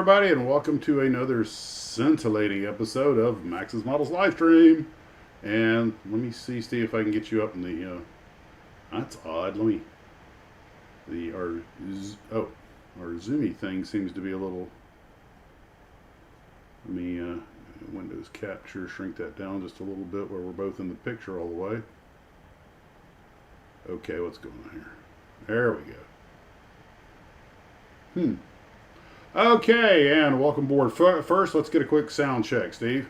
everybody, and welcome to another scintillating episode of Max's Models Livestream. And let me see, Steve, if I can get you up in the. That's odd. Let me. Our zoomy thing seems to be a little. Let me Windows capture, shrink that down just a little bit where we're both in the picture all the way. Okay, what's going on here? There we go. Okay, and welcome aboard. First, let's get a quick sound check, Steve.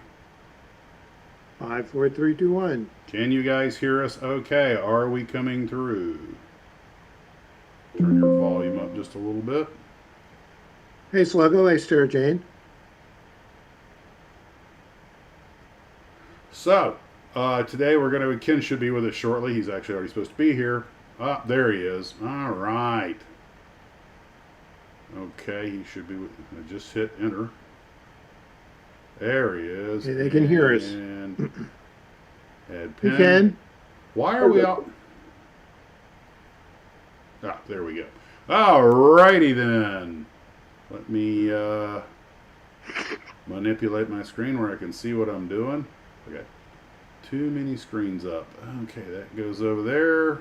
5, 4, 3, 2, 1. Can you guys hear us okay? Are we coming through? Turn your volume up just a little bit. Hey, Sluggo. Hey, Sarah Jane. So, today we're going to, Ken should be with us shortly. He's actually already supposed to be here. Ah, there he is. All right. Okay, he should be. I just hit enter. There he is. Hey, they can hear us. And add You pin. can. Why are we all? Ah, there we go. All righty then. Let me manipulate my screen where I can see what I'm doing. I got too many screens up. Okay, that goes over there.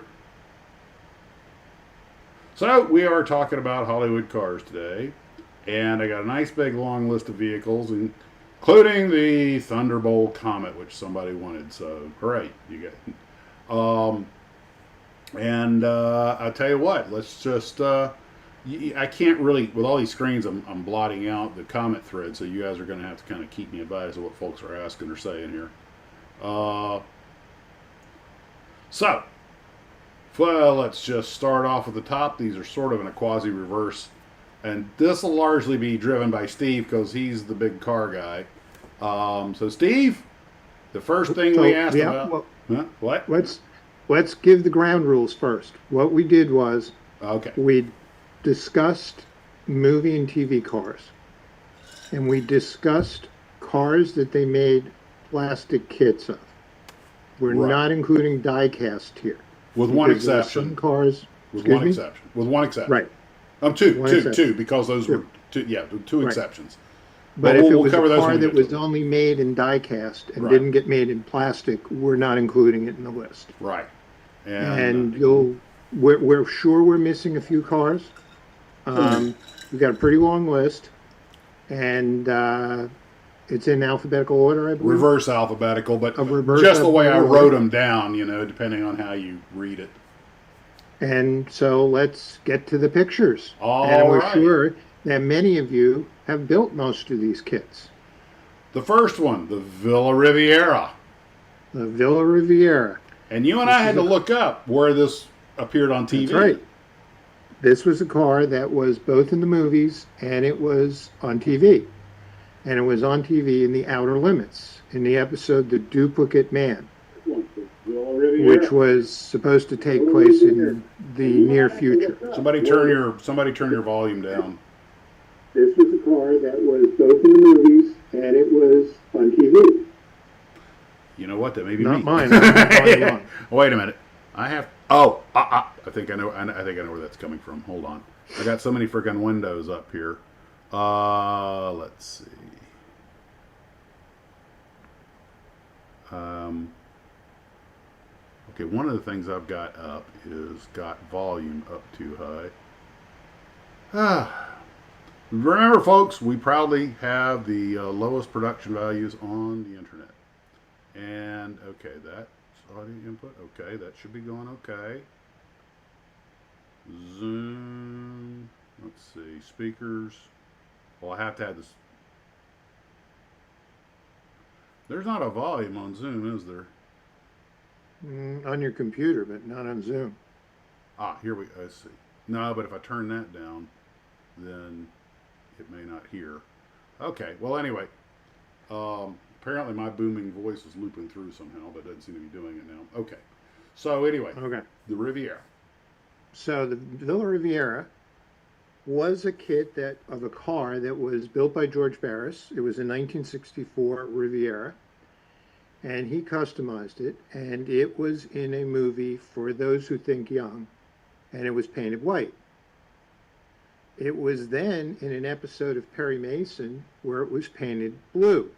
So, we are talking about Hollywood cars today, and I got a nice big long list of vehicles, including the Thunderbolt Comet, which somebody wanted, so hooray, you get it. I'll tell you what, let's just, I can't really, with all these screens, I'm blotting out the comment thread, so you guys are going to have to kind of keep me advised of what folks are asking or saying here. Well, let's just start off at the top. These are sort of in a quasi-reverse. And this will largely be driven by Steve because he's the big car guy. So, Steve, the first thing we asked about... Well, What? let's give the ground rules first. What we did was we discussed movie and TV cars. And we discussed cars that they made plastic kits of. We're not including die-cast here. With one exception. Some cars. With one exception. Right. Two, because those were two exceptions. But if it was a car that was only made in die-cast and didn't get made in plastic, we're not including it in the list. Right. And we're sure we're missing a few cars. We've got a pretty long list, and it's in alphabetical order, I believe. Reverse alphabetical, but just the way I wrote them down, depending on how you read it. And so let's get to the pictures. And we're sure that many of you have built most of these kits. The first one, the Villa Riviera. The Villa Riviera. And you and I had to look up where this appeared on TV. That's right. This was a car that was both in the movies and it was on TV. And it was on TV in The Outer Limits, in the episode The Duplicate Man, which was supposed to take place in the near future. Somebody turn your volume down. This was a car that was both in the movies and it was on TV. You know what? That may be Not me. mine. Wait a minute. I think I know where that's coming from. Hold on. I got so many freaking windows up here. Let's see. Okay, one of the things I've got up is got volume up too high. Remember, folks, we proudly have the lowest production values on the internet. And, okay, that's audio input. Okay, that should be going okay. Zoom. Let's see. Speakers. Well, I have to have this. There's not a volume on Zoom, is there? On your computer, but not on Zoom. Here I see. No, but if I turn that down, then it may not hear. Okay, well, anyway. Apparently my booming voice is looping through somehow, but it doesn't seem to be doing it now. Okay. So, anyway. Okay. The Riviera. So, the Villa Riviera was a kit of a car that was built by George Barris. It was a 1964 Riviera, and he customized it, and it was in a movie For Those Who Think Young, and it was painted white. It was then in an episode of Perry Mason where it was painted blue.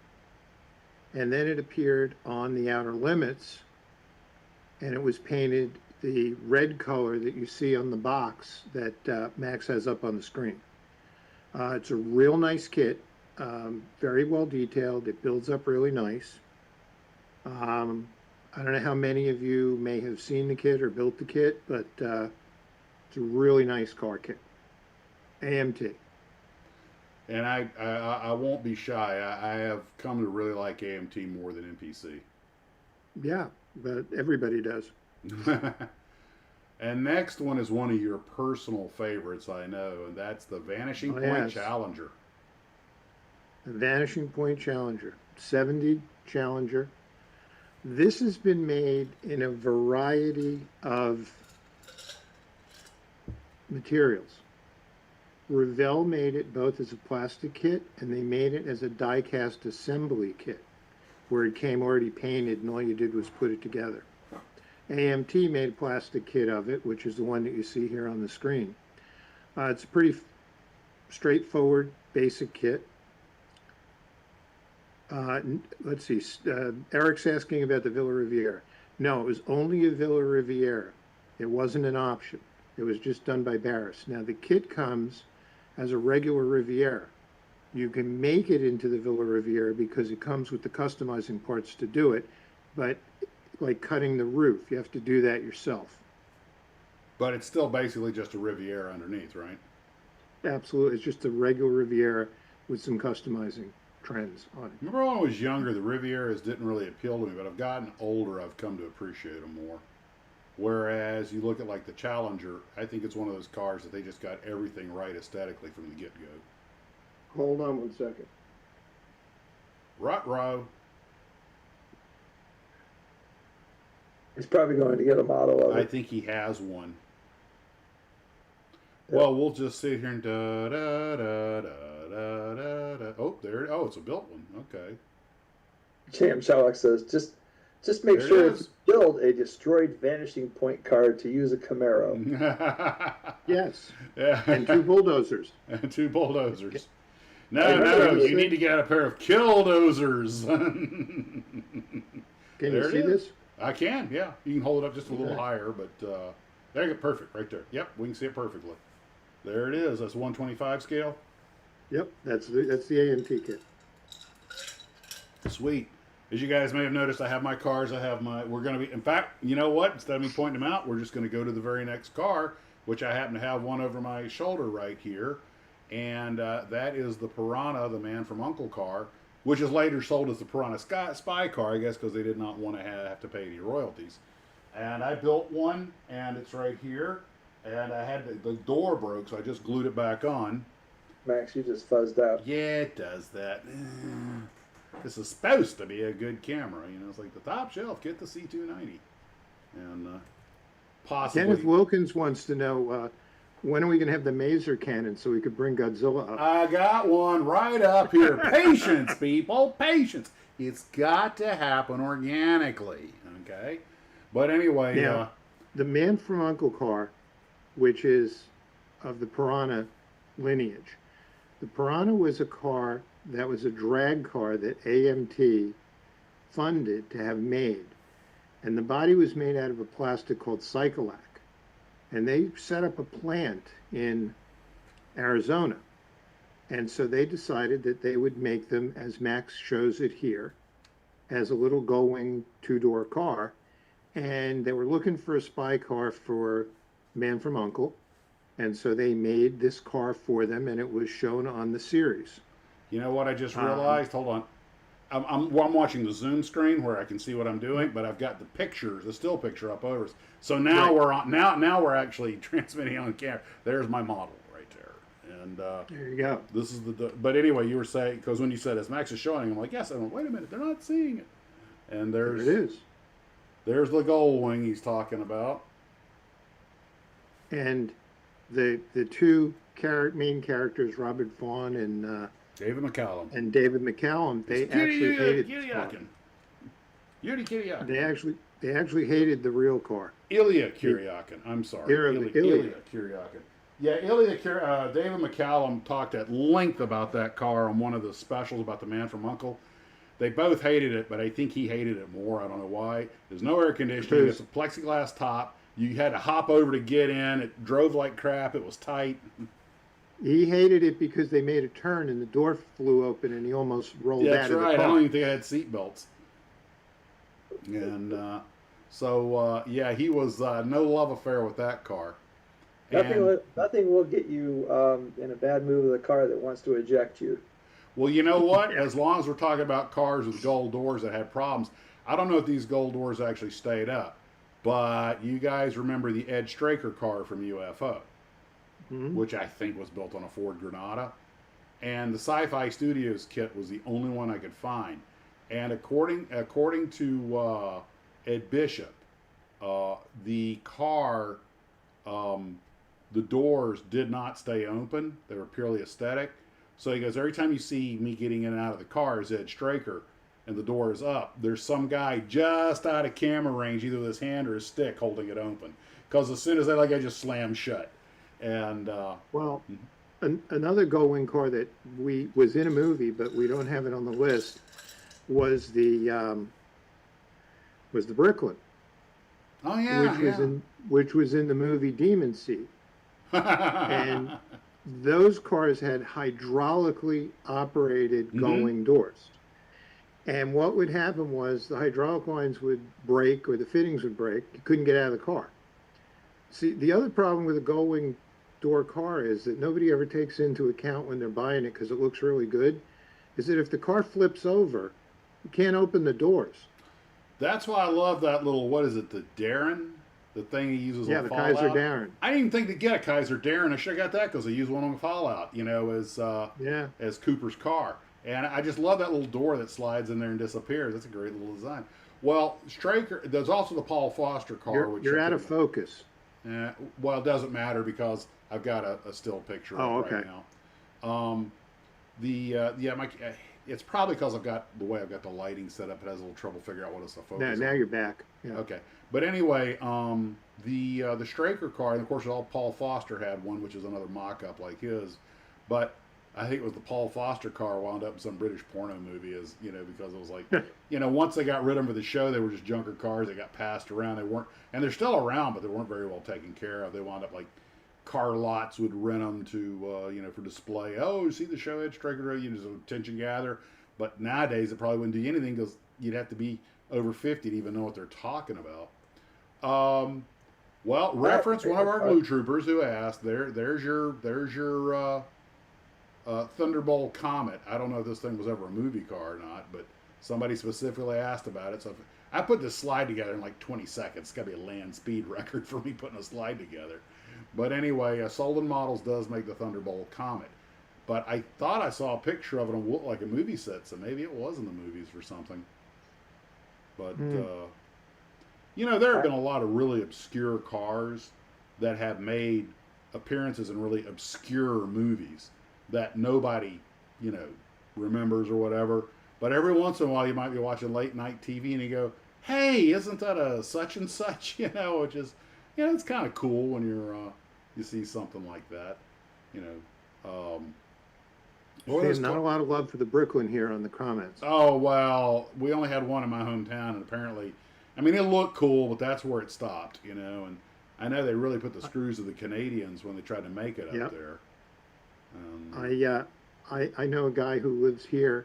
And then it appeared on The Outer Limits, and it was painted the red color that you see on the box that Max has up on the screen. It's a real nice kit, very well detailed. It builds up really nice. I don't know how many of you may have seen the kit or built the kit, but it's a really nice car kit. AMT. And I won't be shy. I have come to really like AMT more than NPC. Yeah, but everybody does. And next one is one of your personal favorites, I know, and that's the Vanishing Point Challenger. The Vanishing Point Challenger, 70 Challenger. This has been made in a variety of materials. Revell made it both as a plastic kit, and they made it as a die-cast assembly kit, where it came already painted and all you did was put it together. AMT made a plastic kit of it, which is the one that you see here on the screen. It's a pretty straightforward, basic kit. Let's see, Eric's asking about the Villa Riviera. No, it was only a Villa Riviera. It wasn't an option. It was just done by Barris. Now the kit comes as a regular Riviera. You can make it into the Villa Riviera because it comes with the customizing parts to do it, but like cutting the roof, you have to do that yourself. But it's still basically just a Riviera underneath, right? Absolutely. It's just a regular Riviera with some customizing trends on it. Remember when I was younger, the Rivieras didn't really appeal to me, but I've gotten older, I've come to appreciate them more. Whereas you look at like the Challenger, I think it's one of those cars that they just got everything right aesthetically from the get-go. Hold on one second. Ruh-roh. He's probably going to get a model of it. I think he has one. Yeah. Well, we'll just sit here and da da da da da da da. Oh, there. Oh, it's a built one. Okay. Jam Sherlock says, just make sure to build a destroyed Vanishing Point car to use a Camaro. Yes. Yeah. And 2 bulldozers. And 2 bulldozers. No, you need to get a pair of killdozers. Can you see this? I can, yeah. You can hold it up just a little higher, but there you go, perfect, right there. Yep, we can see it perfectly. There it is. That's 125 scale. Yep, that's the AMT kit. Sweet. As you guys may have noticed, I have my cars. We're going to be, in fact, you know what? Instead of me pointing them out, we're just going to go to the very next car, which I happen to have one over my shoulder right here. And that is the Piranha, the Man from U.N.C.L.E. car, which is later sold as the Piranha Spy car, I guess, because they did not want to have to pay any royalties. And I built one, and it's right here. And I had the door broke, so I just glued it back on. Max, you just fuzzed out. Yeah, it does that. This is supposed to be a good camera, you know. It's like the top shelf. Get the C290, and possibly. Kenneth Wilkins wants to know when are we going to have the Maser cannon so we could bring Godzilla up. I got one right up here. Patience, people, patience. It's got to happen organically, okay? But anyway, now, the Man from U.N.C.L.E. car, which is of the Piranha lineage. The Piranha was a car that was a drag car that AMT funded to have made. And the body was made out of a plastic called Cycolac. And they set up a plant in Arizona. And so they decided that they would make them, as Max shows it here, as a little gull-wing 2-door car. And they were looking for a spy car for Man from U.N.C.L.E. And so they made this car for them, and it was shown on the series. You know what I just realized? Hold on. I'm watching the Zoom screen where I can see what I'm doing, but I've got the still picture up over us. So now we're on. Now we're actually transmitting on camera. There's my model right there, and there you go. This is But anyway, you were saying, because when you said as Max is showing, I'm like, yes. I went, wait a minute, they're not seeing it. And there it is. There's the gull wing he's talking about. And the 2 main characters, Robert Vaughn and David McCallum. And David McCallum, they actually hated They actually hated the real car. Ilya Kuryakin. I'm sorry. Ilya Kuryakin. Yeah, David McCallum talked at length about that car on one of the specials about the Man from Uncle. They both hated it, but I think he hated it more. I don't know why. There's no air conditioning. It's a plexiglass top. You had to hop over to get in. It drove like crap. It was tight. He hated it because they made a turn and the door flew open and he almost rolled Yeah, that's out of the right. I car. don't even think I had seat belts. And yeah, he was no love affair with that car. Nothing will get you in a bad mood with a car that wants to eject you. Well, you know what? As long as we're talking about cars with gold doors that had problems, I don't know if these gold doors actually stayed up, but you guys remember the Ed Straker car from UFO, which I think was built on a Ford Granada. And the Sci-Fi Studios kit was the only one I could find. And according to Ed Bishop, the car, the doors did not stay open. They were purely aesthetic. So he goes, every time you see me getting in and out of the car as Ed Straker and the door is up, there's some guy just out of camera range, either with his hand or his stick, holding it open. Because as soon as I just slammed shut. And another Goldwing car that was in a movie, but we don't have it on the list, was the Brooklyn. Oh yeah, which was in the movie Demon Seed. And those cars had hydraulically operated Goldwing doors. And what would happen was the hydraulic lines would break or the fittings would break. You couldn't get out of the car. See, the other problem with a Goldwing door car is that nobody ever takes into account when they're buying it because it looks really good, is that if the car flips over, you can't open the doors. That's why I love that little, what is it, the Darren? The thing he uses on Fallout? Yeah, the Kaiser Darren. I didn't even think to get a Kaiser Darren. I should have got that because I used one on Fallout, as Cooper's car. And I just love that little door that slides in there and disappears. That's a great little design. Well, Straker, there's also the Paul Foster car. You're out of focus. Well, it doesn't matter because I've got a still picture right now. It's probably because I've got the lighting set up. It has a little trouble figuring out what it's a focus. Now you're back. Yeah. Okay, but anyway, the Straker car, and of course, Paul Foster had one, which is another mock-up like his. But I think it was the Paul Foster car wound up in some British porno movie, because it was like, once they got rid of them for the show, they were just junker cars. They got passed around. They weren't, and they're still around, but they weren't very well taken care of. They wound up like car lots would rent them to, for display. Oh, see the show Ed Straker, just attention gather. But nowadays, it probably wouldn't do anything because you'd have to be over 50 to even know what they're talking about. Reference one of our Blue Troopers who asked. There's your Thunderbolt Comet. I don't know if this thing was ever a movie car or not, but somebody specifically asked about it. So I put this slide together in like 20 seconds. It's got to be a land speed record for me putting a slide together. But anyway, Solden Models does make the Thunderbolt Comet. But I thought I saw a picture of it on like a movie set, so maybe it was in the movies or something. But, there have been a lot of really obscure cars that have made appearances in really obscure movies that nobody, remembers or whatever. But every once in a while you might be watching late night TV and you go, hey, isn't that a such and such, which is, it's kind of cool when you see something like that, Not a lot of love for the Brooklyn here on the comments. Oh, well, we only had one in my hometown, and apparently, it looked cool, but that's where it stopped, and I know they really put the screws to the Canadians when they tried to make it up there. I know a guy who lives here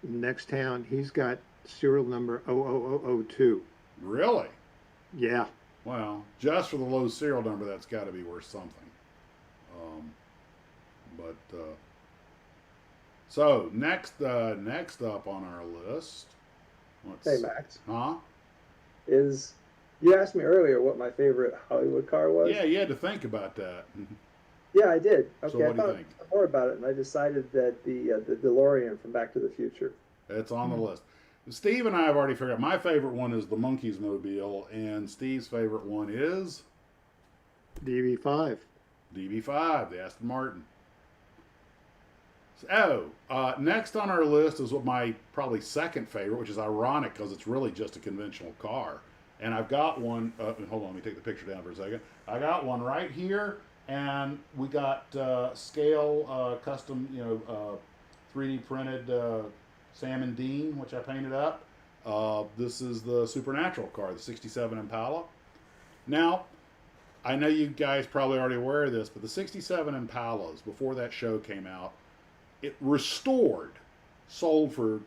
in the next town. He's got serial number 00002. Really? Yeah. Well, just for the low serial number, that's got to be worth something. So next up on our list. Hey, Max. Huh? You asked me earlier what my favorite Hollywood car was? Yeah, you had to think about that. Yeah, I did. Okay, so what do you think? More about it, and I decided that the DeLorean from Back to the Future. It's on the list. Steve and I have already figured out my favorite one is the Monkeys Mobile, and Steve's favorite one is DB5. DB5, the Aston Martin. Next on our list is what my probably second favorite, which is ironic because it's really just a conventional car. And I've got one. Hold on, let me take the picture down for a second. I got one right here, And we got scale custom, 3D printed Sam and Dean, which I painted up. This is the Supernatural car, the 67 Impala. Now, I know you guys probably already aware of this, but the 67 Impalas, before that show came out, it restored, sold for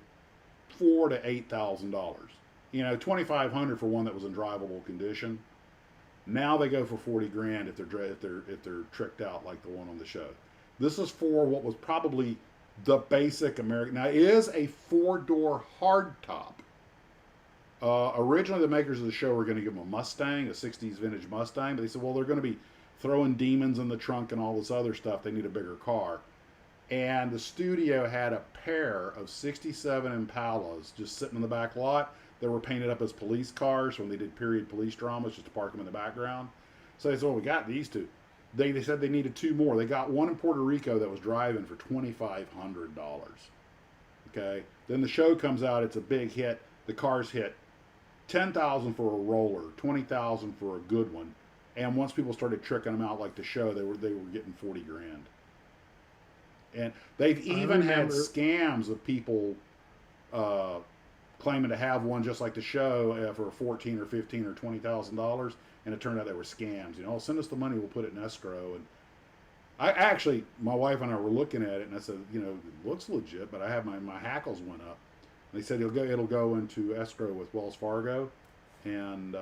$4,000 to $8,000. $2,500 for one that was in drivable condition. Now they go for 40 grand if they're tricked out like the one on the show. This is for what was probably the basic American. Now it is a 4-door hardtop. Originally, the makers of the show were going to give them a Mustang, a 60s vintage Mustang, but they said, well, they're going to be throwing demons in the trunk and all this other stuff. They need a bigger car. And the studio had a pair of 67 Impalas just sitting in the back lot that were painted up as police cars when they did period police dramas, just to park them in the background. So they said, well, we got these two. They said they needed two more. They got one in Puerto Rico that was driving for $2,500. Okay. Then the show comes out. It's a big hit. The cars hit $10,000 for a roller, $20,000 for a good one. And once people started tricking them out like the show, they were getting 40 grand. And they've even had scams of people claiming to have one just like the show for $14,000 or $15,000 or $20,000, and it turned out they were scams. Send us the money, we'll put it in escrow. And I actually, my wife and I were looking at it, and I said, it looks legit, but I have my hackles went up. And they said it'll go into escrow with Wells Fargo, and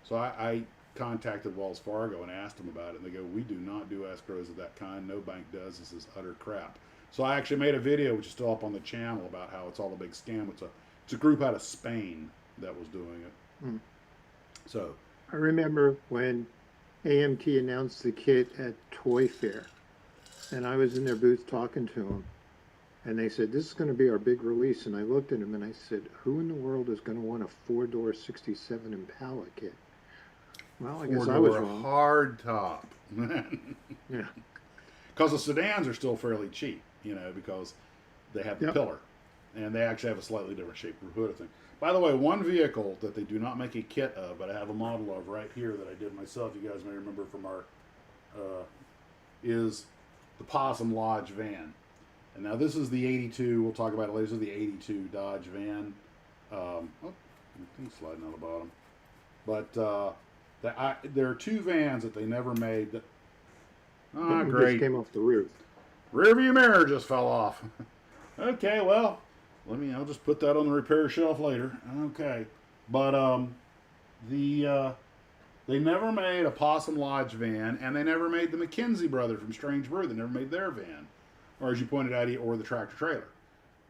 so I contacted Wells Fargo and asked them about it, and they go, we do not do escrows of that kind. No bank does. This is utter crap. So I actually made a video, which is still up on the channel, about how it's all a big scam. It's a group out of Spain that was doing it. Hmm. So I remember when AMT announced the kit at Toy Fair, and I was in their booth talking to them, and they said, this is going to be our big release. And I looked at them and I said, who in the world is going to want a 4-door 67 Impala kit? Well, I guess I was wrong. Hard top. Yeah. Because the sedans are still fairly cheap, because they have the pillar. And they actually have a slightly different shape hood, I think. By the way, one vehicle that they do not make a kit of, but I have a model of right here that I did myself, you guys may remember from our, is the Possum Lodge van. And now this is the 82, we'll talk about it later, this is the 82 Dodge van. Thing's sliding on the bottom. But there are two vans that they never made that, great. Just came off the roof. Rear view mirror just fell off. Okay, well, I'll just put that on the repair shelf later. Okay. But they never made a Possum Lodge van, and they never made the McKenzie brother from Strange Brew. They never made their van, or as you pointed out, or the tractor trailer.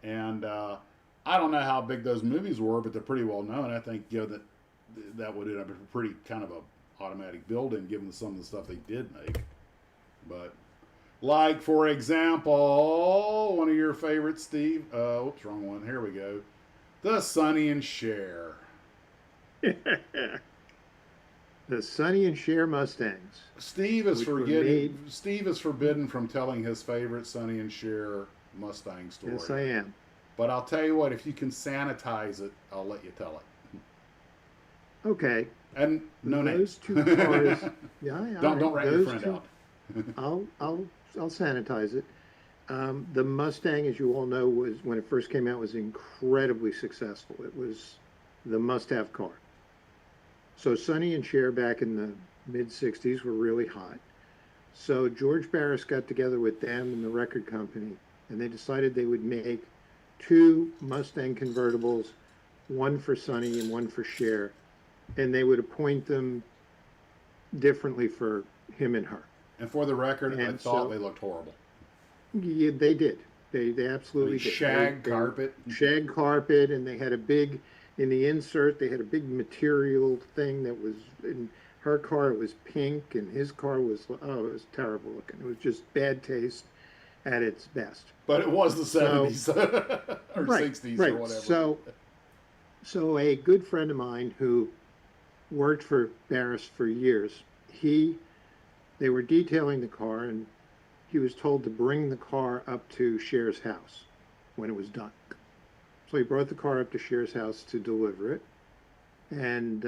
And I don't know how big those movies were, but they're pretty well known. I think that would end up a pretty kind of a automatic build-in, given some of the stuff they did make. But like, for example, one of your favorites, Steve. Oops, wrong one. Here we go. The Sonny and Cher. The Sonny and Cher Mustangs. Steve is forbidden from telling his favorite Sonny and Cher Mustang story. Yes, I am. But I'll tell you what, if you can sanitize it, I'll let you tell it. Okay. And no names. Those two cars. Don't rat your friend out. I'll sanitize it. The Mustang, as you all know, was when it first came out, was incredibly successful. It was the must-have car. So Sonny and Cher back in the mid-'60s were really hot. So George Barris got together with them and the record company, and they decided they would make two Mustang convertibles, one for Sonny and one for Cher, and they would appoint them differently for him and her. And for the record, I thought they looked horrible. Yeah, they did. They absolutely did. Shag carpet. Shag carpet, and they had a big, in the insert, they had a big material thing that was, in her car it was pink, and his car was, it was terrible looking. It was just bad taste at its best. But it was the 70s or 60s or whatever. So a good friend of mine who worked for Barris for years, they were detailing the car, and he was told to bring the car up to Cher's house when it was done. So he brought the car up to Cher's house to deliver it, and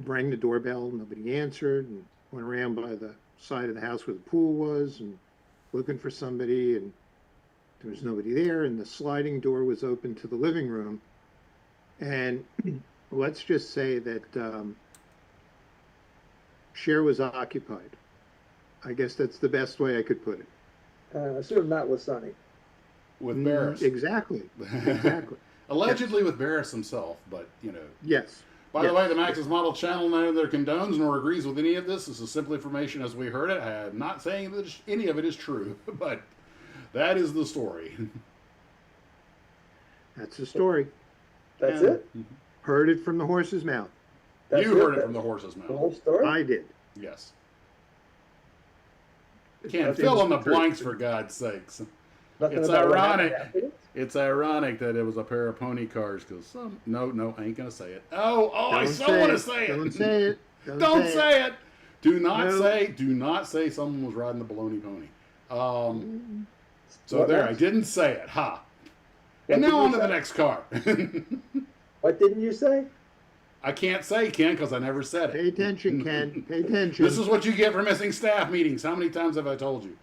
rang the doorbell. Nobody answered, and went around by the side of the house where the pool was and looking for somebody, and there was nobody there, and the sliding door was open to the living room. And let's just say that Cher was occupied. I guess that's the best way I could put it. Assume not with Sonny. With Barris. Exactly. Exactly. Allegedly with Barris himself, but, Yes. By the way, the Max's Model channel neither condones nor agrees with any of this. This is simple information as we heard it. I am not saying that any of it is true, but that is the story. That's the story. That's it? Heard it from the horse's mouth. You heard it from the horse's mouth. The whole story? I did. Yes. Can't fill in the blanks, for God's sakes. It's ironic. It's ironic that it was a pair of pony cars because some. No, I ain't gonna say it. I so want to say it. Don't say it. Don't say it. Do not say someone was riding the baloney pony. So there, I didn't say it. Ha. And now on to the next car. What didn't you say? I can't say, Ken, because I never said it. Pay attention, Ken. Pay attention. This is what you get for missing staff meetings. How many times have I told you?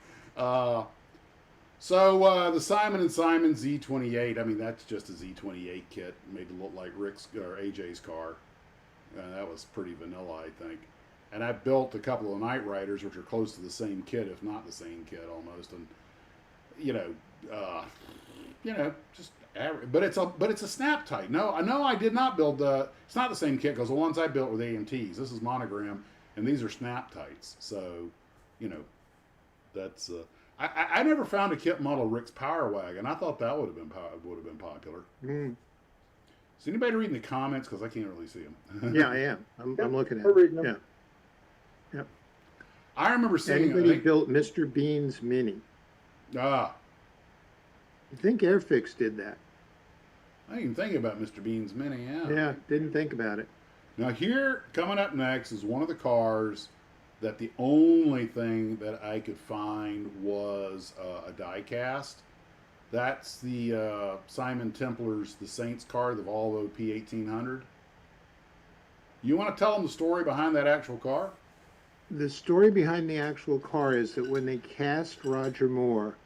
So the Simon & Simon Z28, I mean, that's just a Z28 kit. Made it look like Rick's or AJ's car. That was pretty vanilla, I think. And I built a couple of Night Riders, which are close to the same kit, if not the same kit almost. And, just average. But it's a snap tight. No, I did not build it's not the same kit because the ones I built were the AMTs. This is Monogram, and these are snap tights. So, that's I never found a kit model Rick's Power Wagon. I thought that would have been popular. Mm. Is anybody reading the comments? Because I can't really see them. Yeah, I am. I'm looking at We're reading them. Yeah. Yep. I remember seeing. Anybody built Mr. Bean's Mini? Ah. I think Airfix did that. I didn't even think about Mr. Bean's Mini. Yeah, didn't think about it. Now here, coming up next, is one of the cars that the only thing that I could find was a die cast. That's the Simon Templar's The Saints car, the Volvo P1800. You want to tell them the story behind that actual car? The story behind the actual car is that when they cast Roger Moore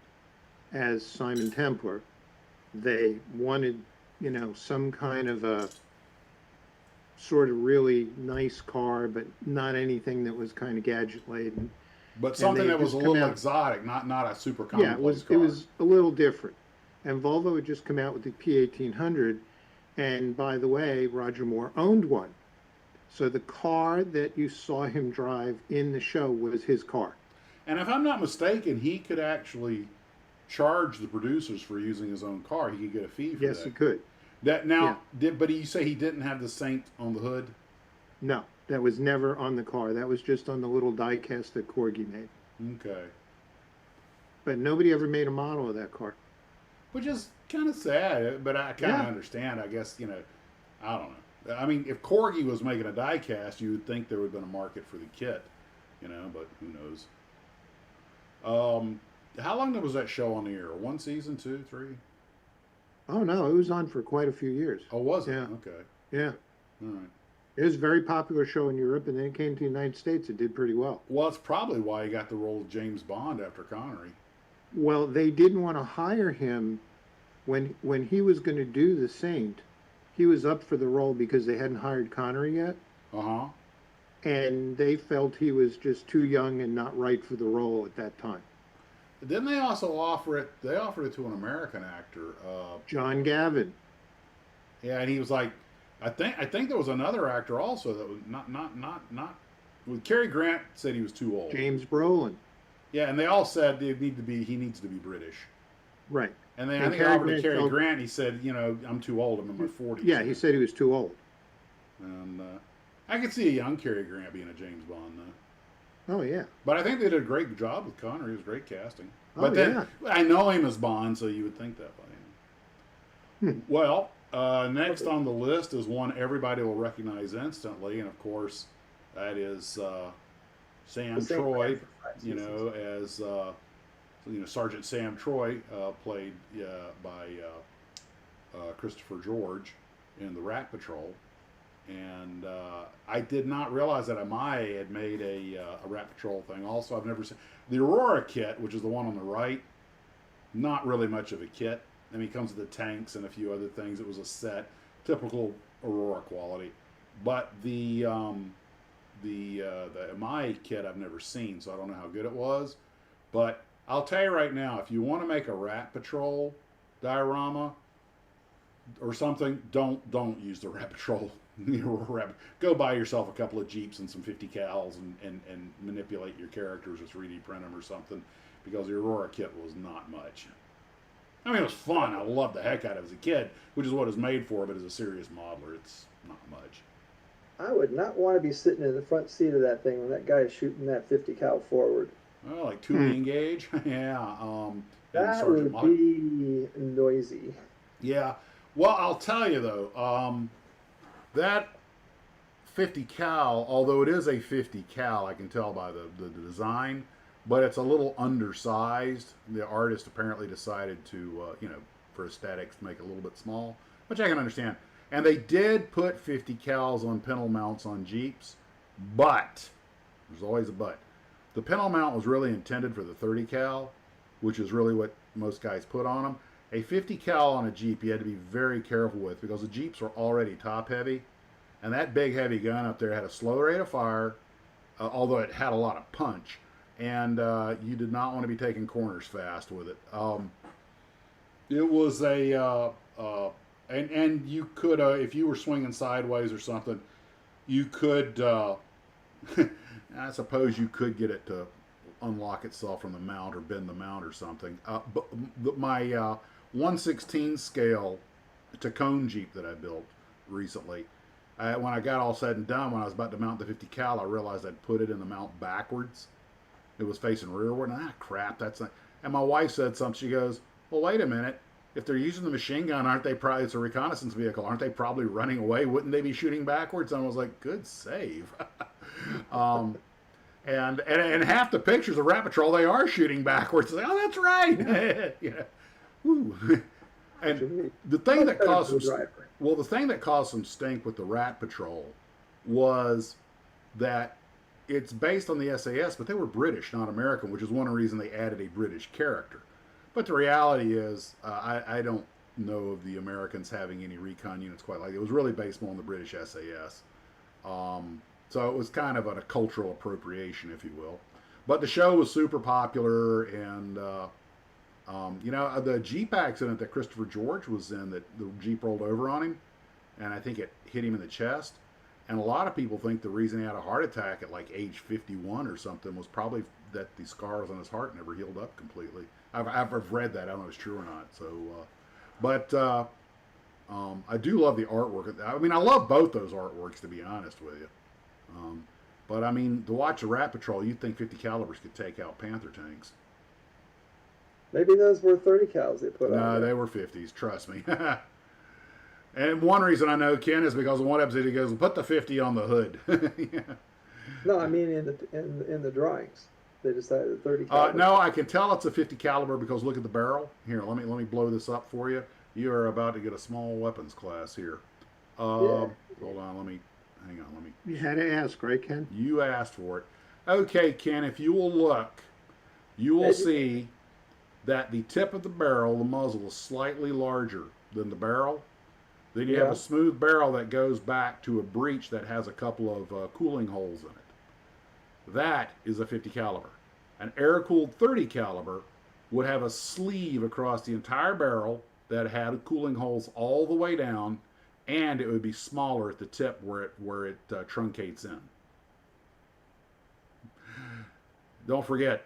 as Simon Templar, they wanted, some kind of a sort of really nice car, but not anything that was kind of gadget laden. But something that was a little exotic, not a super complex car. It was a little different. And Volvo had just come out with the P1800, and by the way, Roger Moore owned one. So the car that you saw him drive in the show was his car. And if I'm not mistaken, he could actually charge the producers for using his own car. He could get a fee for that. Yes, he could. But you say he didn't have the Saint on the hood? No, that was never on the car. That was just on the little die cast that Corgi made. Okay. But nobody ever made a model of that car. Which is kind of sad, but I kind of understand. I guess, I don't know. I mean, if Corgi was making a die cast, you would think there would have been a market for the kit, but who knows. How long was that show on the air? 1 season, 2, 3? Oh, no, it was on for quite a few years. Oh, was it? Yeah. Okay. Yeah. All right. It was a very popular show in Europe, and then it came to the United States. It did pretty well. Well, that's probably why he got the role of James Bond after Connery. Well, they didn't want to hire him when he was going to do The Saint. He was up for the role because they hadn't hired Connery yet. Uh-huh. And they felt he was just too young and not right for the role at that time. Didn't they also offer it? They offered it to an American actor, John Gavin. Yeah, and he was like, I think there was another actor also that was not. Well, Cary Grant said he was too old. James Brolin. Yeah, and they all said he needs to be British. Right. And then I think I offered to Cary Grant. He said, I'm too old. I'm in my 40s. Yeah, he said he was too old. And I could see a young Cary Grant being a James Bond though. Oh, yeah. But I think they did a great job with Connery. It was great casting. Oh, but then I know him as Bond, so you would think that by him. Well, next on the list is one everybody will recognize instantly, and of course, that is Sam Troy. As Sergeant Sam Troy, played by Christopher George in the Rat Patrol. And I did not realize that MI had made a Rat Patrol thing. Also, I've never seen the Aurora kit, which is the one on the right. Not really much of a kit. I mean, it comes with the tanks and a few other things. It was a set, typical Aurora quality. But the MI kit I've never seen, so I don't know how good it was. But I'll tell you right now, if you want to make a Rat Patrol diorama or something, don't use the Rat Patrol. Go buy yourself a couple of Jeeps and some 50 cals and manipulate your characters or 3D print them or something, because the Aurora kit was not much. I mean, it was fun. I loved the heck out of it as a kid, which is what it's made for, but as a serious modeler, it's not much. I would not want to be sitting in the front seat of that thing when that guy is shooting that 50 cal forward. Well, like 2 engage? Yeah. That would be noisy. Yeah. Well, I'll tell you, though, that 50 cal, although it is a 50 cal, I can tell by the design, but it's a little undersized. The artist apparently decided to, for aesthetics, to make it a little bit small, which I can understand. And they did put 50 cals on pintle mounts on Jeeps, but, there's always a but, the pintle mount was really intended for the 30 cal, which is really what most guys put on them. A 50 cal on a Jeep you had to be very careful with, because the Jeeps were already top heavy, and that big heavy gun up there had a slow rate of fire, although it had a lot of punch, and you did not want to be taking corners fast with it. It was and you could, if you were swinging sideways or something, you could, I suppose you could get it to unlock itself from the mount or bend the mount or something. But my 1/16 scale Tacone Jeep that I built recently, when I got all said and done, when I was about to mount the 50 cal, I realized I'd put it in the mount backwards. It was facing rearward, and crap, that's not. And my wife said something. She goes, "Well, wait a minute. If they're using the machine gun, aren't they probably, it's a reconnaissance vehicle, aren't they probably running away? Wouldn't they be shooting backwards?" And I was like, good save. And half the pictures of Rat Patrol, they are shooting backwards. Like, oh, that's right. Ooh. And the thing that caused some stink with the Rat Patrol was that it's based on the SAS, but they were British, not American, which is one reason they added a British character. But the reality is, I don't know of the Americans having any recon units quite like it. It was really based more on the British SAS. So it was kind of a cultural appropriation, if you will. But the show was super popular, and the Jeep accident that Christopher George was in, that the Jeep rolled over on him, and I think it hit him in the chest. And a lot of people think the reason he had a heart attack at like age 51 or something was probably that the scars on his heart never healed up completely. I've read that. I don't know if it's true or not. So, I do love the artwork. I mean, I love both those artworks, to be honest with you. But I mean, to watch a Rat Patrol, you'd think 50 calibers could take out Panther tanks. Maybe those were 30 cals they put on. No, they were 50s. Trust me. And one reason I know Ken is because in one episode he goes, "Put the 50 on the hood." Yeah. No, I mean in the drawings, they decided 30 caliber. No, I can tell it's a 50 caliber because look at the barrel. Here, let me blow this up for you. You are about to get a small weapons class here. Hold on, hang on. You had to ask, right, Ken? You asked for it. Okay, Ken, if you will look, you will see that the tip of the barrel, the muzzle, is slightly larger than the barrel. Then you have a smooth barrel that goes back to a breech that has a couple of cooling holes in it. That is a 50 caliber. An air-cooled 30 caliber would have a sleeve across the entire barrel that had cooling holes all the way down, and it would be smaller at the tip where it truncates in. Don't forget,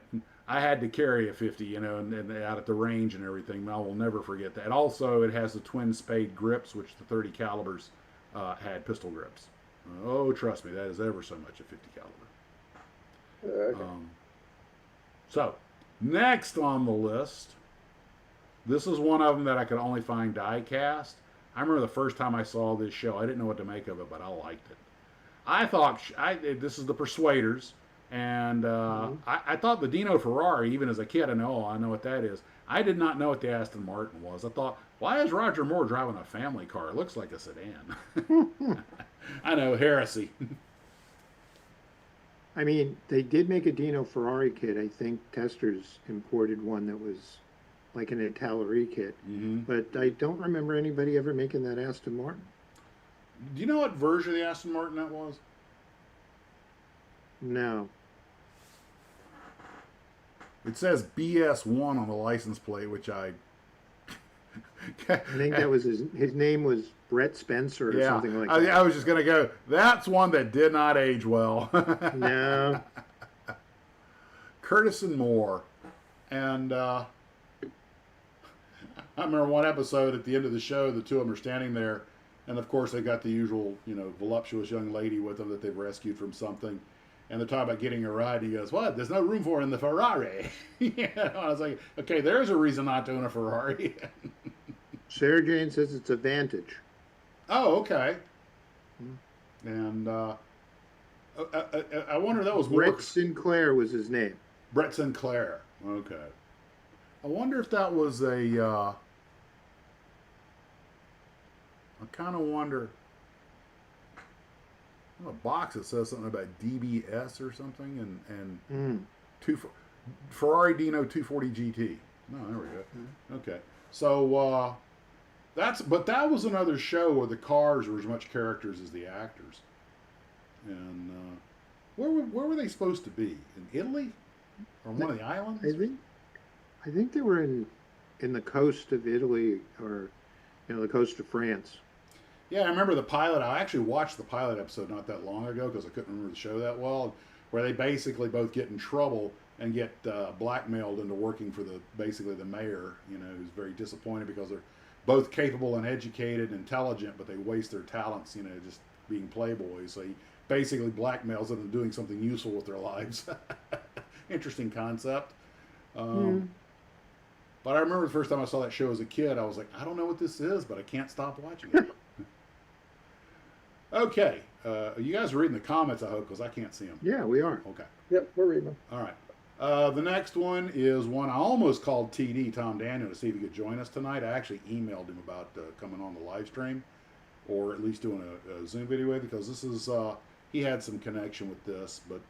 I had to carry a 50, and out at the range and everything. I will never forget that. Also, it has the twin spade grips, which the 30 calibers had pistol grips. Oh, trust me, that is ever so much a 50 caliber. Okay. So, next on the list, this is one of them that I could only find die cast. I remember the first time I saw this show, I didn't know what to make of it, but I liked it. I thought, this is the Persuaders. And I thought the Dino Ferrari, even as a kid, I know what that is. I did not know what the Aston Martin was. I thought, why is Roger Moore driving a family car? It looks like a sedan. I know, heresy. I mean, they did make a Dino Ferrari kit. I think Testors imported one that was like an Italeri kit, Mm-hmm. but I don't remember anybody ever making that Aston Martin. Do you know what version of the Aston Martin that was? No. It says BS1 on the license plate, which I. I think that was his name was Brett Spencer or Yeah, something like that. I was just gonna go. That's one that did not age well. No. Curtis and Moore, and I remember one episode at the end of the show, the two of them are standing there, and of course they got the usual, voluptuous young lady with them that they've rescued from something, and they're talking about getting a ride. And he goes, "What? There's no room for her in the Ferrari." I was like, "Okay, there's a reason not to own a Ferrari." Sarah Jane says it's a Vantage. Oh, okay. And I wonder if that was Brett Sinclair was his name. Brett Sinclair. Okay. I wonder if that was a. I kind of wonder. On a box it says something about DBS or something, and Ferrari Dino 240 GT. No, there we go. Okay, so that was another show where the cars were as much characters as the actors. And where were they supposed to be? In Italy, or one of the islands? I think they were in the coast of Italy, or the coast of France. Yeah, I remember the pilot. I actually watched the pilot episode not that long ago because I couldn't remember the show that well, where they basically both get in trouble and get blackmailed into working for basically the mayor, who's very disappointed because they're both capable and educated and intelligent, but they waste their talents, just being playboys. So he basically blackmails them into doing something useful with their lives. Interesting concept. But I remember the first time I saw that show as a kid, I was like, I don't know what this is, but I can't stop watching it. Okay. You guys are reading the comments, I hope, because I can't see them. Yeah, we are. Okay. Yep, we're reading them. All right. The next one is one I almost called TD, Tom Daniel, to see if he could join us tonight. I actually emailed him about coming on the live stream, or at least doing a Zoom video with, because this is, he had some connection with this, but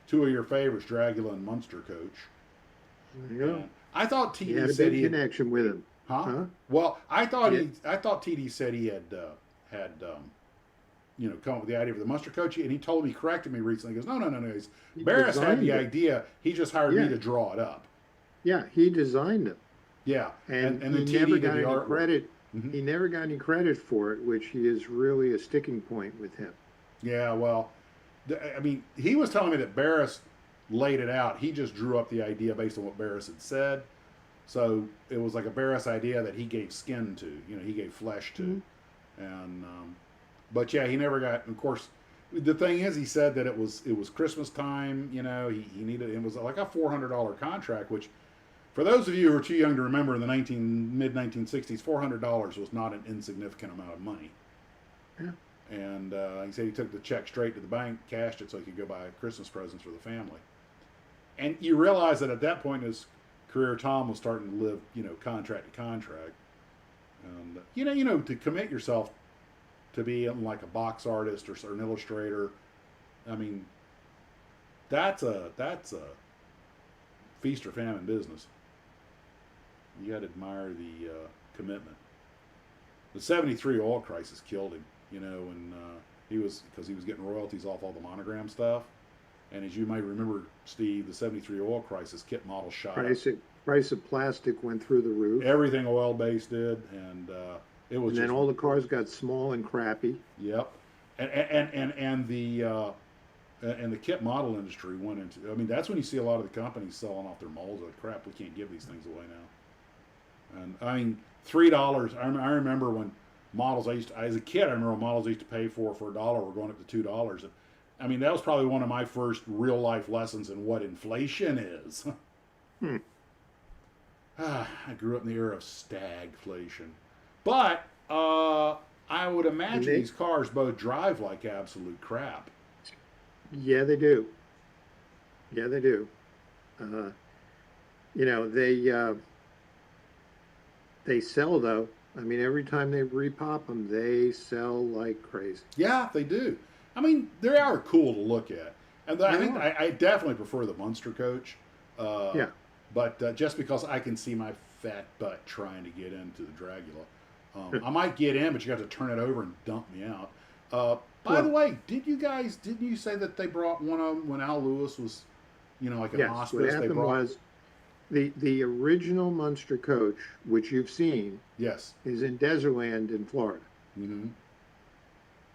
two of your favorites, Dragula and Munster Coach. There you go. I thought TD he had a said big connection with him. Huh? Well, I thought TD said he had come up with the idea for the Munster Coach, and he told me, corrected me recently. He goes, no. Barris had the idea. He just hired me to draw it up. Yeah, he designed it. Yeah, and then he never TD got did the any artwork. credit. Mm-hmm. He never got any credit for it, which is really a sticking point with him. Yeah, well, I mean, he was telling me that Barris laid it out. He just drew up the idea based on what Barris had said. So it was like a Barris idea that he gave skin to, he gave flesh to. Mm-hmm. And but yeah, he never got. Of course, the thing is, he said that it was Christmas time. He needed. It was like a $400 contract, which, for those of you who are too young to remember, in the mid 1960s, $400 was not an insignificant amount of money. Yeah. And he said he took the check straight to the bank, cashed it so he could go buy Christmas presents for the family. And you realize that at that point in his career, Tom was starting to live, contract to contract. And to commit yourself to be like a box artist or an illustrator, I mean, that's a feast or famine business. You got to admire the commitment. The '73 oil crisis killed him, and because he was getting royalties off all the Monogram stuff. And as you might remember, Steve, the '73 oil crisis, kit model shot up. Price of plastic went through the roof. Everything oil-based did, and it was. And then all the cars got small and crappy. Yep, and the kit model industry went into. I mean, that's when you see a lot of the companies selling off their molds. Like, crap, we can't give these things away now. And I mean, $3. I remember when models as a kid, I remember when models I used to pay for $1 were going up to $2. And, I mean, that was probably one of my first real life lessons in what inflation is. I grew up in the era of stagflation. But I would imagine these cars both drive like absolute crap. Yeah, they do. Yeah, they do. They sell, though. I mean, every time they repop them, they sell like crazy. Yeah, they do. I mean, they are cool to look at. And I think I definitely prefer the Munster coach. Yeah. But just because I can see my fat butt trying to get into the Dragula. I might get in, but you have to turn it over and dump me out. By the way, didn't you say that they brought one of them when Al Lewis was, like in Yes, hospice? what happened was the original Munster coach, which you've seen, yes, is in Desertland in Florida. Mm-hmm.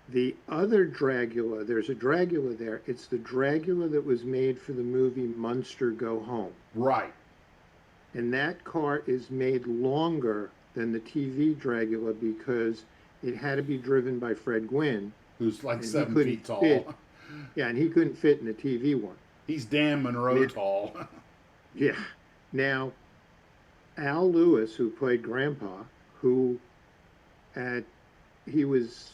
The other Dragula, there's a Dragula there. It's the Dragula that was made for the movie Munster Go Home. Right. And that car is made longer than the TV Dragula because it had to be driven by Fred Gwynn, who's like 7 feet tall. Yeah, and he couldn't fit in the TV one. He's Dan Monroe tall. Yeah. Now, Al Lewis, who played Grandpa, he was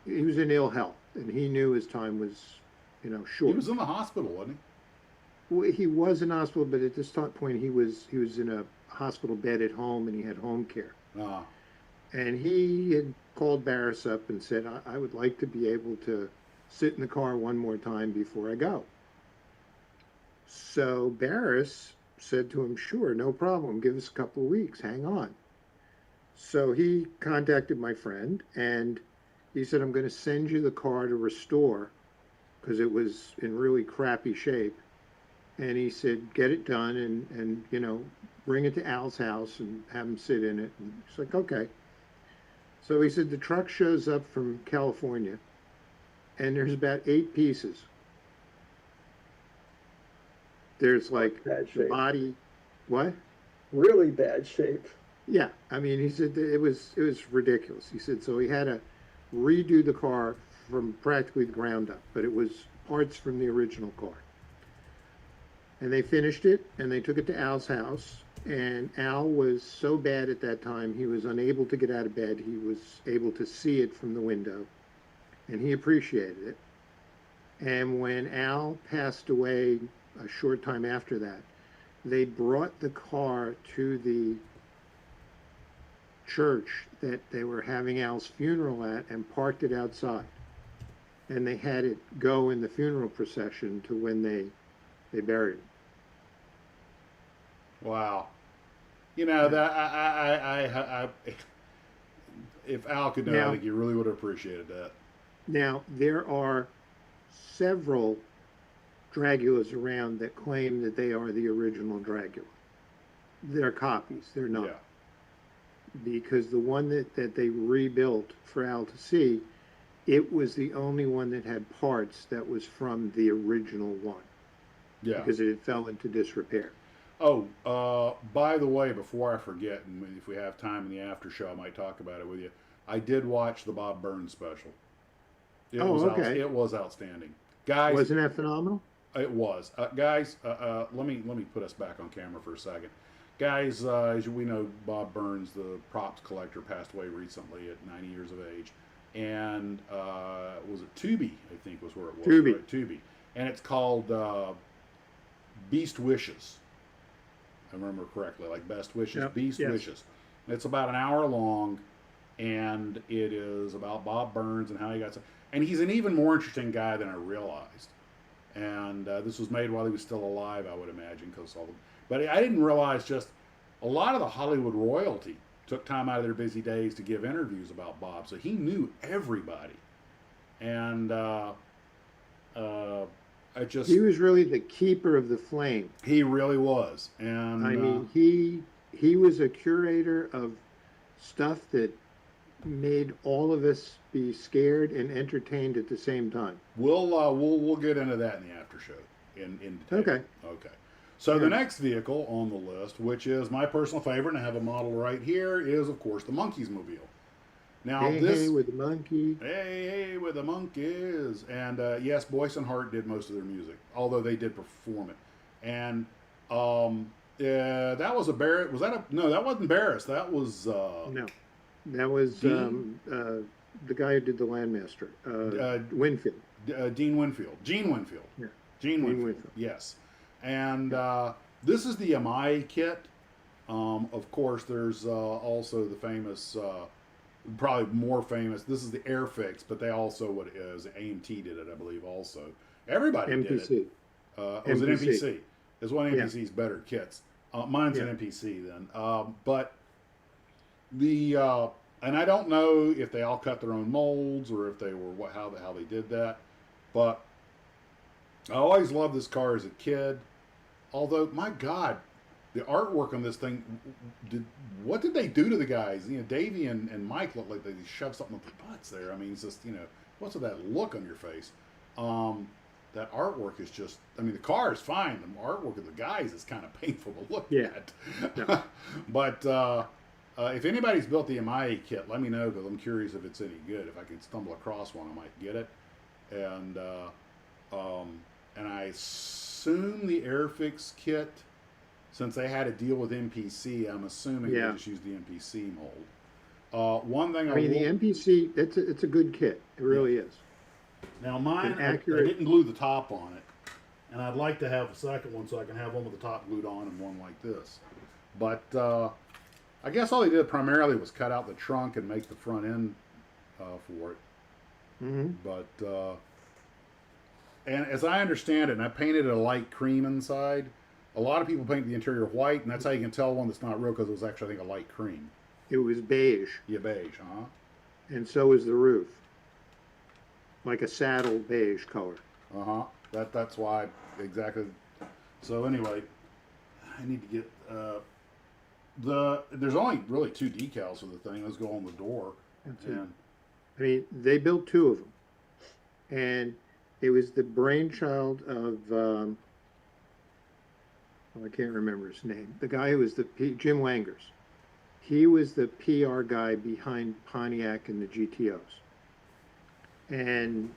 in ill health, and he knew his time was, short. He was in the hospital, wasn't he? Well, he was in hospital, but at this point he was in a hospital bed at home, and he had home care. Ah. And he had called Barris up and said, I would like to be able to sit in the car one more time before I go. So Barris said to him, sure, no problem. Give us a couple of weeks. Hang on. So he contacted my friend, and he said, I'm going to send you the car to restore because it was in really crappy shape. And he said, get it done and bring it to Al's house and have him sit in it. And he's like, okay. So he said, the truck shows up from California, and there's about 8 pieces. There's like bad the shape. body. What? Really bad shape. Yeah. I mean, he said it was ridiculous. He said, so he had to redo the car from practically the ground up, but it was parts from the original car. And they finished it, and they took it to Al's house. And Al was so bad at that time, he was unable to get out of bed. He was able to see it from the window, and he appreciated it. And when Al passed away a short time after that, they brought the car to the church that they were having Al's funeral at and parked it outside. And they had it go in the funeral procession to when they buried him. Wow. That I if Al could know, I think he really would have appreciated that. Now, there are several Dragulas around that claim that they are the original Dragula. They're copies. They're not. Yeah. Because the one that they rebuilt for Al to see, it was the only one that had parts that was from the original one. Yeah. Because it fell into disrepair. Oh, by the way, before I forget, and if we have time in the after show, I might talk about it with you. I did watch the Bob Burns special. It was outstanding, guys. Wasn't that phenomenal? It was, guys. Let me put us back on camera for a second, guys. As we know, Bob Burns, the props collector, passed away recently at 90 years of age, and was it Tubi? I think was where it was. Tubi. Right? Tubi, and it's called Beast Wishes. I remember correctly, like Best Wishes, yep. Beast Wishes. It's about an hour long, and it is about Bob Burns and how he got. And he's an even more interesting guy than I realized. And this was made while he was still alive, I would imagine, because all. But I didn't realize just a lot of the Hollywood royalty took time out of their busy days to give interviews about Bob, so he knew everybody. And he was really the keeper of the flame. He really was. And I mean, he was a curator of stuff that made all of us be scared and entertained at the same time. We'll get into that in the after show in detail. Okay. So the next vehicle on the list, which is my personal favorite, and I have a model right here, is of course the Monkees Mobile. Now hey with the monkey. Hey with the monkeys. And yes, Boyce and Hart did most of their music, although they did perform it. And that was a Barrett. Was that a no? That wasn't Barris. That was no. That was the guy who did the Landmaster. Winfield. Dean Winfield. Gene Winfield. Yeah. Gene Winfield. Yes. And this is the MI kit. Of course, there's also the famous probably more famous. This is the Airfix, but they also, what it is, AMT did it, I believe, also. Everybody MPC. did it. It was an MPC. It's one of Yeah. MPC's better kits. Mine's Yeah. an MPC then. But the and I don't know if they all cut their own molds or if they were how they did that. But I always loved this car as a kid. Although, my God, the artwork on this thing, what did they do to the guys? You know, Davey and Mike look like they shoved something up their butts there. I mean, it's just, you know, what's with that look on your face? That artwork is just, I mean, the car is fine. The artwork of the guys is kind of painful to look at. Yeah. But if anybody's built the MIA kit, let me know, because I'm curious if it's any good. If I can stumble across one, I might get it. And I assume the Airfix kit, since they had to deal with MPC, I'm assuming they just used the MPC mold. One thing I mean, the MPC, it's a good kit. It really is. Now mine, I didn't glue the top on it, and I'd like to have a second one so I can have one with the top glued on and one like this. But I guess all they did primarily was cut out the trunk and make the front end for it. Mm-hmm. But and as I understand it, and I painted it a light cream inside. A lot of people paint the interior white, and that's how you can tell one that's not real, because it was actually, I think, a light cream. It was beige. Yeah, beige, huh? And so was the roof. Like a saddle beige color. Uh-huh. That's why, exactly. So anyway, I need to get, there's only really 2 decals for the thing. Let's go on the door. I mean, they built 2 of them. And it was the brainchild of, I can't remember his name. The guy who was Jim Langers. He was the PR guy behind Pontiac and the GTOs. And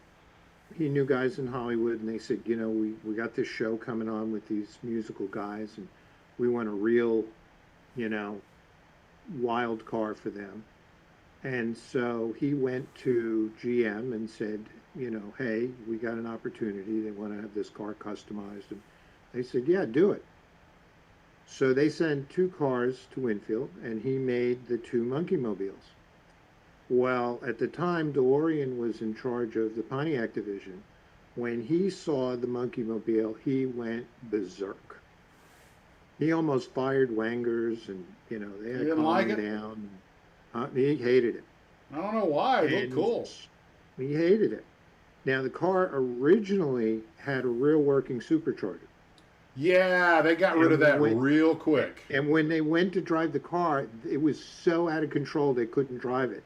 he knew guys in Hollywood, and they said, you know, we got this show coming on with these musical guys, and we want a real, you know, wild car for them. And so he went to GM and said, you know, hey, we got an opportunity. They want to have this car customized. And they said, yeah, do it. So they sent 2 cars to Winfield, and he made the 2 Monkey Mobiles. Well, at the time, DeLorean was in charge of the Pontiac division. When he saw the Monkey Mobile, he went berserk. He almost fired Wangers, and, you know, they had to calm him down. He hated it. I don't know why. It looked cool. He hated it. Now, the car originally had a real working supercharger. Yeah, they got rid of that real quick. And when they went to drive the car, it was so out of control they couldn't drive it.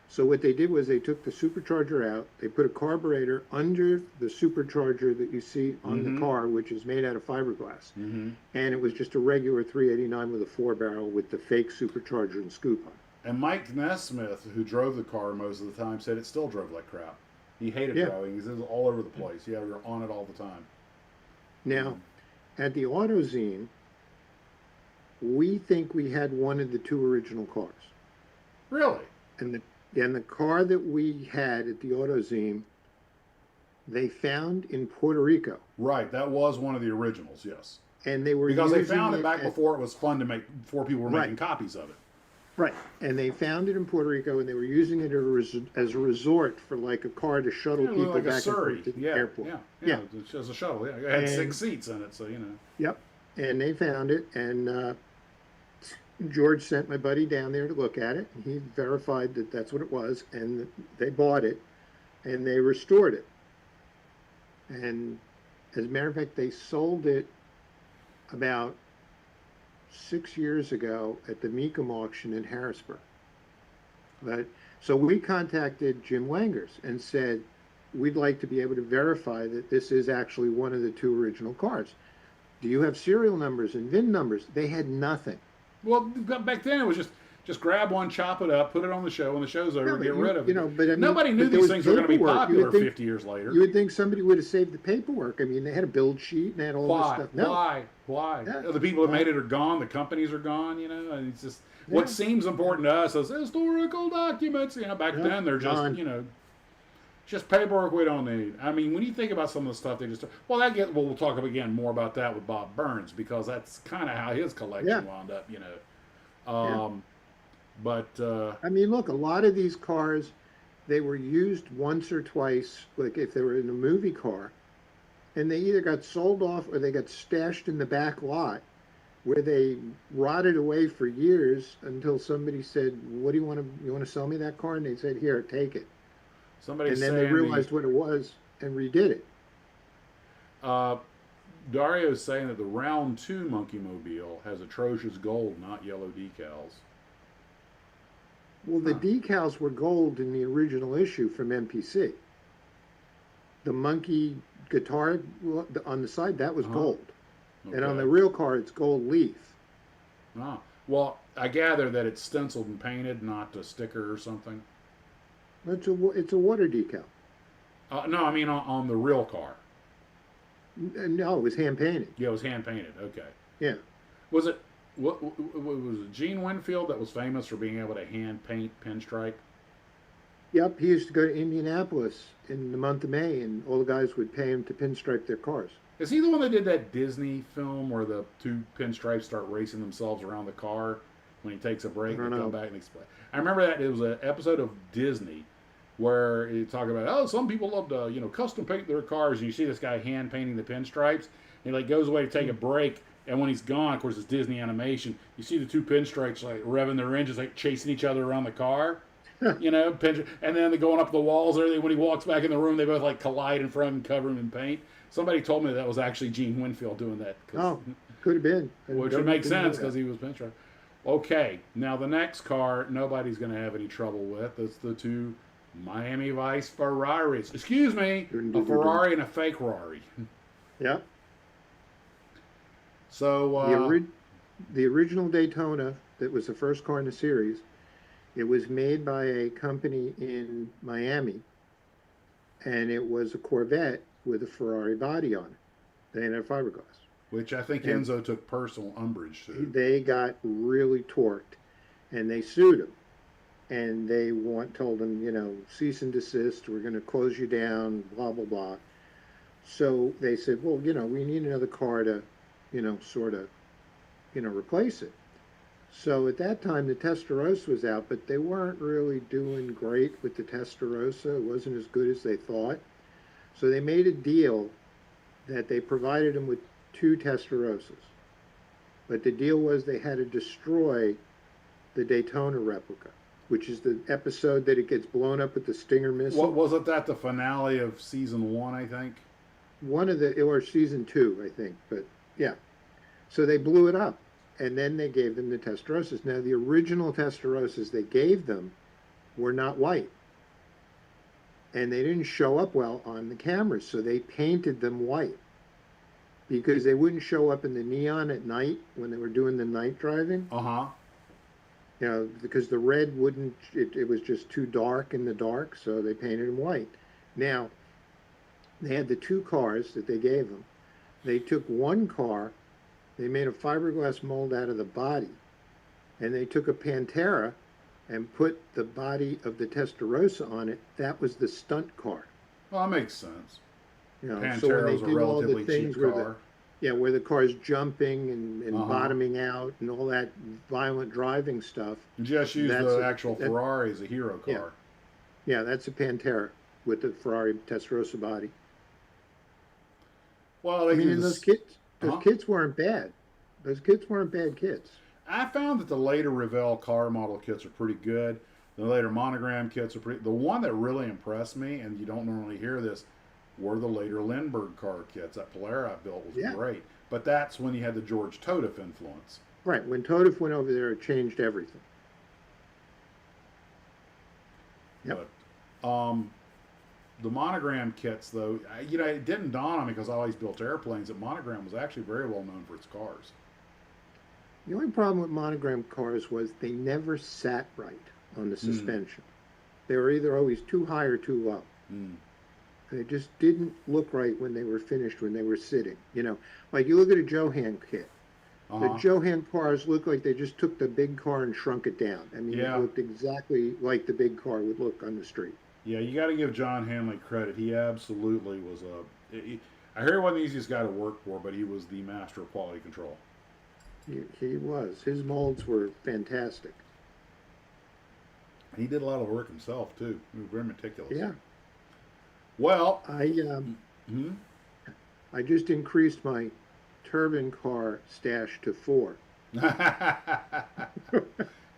So what they did was they took the supercharger out, they put a carburetor under the supercharger that you see on the car, which is made out of fiberglass. And it was just a regular 389 with a 4-barrel with the fake supercharger and scoop on it. And Mike Nesmith, who drove the car most of the time, said it still drove like crap. He hated driving. It was all over the place. Yeah, we were on it all the time. Now, at the AutoZine, we think we had one of the 2 original cars. Really? And the car that we had at the AutoZine, they found in Puerto Rico. Right, that was one of the originals, yes. And they were because they found it back before it was fun to make, before people were making copies of it. Right, and they found it in Puerto Rico, and they were using it as a resort for like a car to shuttle people like back and forth to the airport. Yeah, as a shuttle. Yeah, it had 6 seats in it, so you know. Yep, and they found it, and George sent my buddy down there to look at it, and he verified that that's what it was, and they bought it, and they restored it. And as a matter of fact, they sold it about 6 years ago at the Mecum auction in Harrisburg. So we contacted Jim Langers and said, we'd like to be able to verify that this is actually one of the 2 original cars. Do you have serial numbers and VIN numbers? They had nothing. Well, back then it was just grab one, chop it up, put it on the show. When the show's over, get rid of it. You know, but I mean, nobody knew these things were going to be popular 50 years later. You would think somebody would have saved the paperwork. I mean, they had a build sheet and they had all this stuff. No. Why? Yeah. The people that made it are gone. The companies are gone. You know, and it's just what seems important to us as historical documents. You know, back then they're just just paperwork we don't need. I mean, when you think about some of the stuff they just we'll talk again more about that with Bob Burns, because that's kind of how his collection wound up. You know. But I mean, look, a lot of these cars, they were used once or twice, like if they were in a movie car, and they either got sold off or they got stashed in the back lot where they rotted away for years until somebody said, "What do you want to sell me that car?" And they said, "Here, take it." somebody's And then they saying realized what it was and redid it. uh, Dario is saying that the round two Monkey Mobile has atrocious gold, not yellow decals. Well, the Huh. decals were gold in the original issue from MPC. The monkey guitar on the side, that was Uh-huh. gold. And on the Okay. real car, it's gold leaf. Ah. Well, I gather that it's stenciled and painted, not a sticker or something. It's a water decal. No, I mean on the real car. No, it was hand painted. Yeah, it was hand painted. Okay. Yeah. Was it? What was it? Gene Winfield that was famous for being able to hand paint pinstripe. Yep. He used to go to Indianapolis in the month of May, and all the guys would pay him to pinstripe their cars. Is he the one that did that Disney film where the two pinstripes start racing themselves around the car when he takes a break I and don't they come know. back and explain? I remember that it was an episode of Disney where he talked about, oh, some people love to custom paint their cars, and you see this guy hand painting the pinstripes, and he like goes away to take a break, and when he's gone, of course it's Disney animation, you see the two pinstripes like revving their engines, like chasing each other around the car. And then they're going up the walls. There, when he walks back in the room, they both like collide in front and cover him in paint. Somebody told me that was actually Gene Winfield doing that. Oh, could have been. Which would make sense because he was pinstripe. Okay, now the next car nobody's going to have any trouble with. It's the two Miami Vice Ferraris. Excuse me, a Ferrari and a fake Ferrari. Yeah. So The original Daytona, that was the first car in the series, it was made by a company in Miami, and it was a Corvette with a Ferrari body on it. They had fiberglass. which I think And Enzo took personal umbrage to. they got really torqued, and they sued him. And they told him, cease and desist. We're going to close you down. Blah blah blah. So they said, well, we need another car to, sort of, replace it. So at that time, the Testarossa was out, but they weren't really doing great with the Testarossa. It wasn't as good as they thought. So they made a deal that they provided them with two Testarossas. But the deal was they had to destroy the Daytona replica, which is the episode that it gets blown up with the Stinger missile. What wasn't that the finale of season 1? I think. Or season 2, I think. But yeah, so they blew it up. And then they gave them the Testarossas. Now, the original Testarossas they gave them were not white. And they didn't show up well on the cameras, so they painted them white. Because they wouldn't show up in the neon at night when they were doing the night driving. Uh-huh. Because the red wouldn't, it was just too dark in the dark, so they painted them white. Now, they had the two cars that they gave them. They took one car. They made a fiberglass mold out of the body, and they took a Pantera and put the body of the Testarossa on it. That was the stunt car. Well, that makes sense. So when Pantera they was a did all the relatively things cheap car. where the car's jumping and Uh-huh. bottoming out and all that violent driving stuff. Just use the actual that- Ferrari as a hero Yeah. car. Yeah, that's a Pantera with the Ferrari Testarossa body. Well, I mean, and those Uh-huh. kits weren't bad. Those kits weren't bad kits. I found that the later Revell car model kits are pretty good. The later monogram kits are pretty. The one that really impressed me, and you don't normally hear this, were the later Lindbergh car kits. That Polara I built was great. But that's when you had the George Totiff influence. Right. When Totiff went over there, it changed everything. Yep. But the monogram kits, though, it didn't dawn on me because I always built airplanes that Monogram was actually very well known for its cars. The only problem with monogram cars was they never sat right on the suspension. They were either always too high or too low. They just didn't look right when they were finished, when they were sitting. Like you look at a Johan kit. The Johan cars look like they just took the big car and shrunk it down. I mean, it looked exactly like the big car would look on the street. Yeah, you got to give John Hanley credit. He absolutely was I hear he wasn't the easiest guy to work for, but he was the master of quality control. He was. His molds were fantastic. He did a lot of work himself too. He was very meticulous. Yeah. Well, I I just increased my turbine car stash to 4.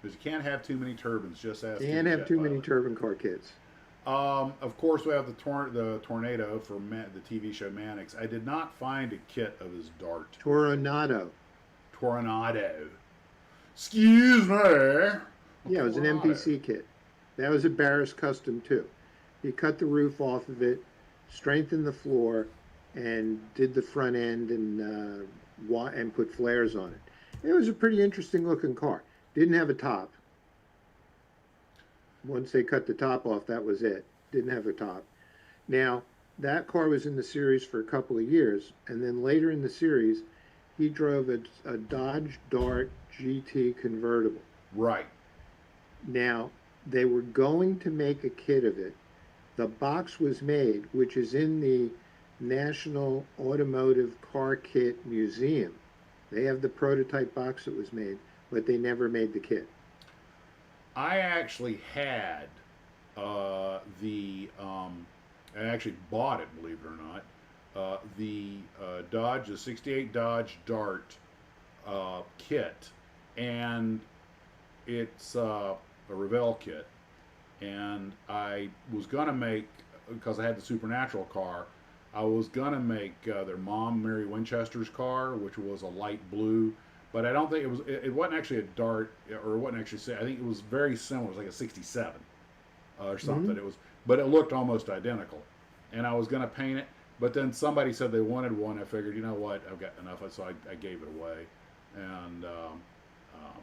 because you can't have too many turbines. Just ask. Can't have too many turbine car kits. Of course, we have the tornado for the TV show Mannix. I did not find a kit of his Dart. Tornado. Excuse me. Yeah, it was an MPC kit. That was a Barris custom too. He cut the roof off of it, strengthened the floor, and did the front end and put flares on it. It was a pretty interesting looking car. Didn't have a top. Once they cut the top off, that was it. Didn't have a top. Now, that car was in the series for a couple of years, and then later in the series, he drove a Dodge Dart GT convertible. Right. Now, they were going to make a kit of it. The box was made, which is in the National Automotive Car Kit Museum. They have the prototype box that was made, but they never made the kit. I actually had I actually bought it, believe it or not, the the 68 Dodge Dart kit, and it's a Revell kit, and I was gonna make, because I had the Supernatural car, I was gonna make their mom, Mary Winchester's car, which was a light blue, but I don't think it was. It wasn't actually a Dart, or it wasn't actually. I think it was very similar. It was like a '67 or something. Mm-hmm. It was, but it looked almost identical, and I was gonna paint it. But then somebody said they wanted one. I figured, you know what, I've got enough, so I gave it away. And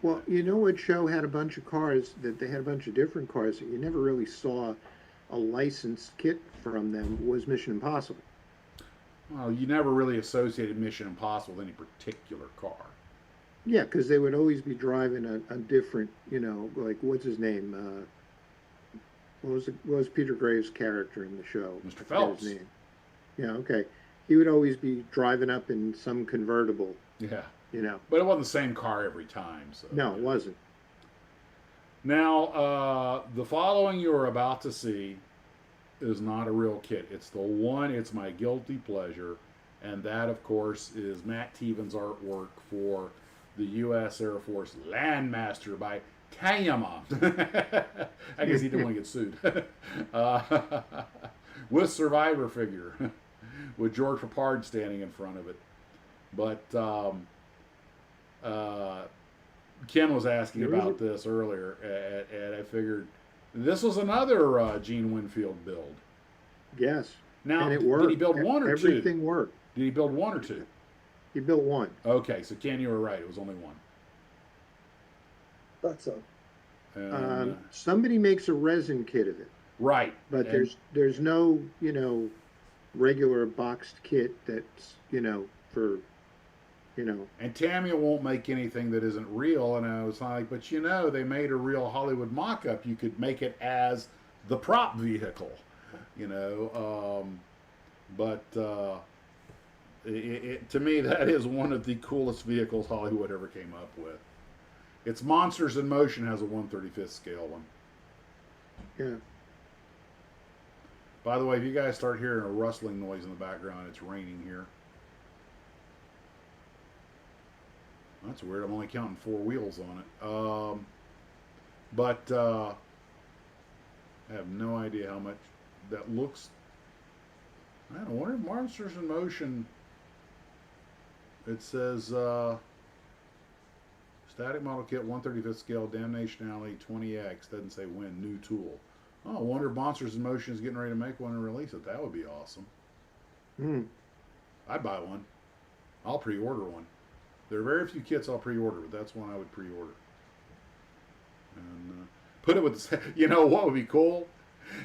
well, you know what show had a bunch of cars that they had a bunch of different cars that you never really saw a licensed kit from them was Mission Impossible. Well, you never really associated Mission Impossible with any particular car. Yeah, because they would always be driving a different, like what's his name? What was Peter Graves' character in the show? Mr. Phelps. His name. Yeah, okay. He would always be driving up in some convertible. Yeah. But it wasn't the same car every time. So, no, it wasn't. Now, the following you're about to see is not a real kit. It's the one, it's my guilty pleasure, and that, of course, is Matt Teven's artwork for the U.S. Air Force Landmaster by Tayama. I guess he didn't want to get sued. With Survivor figure, with George Papard standing in front of it. But Ken was asking about this earlier, and I figured this was another Gene Winfield build. Yes. Now, and it worked. Did he build one or Everything two? Everything worked. Did he build one or two? He built one. Okay, so Ken, you were right. It was only one. Thought so. Somebody makes a resin kit of it. Right. But there's no, regular boxed kit that's, for, And Tamiya won't make anything that isn't real. And I was like, but they made a real Hollywood mock-up. You could make it as the prop vehicle, But to me, that is one of the coolest vehicles Hollywood ever came up with. It's Monsters in Motion has a 1/35th scale one. Yeah. By the way, if you guys start hearing a rustling noise in the background, it's raining here. That's weird. I'm only counting 4 wheels on it. But I have no idea how much that looks. I don't know. Wonder if Monsters in Motion. It says static model kit 1/35th scale Damnation Alley 20X. Doesn't say when. New tool. Oh, I wonder if Monsters in Motion is getting ready to make one and release it. That would be awesome. I'd buy one. I'll pre-order one. There are very few kits I'll pre-order, but that's one I would pre-order. And put it with, what would be cool?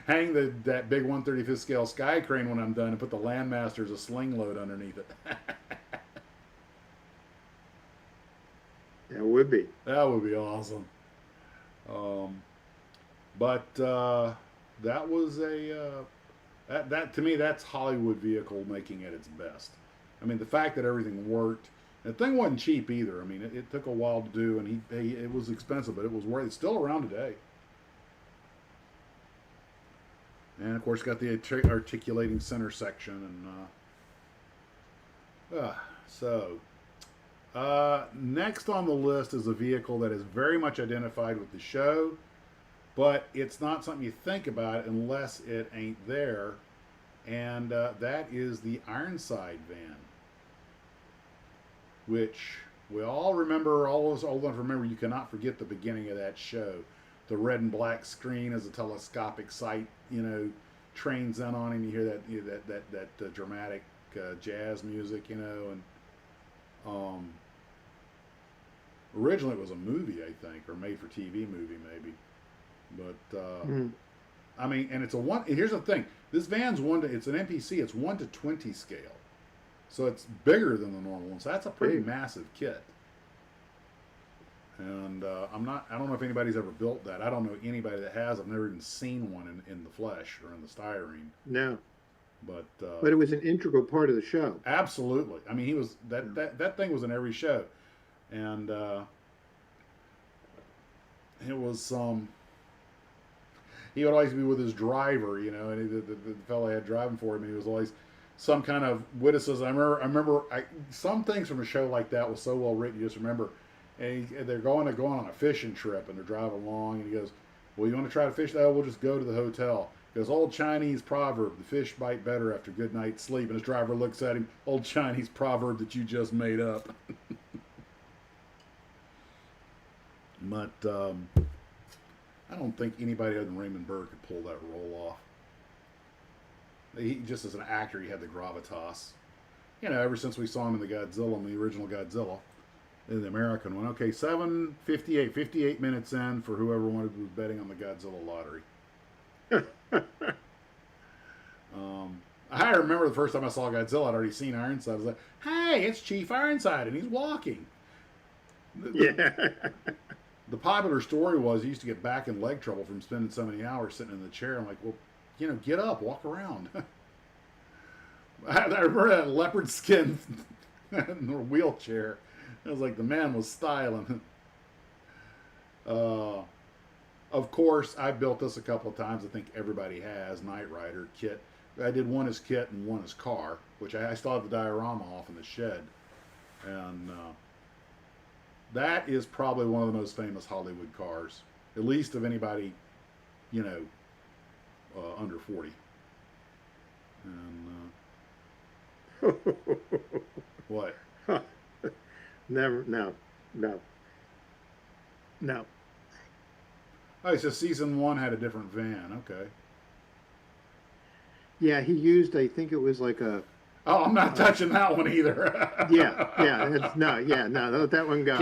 Hang that big 1/35th scale Sky Crane when I'm done, and put the Landmaster as a sling load underneath it. That would be. That would be awesome. But that was that to me, that's Hollywood vehicle making at its best. I mean, the fact that everything worked. The thing wasn't cheap either. I mean, it took a while to do, and it was expensive, but it was worth. It's still around today. And of course, got the articulating center section. And next on the list is a vehicle that is very much identified with the show, but it's not something you think about unless it ain't there. And that is the Ironside van, which we all remember. All those old ones remember. You cannot forget the beginning of that show. The red and black screen as a telescopic sight, trains in on him. You hear that dramatic jazz music, and originally it was a movie, I think, or made-for-TV movie, maybe. But I mean, and it's a one. Here's the thing: this van's it's an NPC. It's 1:20 scale, so it's bigger than the normal one. So that's a pretty massive kit. And I don't know if anybody's ever built that. I don't know anybody that has. I've never even seen one in the flesh or in the styrene. No. But it was an integral part of the show. Absolutely. I mean, he was that thing was in every show, and it was he would always be with his driver, and the fellow had driving for him. And he was always some kind of witticism. I remember some things from a show like that was so well written. You just remember. And they're going on a fishing trip, and they're driving along, and he goes, "Well, you want to try to fish? Oh, we'll just go to the hotel." He goes, "Old Chinese proverb, the fish bite better after a good night's sleep." And his driver looks at him, "Old Chinese proverb that you just made up." But I don't think anybody other than Raymond Burr could pull that role off. He just as an actor, he had the gravitas. Ever since we saw him in the original Godzilla. The American one. Okay, 58 minutes in for whoever was betting on the Godzilla lottery. I remember the first time I saw Godzilla, I'd already seen Ironside. I was like, "Hey, it's Chief Ironside, and he's walking." The popular story was he used to get back and leg trouble from spending so many hours sitting in the chair. I'm like, well, get up, walk around. I remember that leopard skin in the wheelchair. It was like the man was styling. Of course, I built this a couple of times. I think everybody has. Knight Rider kit. I did one as kit and one as car, which I still have the diorama off in the shed. And that is probably one of the most famous Hollywood cars, at least of anybody, under 40. And what? Never, no. Oh, so season 1 had a different van. Okay. Yeah, he used, I think it was like a... Oh, I'm not touching that one either. No, let that one go.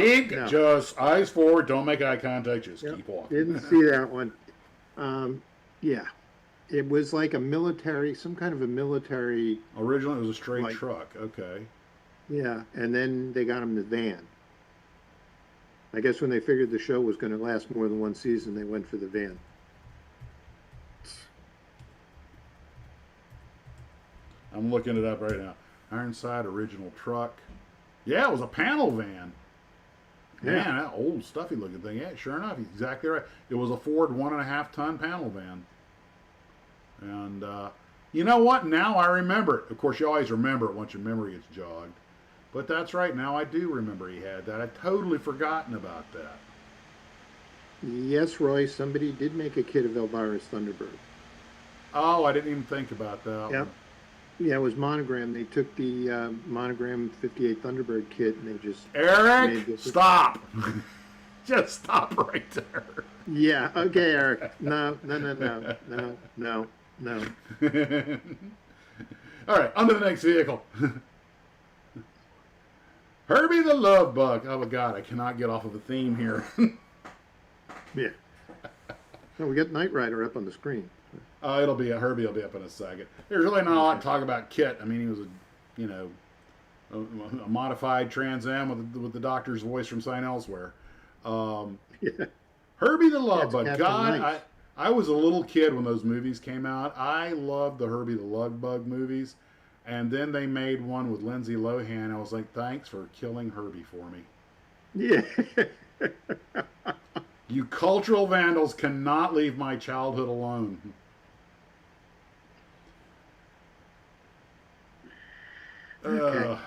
Just eyes forward, don't make eye contact, just keep walking. Didn't see that one. Yeah. It was like some kind of a military... Originally, it was a straight truck. Okay. Yeah, and then they got him the van. I guess when they figured the show was going to last more than one season, they went for the van. I'm looking it up right now. Ironside original truck. Yeah, it was a panel van. Man, that old stuffy looking thing. Yeah, sure enough, he's exactly right. It was a Ford 1.5 ton panel van. And you know what? Now I remember it. Of course, you always remember it once your memory gets jogged. But that's right. Now I do remember he had that. I'd totally forgotten about that. Yes, Roy, somebody did make a kit of Elvira's Thunderbird. Oh, I didn't even think about that. Yep. Yeah, it was Monogram. They took the Monogram 58 Thunderbird kit and they just... Eric, stop! Just stop right there. Yeah, okay, Eric. No. All right, on to the next vehicle. Herbie the Love Bug. Oh, my God, I cannot get off of the theme here. Yeah. No, we got Knight Rider up on the screen. Herbie will be up in a second. There's really not a lot to talk about Kit. I mean, he was a modified Trans Am with the doctor's voice from Sign Elsewhere. Herbie the Love Bug. God, nice. I was a little kid when those movies came out. I loved the Herbie the Love Bug movies. And then they made one with Lindsay Lohan. I was like, thanks for killing Herbie for me. Yeah. You cultural vandals cannot leave my childhood alone. Okay.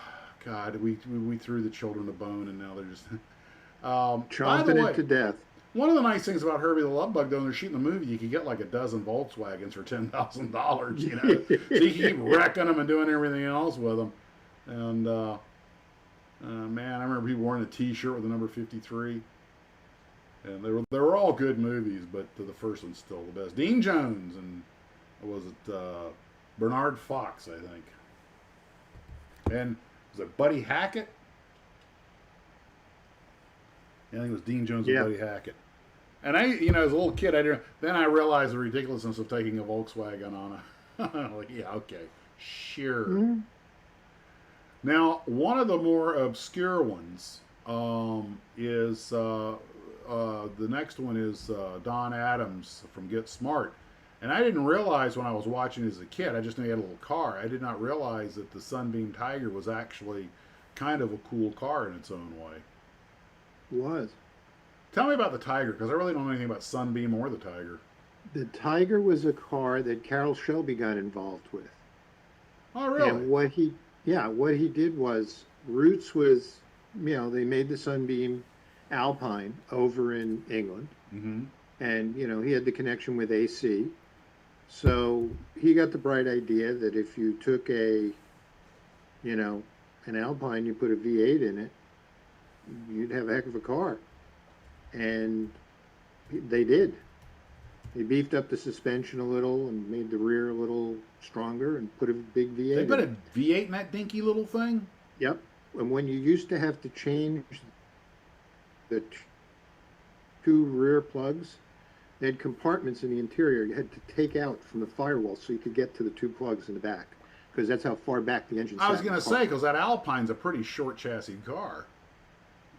God, we threw the children a bone, and now they're just. By the Chomping it way, to death. one of the nice things about Herbie the Love Bug, though, when they're shooting the movie, you could get like a dozen Volkswagens for $10,000. You know, so you can keep wrecking them and doing everything else with them. And man, I remember people wearing a T-shirt with the number 53. And they were all good movies, but the first one's still the best. Dean Jones and was it Bernard Fox, I think. And was it Buddy Hackett? Yeah, I think it was Dean Jones and Buddy Hackett. And I, as a little kid, then I realized the ridiculousness of taking a Volkswagen on a. Like, yeah, okay, sure. Mm-hmm. Now, one of the more obscure ones is the next one is Don Adams from Get Smart. And I didn't realize when I was watching as a kid, I just knew he had a little car. I did not realize that the Sunbeam Tiger was actually kind of a cool car in its own way. Was. Tell me about the Tiger, because I really don't know anything about Sunbeam or the Tiger. The Tiger was a car that Carroll Shelby got involved with. Oh, really? And what he did was, Roots was, they made the Sunbeam Alpine over in England. Mm-hmm. And, he had the connection with AC. So he got the bright idea that if you took an Alpine, you put a V8 in it, you'd have a heck of a car. And they did. They beefed up the suspension a little and made the rear a little stronger and put a big V8 They put a V8 in that dinky little thing? Yep. And when you used to have to change the two rear plugs, they had compartments in the interior you had to take out from the firewall so you could get to the two plugs in the back, because that's how far back the engine sat. I was going to say, because that Alpine's a pretty short chassis car.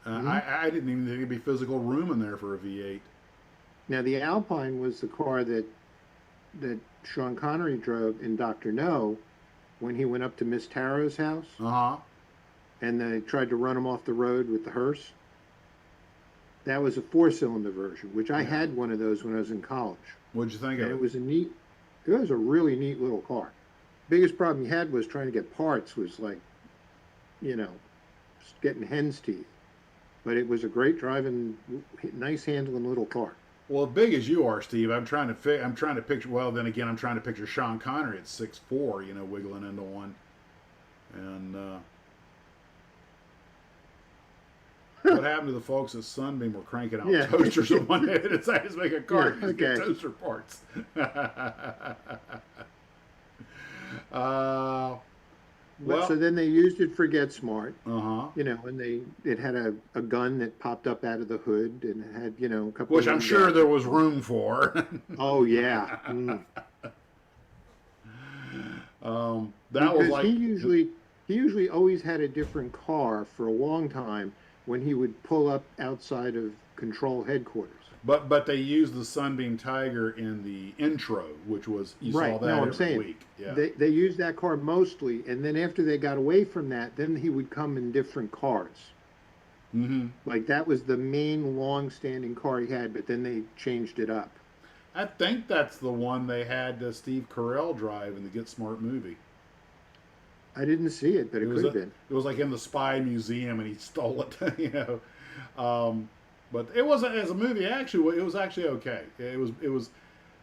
Mm-hmm. I didn't even think there'd be physical room in there for a V8. Now, the Alpine was the car that Sean Connery drove in Dr. No when he went up to Miss Tarot's house. Uh-huh. And they tried to run him off the road with the hearse. That was a 4-cylinder version, which I had one of those when I was in college. What'd you think of it? It was a really neat little car. Biggest problem you had was trying to get parts, was like, just getting hen's teeth. But it was a great driving, nice handling little car. Well, as big as you are, Steve, I'm trying to picture. Well, then again, I'm trying to picture Sean Connery at 6'4", wiggling into one. And what happened to the folks at Sunbeam were cranking out toasters at one day and decided to make a car to get toaster parts. Well, so then they used it for Get Smart. Uh-huh. And it had a gun that popped up out of the hood, and it had, a couple which I'm sure there was room for. Oh, yeah. Mm. That was like... He usually always had a different car for a long time when he would pull up outside of control headquarters. But they used the Sunbeam Tiger in the intro, which was, saw that every week. Yeah. They used that car mostly, and then after they got away from that, then he would come in different cars. Mm-hmm. Like that was the main long-standing car he had, but then they changed it up. I think that's the one they had Steve Carell drive in the Get Smart movie. I didn't see it, but it could have been. It was like in the Spy Museum, and he stole it, But it wasn't, as a movie, actually, it was actually okay. It was.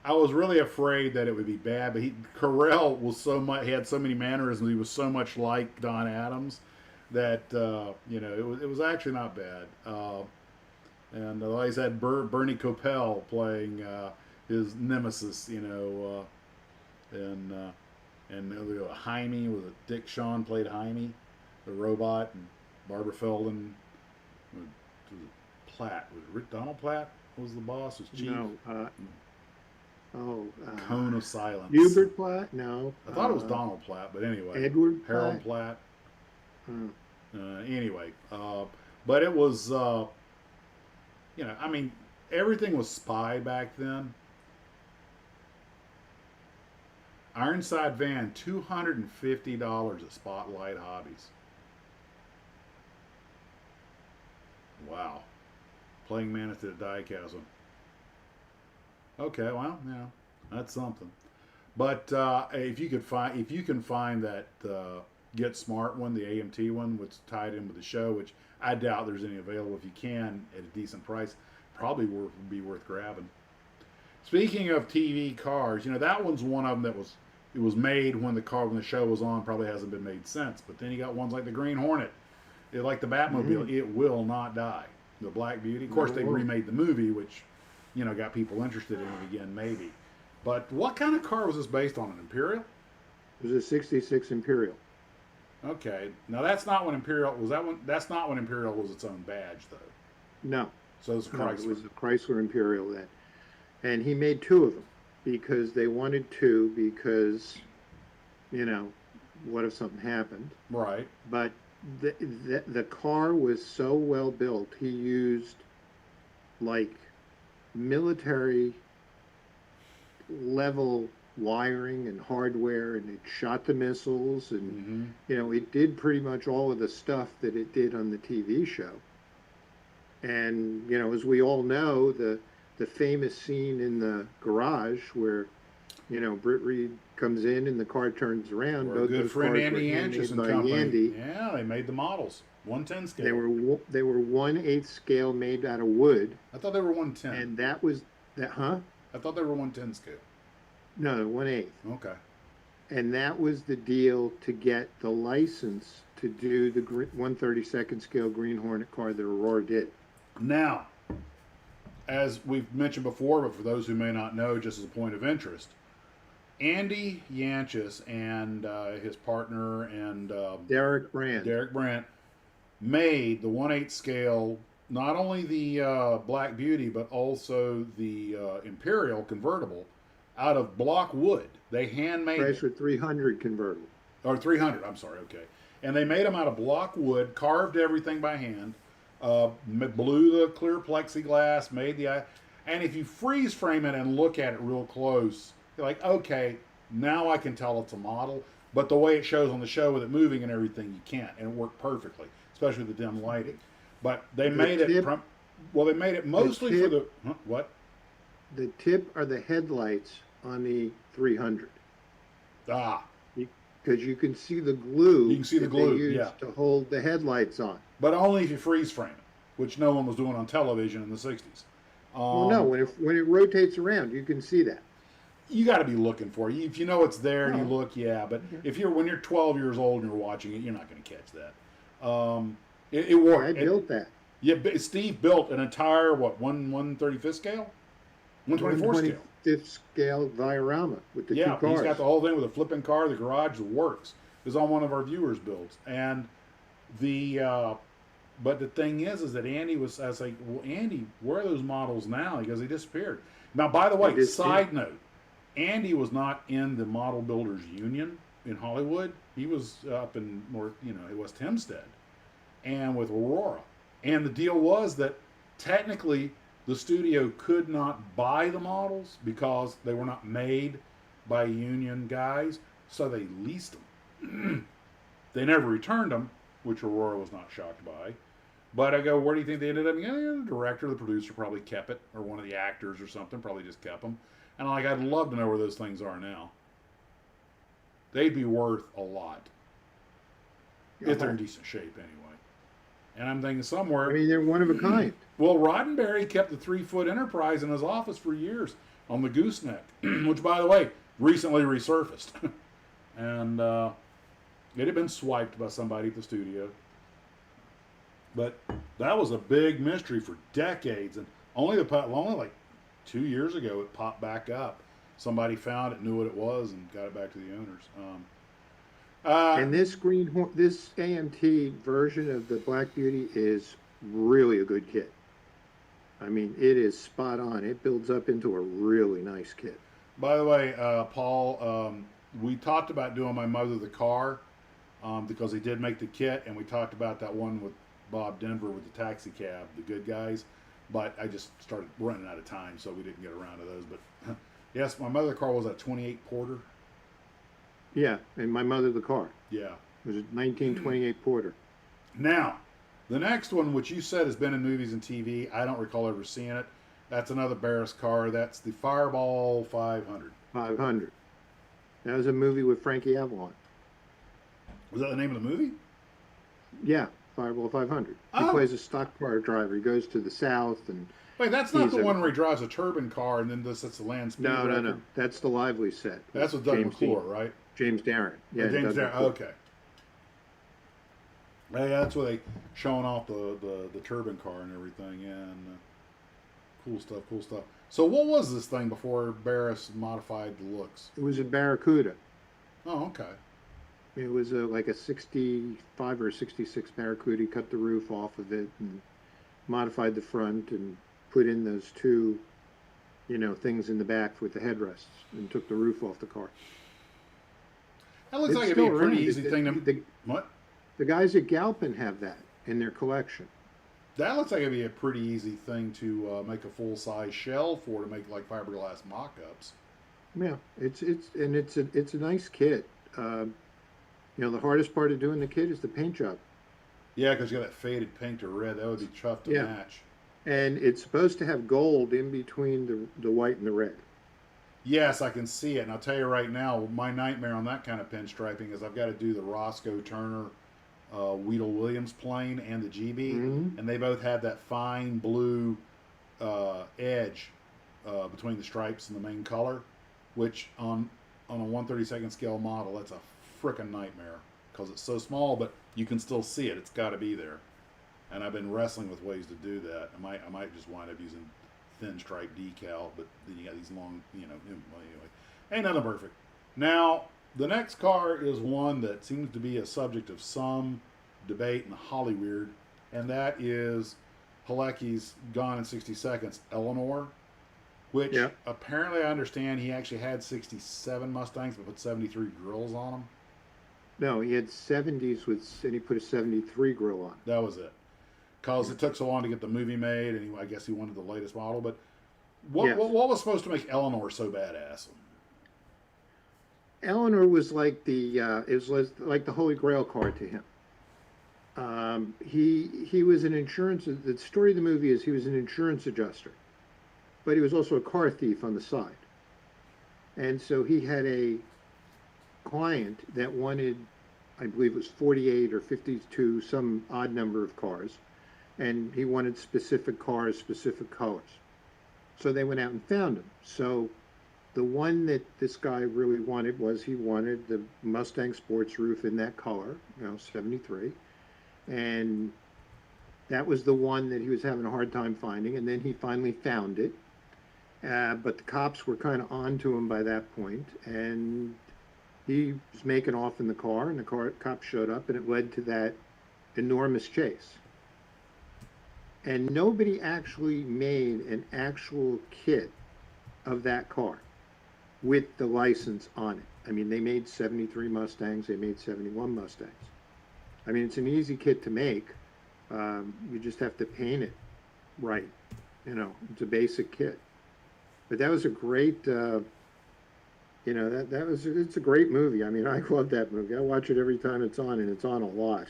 I was really afraid that it would be bad, but Carell was so much. He had so many mannerisms. He was so much like Don Adams that it was actually not bad. And like I said, Bernie Coppell playing his nemesis, and Jaime, was it Dick Shawn played Jaime, the robot, and Barbara Feldon. Platt. Was Rick Donald Platt was the boss? Was chief? No. Cone of Silence. Hubert Platt? No. I thought it was Donald Platt, but anyway. Edward Harold Platt. Anyway, but it was, everything was spy back then. Ironside van, $250 at Spotlight Hobbies. Wow. Playing man at the Diecast. Okay, well, that's something. But if you can find that Get Smart one, the AMT one, which tied in with the show, which I doubt there's any available. If you can at a decent price, probably would be worth grabbing. Speaking of TV cars, that one's one of them that was made when the show was on. Probably hasn't been made since. But then you got ones like the Green Hornet, like the Batmobile. It will not die. The Black Beauty. Of course, they remade the movie, which got people interested in it again, maybe. But what kind of car was this based on? An Imperial? It was a '66 Imperial. Okay. Now that's not when Imperial was that one. That's not when Imperial was its own badge, though. No. So it was Chrysler. No, it was the Chrysler Imperial then, and he made two of them because they wanted two because, what if something happened? Right. But the car was so well built. He used like military level wiring and hardware, and it shot the missiles, and it did pretty much all of the stuff that it did on the TV show. And as we all know, the famous scene in the garage where Britt Reed comes in and the car turns around. Both good friend Andy Yanchus and company. Andy. Yeah, they made the models 110 scale. They were 1/8 scale, made out of wood. I thought they were 110. And that was that, huh? I thought they were 110 scale. No, 1/8. Okay. And that was the deal to get the license to do the 1/32 scale Green Hornet car that Aurora did. Now, as we've mentioned before, but for those who may not know, just as a point of interest, Andy Yanchus and his partner and Derek Brandt made the 1/8 scale, not only the Black Beauty, but also the Imperial convertible out of block wood. They handmade Chrysler 300 convertible. Or 300, I'm sorry, okay. And they made them out of block wood, carved everything by hand, blew the clear plexiglass, and if you freeze frame it and look at it real close, you're like, okay, now I can tell it's a model. But the way it shows on the show with it moving and everything, you can't. And it worked perfectly, especially with the dim lighting. But they made it, they made it mostly for the, what? The tip are the headlights on the 300. Because you can see the glue. You can see the glue, they used to hold the headlights on. But only if you freeze frame it, which no one was doing on television in the 60s. Well, no, when it rotates around, you can see that. You got to be looking for it. If you know it's there and you look, yeah. But when you're 12 years old and you're watching it, you're not going to catch that. It worked. I built that. Yeah, Steve built an entire 1/35th scale, 1/24 scale. 1/25th scale Diorama with the two cars. Yeah, he's got the whole thing with a flipping car, the garage, the works. It was on one of our viewers' builds, and but the thing is that Andy I was like, well, Andy, where are those models now? He goes, they disappeared. Now, by the way, side note, Andy was not in the Model Builders Union in Hollywood. He was up in West Hempstead, and with Aurora. And the deal was that technically the studio could not buy the models because they were not made by union guys, so they leased them. They never returned them, which Aurora was not shocked by. But I go, where do you think they ended up? The director, the producer probably kept it, or one of the actors or something probably just kept them. And I'd love to know where those things are now. They'd be worth a lot if they're in decent shape anyway. And I'm thinking somewhere. I mean, they're one of a kind. Well, Roddenberry kept the 3-foot Enterprise in his office for years on the gooseneck, which, by the way, recently resurfaced. And it had been swiped by somebody at the studio. But that was a big mystery for decades, and only like 2 years ago it popped back up. Somebody found it, knew what it was, and got it back to the owners. And this this AMT version of the Black Beauty is really a good kit. I mean, it is spot on. It builds up into a really nice kit. By the way, Paul, we talked about doing My Mother the car because he did make the kit, and we talked about that one with Bob Denver with the taxi cab, the good guys, but I just started running out of time, so we didn't get around to those. But yes, My Mother the car was a 28 Porter. Yeah, and My Mother the car. Yeah. It was a 1928 Porter. Now, the next one, which you said has been in movies and TV, I don't recall ever seeing it. That's another Barris car. That's the Fireball 500. 500. That was a movie with Frankie Avalon. Was that the name of the movie? Yeah, Fireball 500. He Oh, plays a stock car driver. He goes to the south, and wait, that's not he's the a one where he drives a turbine car and then does sets the land speed no. record. That's the Lively set with That's with Doug James Dean, McClure, right? James Darren. Or Yeah, James Doug Darren. McClure. Okay. Yeah, that's where they showing off the turbine car and everything. Yeah, and cool stuff, cool stuff. So what was this thing before Barris modified the looks? It was a Barracuda. Oh, okay. It was like a 65 or 66 Barracuda. He cut the roof off of it and modified the front and put in those two, things in the back with the headrests and took the roof off the car. That looks It's like it'd be a still pretty around. easy thing to. What? The guys at Galpin have that in their collection. That looks like it'd be a pretty easy thing to make a full size shell for to make like fiberglass mock-ups. Yeah, it's a nice kit. The hardest part of doing the kit is the paint job. Yeah, because you got that faded pink to red. That would be tough to match. And it's supposed to have gold in between the white and the red. Yes, I can see it. And I'll tell you right now, my nightmare on that kind of pinstriping is I've got to do the Roscoe Turner Weedle Williams plane and the GB. Mm-hmm. And they both have that fine blue edge between the stripes and the main color, which on a 1/32 scale model, that's a frickin' nightmare because it's so small, but you can still see it. It's got to be there. And I've been wrestling with ways to do that. I might just wind up using thin stripe decal, but then you got these long, well, anyway. Ain't nothing perfect. Now, the next car is one that seems to be a subject of some debate in the Hollyweird, and that is Halecki's Gone in 60 Seconds, Eleanor, which apparently I understand he actually had 67 Mustangs, but put 73 grills on them. No, he had 70s and he put a 73 grill on. That was it. Because it took so long to get the movie made, and I guess he wanted the latest model. But what was supposed to make Eleanor so badass? Eleanor was like it was like the Holy Grail car to him. He was an insurance. The story of the movie is he was an insurance adjuster, but he was also a car thief on the side. And so he had a client that wanted, I believe it was 48 or 52, some odd number of cars. And he wanted specific cars, specific colors. So they went out and found them. So the one that this guy really wanted he wanted the Mustang sports roof in that color, 73. And that was the one that he was having a hard time finding. And then he finally found it. But the cops were kind of on to him by that point. And he was making off in the car, and the cops showed up, and it led to that enormous chase. And nobody actually made an actual kit of that car with the license on it. I mean, they made 73 Mustangs, they made 71 Mustangs. I mean, it's an easy kit to make. You just have to paint it right. It's a basic kit. But that was a great, it's a great movie. I mean, I love that movie. I watch it every time it's on, and it's on a lot.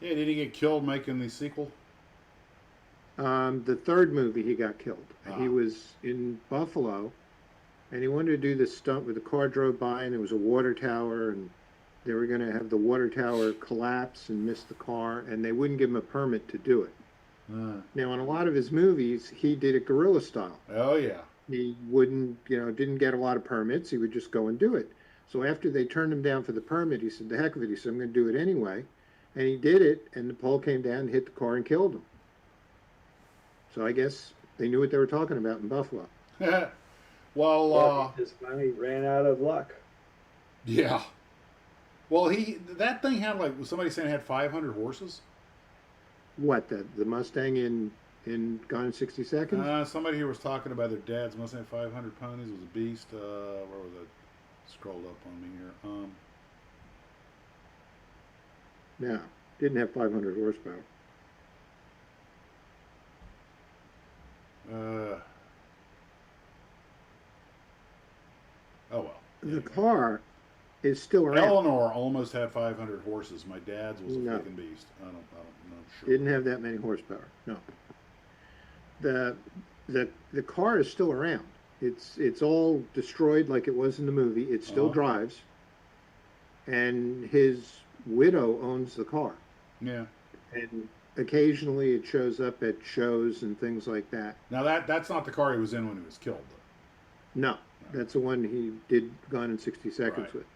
Yeah, did he get killed making the sequel? The third movie, he got killed. He was in Buffalo, and he wanted to do this stunt where the car drove by, and there was a water tower, and they were going to have the water tower collapse and miss the car, and they wouldn't give him a permit to do it. Now, in a lot of his movies, he did it guerrilla style. Oh, yeah. He wouldn't, didn't get a lot of permits. He would just go and do it. So after they turned him down for the permit, he said, the heck of it. He said, I'm going to do it anyway. And he did it, and the pole came down and hit the car and killed him. So I guess they knew what they were talking about in Buffalo. Well, he just finally ran out of luck. Yeah. Well, that thing had was somebody saying it had 500 horses? What, the Mustang in Gone in 60 Seconds? Somebody here was talking about their dad's Mustang 500 ponies. It was a beast. Where was it? Scrolled up on me here. No, didn't have 500 horsepower. Oh well. The car is still around. Eleanor almost had 500 horses. My dad's was a freaking beast. I don't know. Sure. Didn't have that many horsepower. No. The car is still around. It's all destroyed like it was in the movie. It still drives. And his widow owns the car. Yeah. And occasionally it shows up at shows and things like that. Now that's not the car he was in when he was killed, though. No, No. that's the one he did Gone in 60 Seconds Right. with.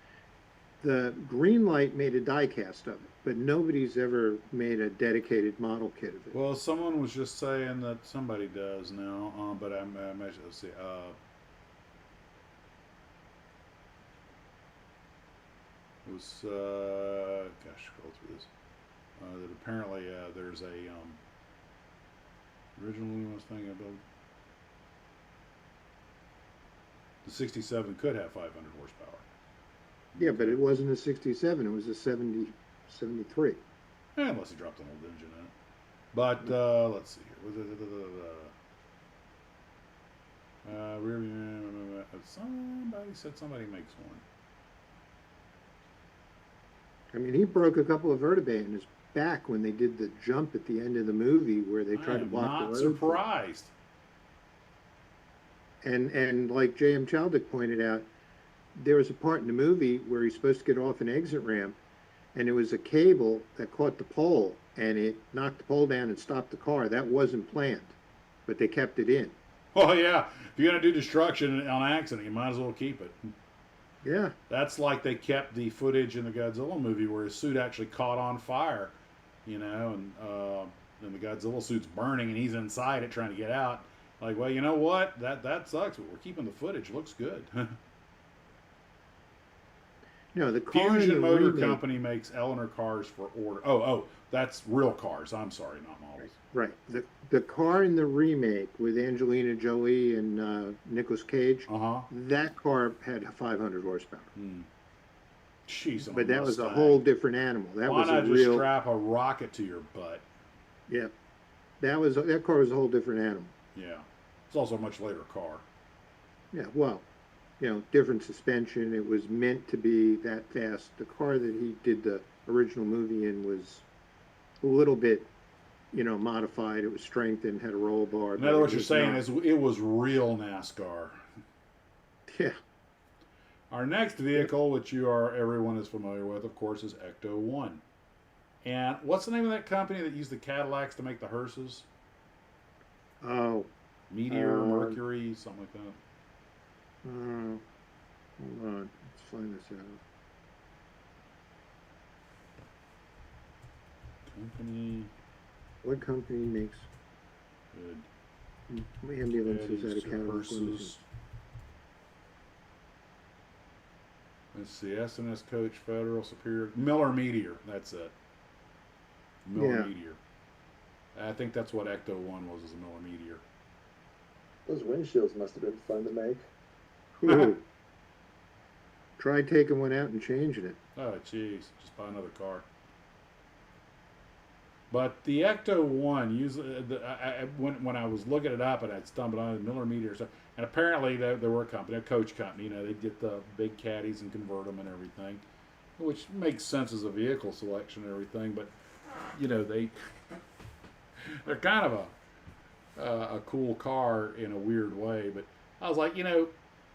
The green light made a die cast of it, but nobody's ever made a dedicated model kit of it. Well, someone was just saying that somebody does now, but I'm let's see. It was gosh, scroll through this. That apparently there's a originally I was thinking about the 67 could have 500 horsepower. Yeah, but it wasn't a 67, it was a 70, 73. Unless he dropped an old engine in it. But let's see here. Somebody said somebody makes one. I mean, he broke a couple of vertebrae in his back when they did the jump at the end of the movie where they tried to block the road. Not surprised. And like J.M. Chaldek pointed out, there was a part in the movie where he's supposed to get off an exit ramp, and there was a cable that caught the pole, and it knocked the pole down and stopped the car. That wasn't planned, but they kept it in. Oh yeah, if you're gonna do destruction on accident, you might as well keep it. Yeah. That's like they kept the footage in the Godzilla movie where his suit actually caught on fire, you know, and the Godzilla suit's burning and he's inside it trying to get out. Like, well, you know what? That sucks, but we're keeping the footage. Looks good. No, the car Fusion in the Motor remake, Company makes Eleanor cars for order. Oh, that's real cars. I'm sorry, not models. right. The car in the remake with Angelina Jolie and Nicolas Cage, that car had 500 horsepower. Jeez, but that was a whole different animal. That Why was not a just real. strap a rocket to your butt? Yeah, that car was a whole different animal. Yeah, it's also a much later car. Yeah, well, you know, different suspension. It was meant to be that fast. The car that he did the original movie in was a little bit, you know, modified. It was strengthened, had a roll bar. In other words, what you're saying is it was real NASCAR. Yeah. Our next vehicle, which everyone is familiar with, of course, is Ecto 1. And what's the name of that company that used the Cadillacs to make the hearses? Oh. Meteor, Mercury, something like that. Hold on. Let's find this out. Company. What company makes Good. ambulances out of Hearses. Cadillac? Let's see, S&S Coach, Federal, Superior, Miller Meteor, that's it. Miller Meteor. I think that's what Ecto 1 was, a Miller Meteor. Those windshields must have been fun to make. Ooh. Try taking one out and changing it. Oh, jeez, just buy another car. But the Ecto 1, usually, when I was looking it up and I stumbled on it, Miller Meteor, and apparently there were a company, a coach company, you know, they'd get the big caddies and convert them and everything, which makes sense as a vehicle selection and everything, but, you know, they're kind of a cool car in a weird way, but I was like, you know,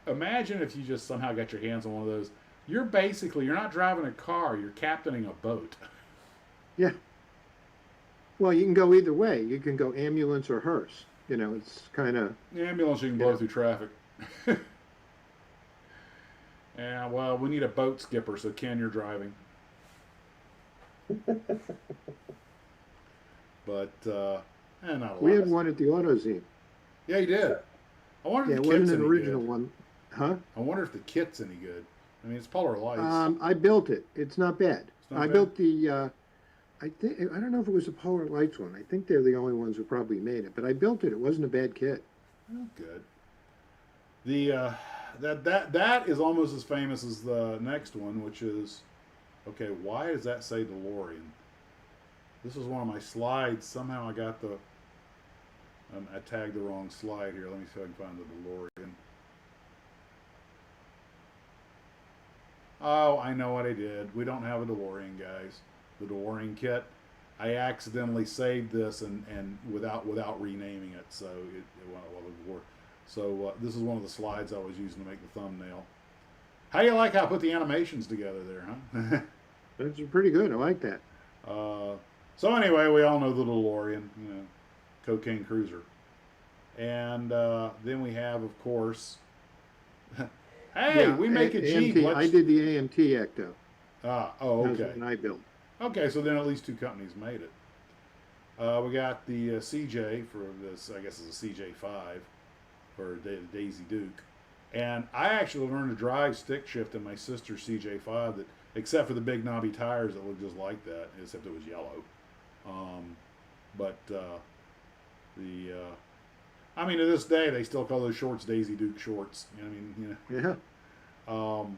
imagine if you just somehow got your hands on one of those. You're not driving a car, you're captaining a boat. Yeah. Well, you can go either way. You can go ambulance or hearse. You know, it's kind of... The ambulance you can blow through traffic. Yeah, well, we need a boat skipper, so Ken, you're driving. But, not a lot. We had one at the AutoZine. Yeah, you did. I wonder if Yeah, the it kit's wasn't an any original good. one. Huh? I wonder if the kit's any good. I mean, it's Polar Lights. I built it. It's not bad. Not I bad? built the... I don't know if it was a Polar Lights one. I think they're the only ones who probably made it. But I built it. It wasn't a bad kit. Oh, good. The that is almost as famous as the next one, which is, okay, why does that say DeLorean? This is one of my slides. Somehow I got I tagged the wrong slide here. Let me see if I can find the DeLorean. Oh, I know what I did. We don't have a DeLorean, guys. The DeLorean kit. I accidentally saved this and without renaming it, so it went overboard. So this is one of the slides I was using to make the thumbnail. How do you like how I put the animations together there, huh? That's pretty good. I like that. So anyway, we all know the DeLorean, cocaine cruiser. And then we have, of course, hey, Yeah, we make a Jeep. AMT. I did the AMT Ecto. Oh, That was okay. one I built. Okay, so then at least two companies made it. We got the CJ for this, I guess it's a CJ5 for Daisy Duke. And I actually learned to drive stick shift in my sister's CJ5 that, except for the big knobby tires that look just like that, except it was yellow. I mean, to this day, they still call those shorts Daisy Duke shorts. Yeah. I'll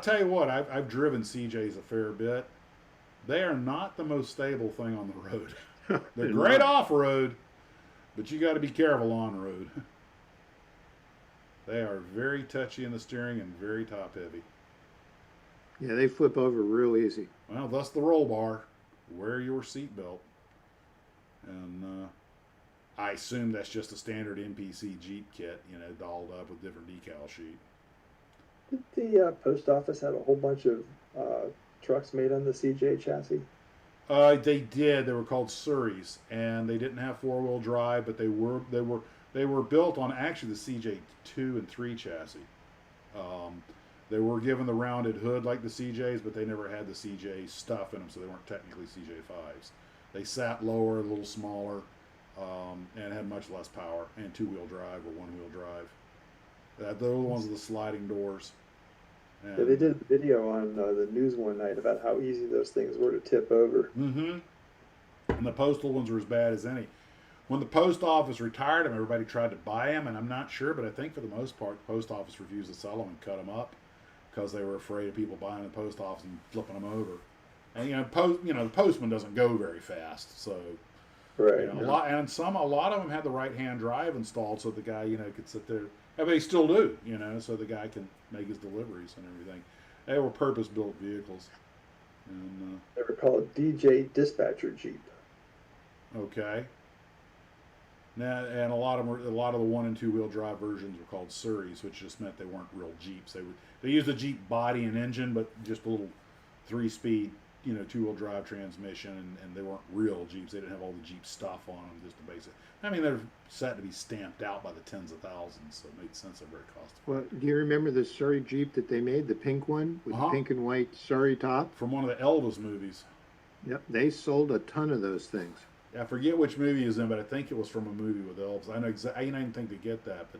tell you what, I've driven CJs a fair bit. They are not the most stable thing on the road. They're great off road, but you got to be careful on road. They are very touchy in the steering and very top heavy. Yeah, they flip over real easy. Well, thus the roll bar. Wear your seatbelt. And I assume that's just a standard MPC Jeep kit, dolled up with different decal sheet. Did the post office have a whole bunch of trucks made on the CJ chassis? They did. They were called Surreys, and they didn't have four-wheel drive, but they were built on actually the CJ2 and 3 chassis. They were given the rounded hood like the CJs, but they never had the CJ stuff in them, so they weren't technically CJ5s. They sat lower, a little smaller, and had much less power, and two-wheel drive or one-wheel drive. They're the ones with the sliding doors. And, yeah, they did a video on the news one night about how easy those things were to tip over. Mm-hmm. And the postal ones were as bad as any. When the post office retired them, everybody tried to buy them, and I'm not sure, but I think for the most part, the post office refused to sell them and cut them up because they were afraid of people buying the post office and flipping them over. And the postman doesn't go very fast, so right. A lot of them had the right-hand drive installed, so the guy could sit there. And they still do, so the guy can make his deliveries and everything. They were purpose-built vehicles. And they were called DJ Dispatcher Jeep. Okay. Now, and a lot of the 1- and 2-wheel drive versions were called Surreys, which just meant they weren't real Jeeps. They used a Jeep body and engine, but just a little 3-speed, 2-wheel drive transmission, and they weren't real Jeeps. They didn't have all the Jeep stuff on them, just the basic. I mean, they're set to be stamped out by the tens of thousands, so it made sense they're very costly. Well, do you remember the Surrey Jeep that they made, the pink one with the pink and white Surrey top? From one of the Elvis movies. Yep, they sold a ton of those things. I forget which movie it was in, but I think it was from a movie with Elvis. I know I didn't think to get that, but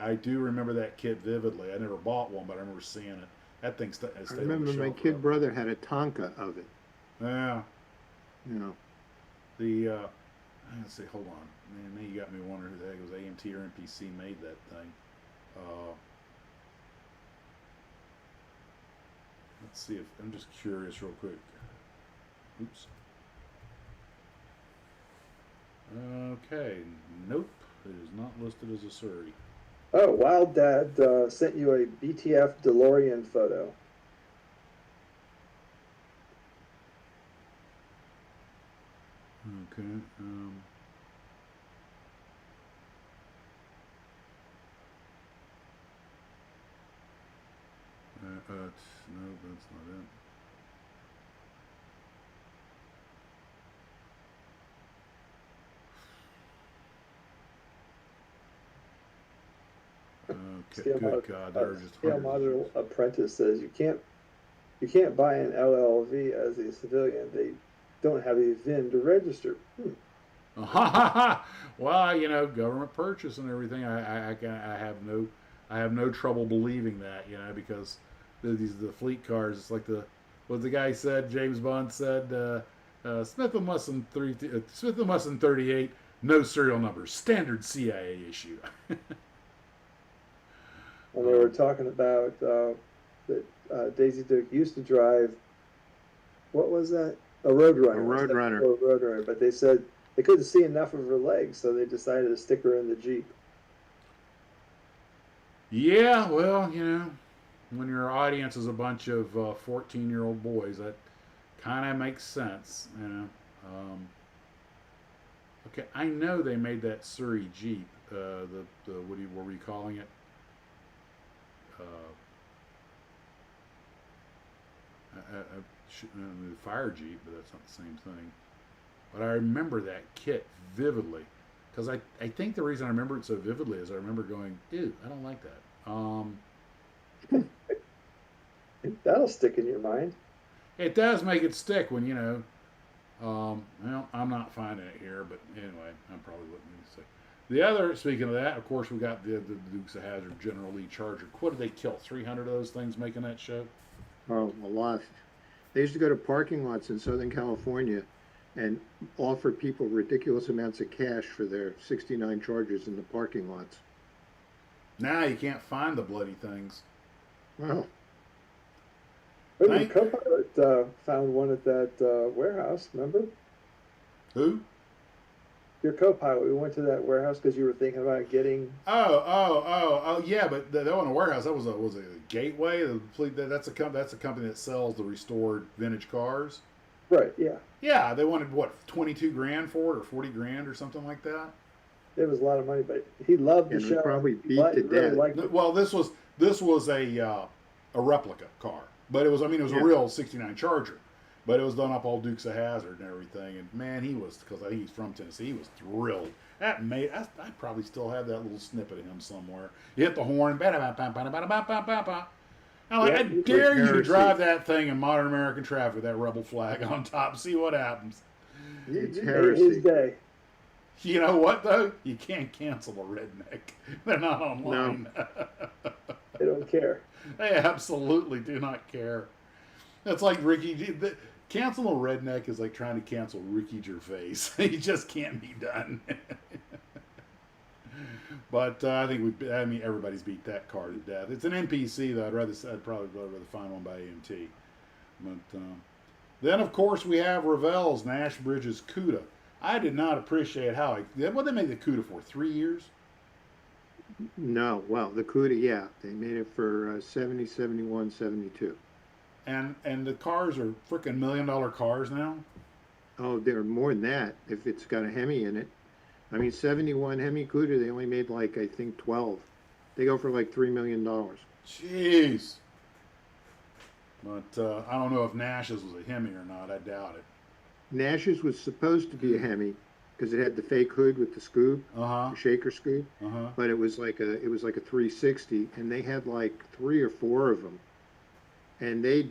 I do remember that kit vividly. I never bought one, but I remember seeing it. That thing stayed I remember my kid brother had a Tonka of it. Yeah. The let's see, hold on. Man, now you got me wondering who the heck was AMT or MPC made that thing. Let's see if I'm just curious real quick. Oops. Okay, nope, it is not listed as a Surrey. Oh, Wild Dad sent you a BTF DeLorean photo. Okay. No, that's not it. Okay, good God, there are just Scale Model Apprentice says you can't buy an LLV as a civilian. They don't have a VIN to register. Well, government purchase and everything. I have no trouble believing that, because the fleet cars. It's like what the guy said. James Bond said, Smith and Wesson 38, no serial numbers, standard CIA issue. And they were talking about that Daisy Duke used to drive. What was that? A Roadrunner. A Roadrunner. Roadrunner. But they said they couldn't see enough of her legs, so they decided to stick her in the Jeep. Yeah, well, when your audience is a bunch of 14-year-old boys, that kind of makes sense, Okay, I know they made that Surrey Jeep. What were we calling it? The fire Jeep, but that's not the same thing. But I remember that kit vividly. Because I think the reason I remember it so vividly is I remember going, ew, I don't like that. That'll stick in your mind. It does make it stick when, well, I'm not finding it here, but anyway, I probably wouldn't need to say. The other, speaking of that, of course, we got the Dukes of Hazzard General Lee Charger. What did they kill? 300 of those things making that show? Oh, a lot. They used to go to parking lots in Southern California and offer people ridiculous amounts of cash for their 69 Chargers in the parking lots. Now you can't find the bloody things. Wow. But your co-pilot found one at that warehouse, remember? Who? Your co-pilot. We went to that warehouse because you were thinking about getting... Oh, yeah, but that wasn't a warehouse. That was a Gateway. That's a company that sells the restored vintage cars. Right, yeah. Yeah, they wanted, what, 22 grand for it, or 40 grand or something like that? It was a lot of money, but he loved the show. Probably beat to death. Well, this was a replica car. But it was a real 69 Charger. But it was done up all Dukes of Hazzard and everything. And man, he was, because I think he's from Tennessee, he was thrilled. I probably still have that little snippet of him somewhere. You hit the horn, I'm like, I dare you to drive that thing in modern American traffic with that rebel flag on top. See what happens. It's heresy. His day. You know what, though? You can't cancel a redneck. They're not online. No. They don't care. They absolutely do not care. It's like Ricky. Cancel a redneck is like trying to cancel Ricky Gervais. He just can't be done. But I think everybody's beat that car to death. It's an NPC though. I'd probably rather find one by AMT. But then of course we have Revell's Nash Bridges CUDA. I did not appreciate how what they made the CUDA for 3 years. No, well, the CUDA, yeah, they made it for 70, 71, 72. And the cars are freaking $1 million cars now. Oh, they're more than that if it's got a Hemi in it. I mean, 71 Hemi CUDA, they only made like, I think, 12. They go for like $3 million. Jeez. But I don't know if Nash's was a Hemi or not. I doubt it. Nash's was supposed to be a Hemi because it had the fake hood with the scoop, the shaker scoop. But it was like a 360, and they had like 3 or 4 of them, and they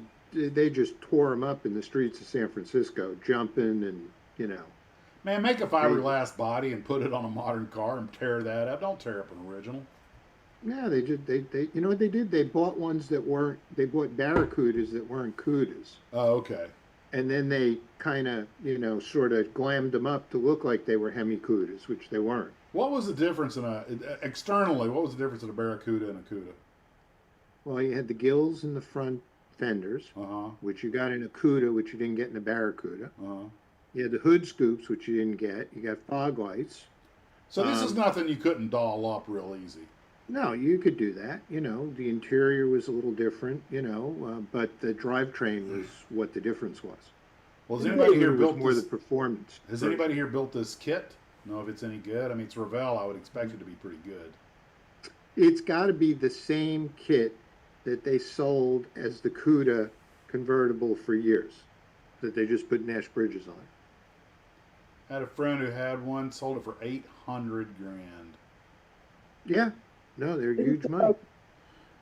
just tore them up in the streets of San Francisco, jumping and Man, make a fiberglass body and put it on a modern car and tear that up. Don't tear up an original. Yeah, they you know what they did? They bought ones that weren't. They bought Barracudas that weren't CUDAs. Oh, okay. And then they kind of, sort of glammed them up to look like they were Hemi CUDAs, which they weren't. What was the difference externally? What was the difference in a Barracuda and a CUDA? Well, you had the gills in the front fenders, which you got in a CUDA, which you didn't get in a Barracuda. You had the hood scoops, which you didn't get. You got fog lights. So this is nothing you couldn't doll up real easy. No, you could do that. The interior was a little different, but the drivetrain was what the difference was. Well, has anybody here built more the performance? Has anybody here built this kit? Know if it's any good? I mean, it's Revell. I would expect it to be pretty good. It's got to be the same kit that they sold as the CUDA convertible for years, that they just put Nash Bridges on. I had a friend who had one, sold it for $800 grand. Yeah, no, they're huge money.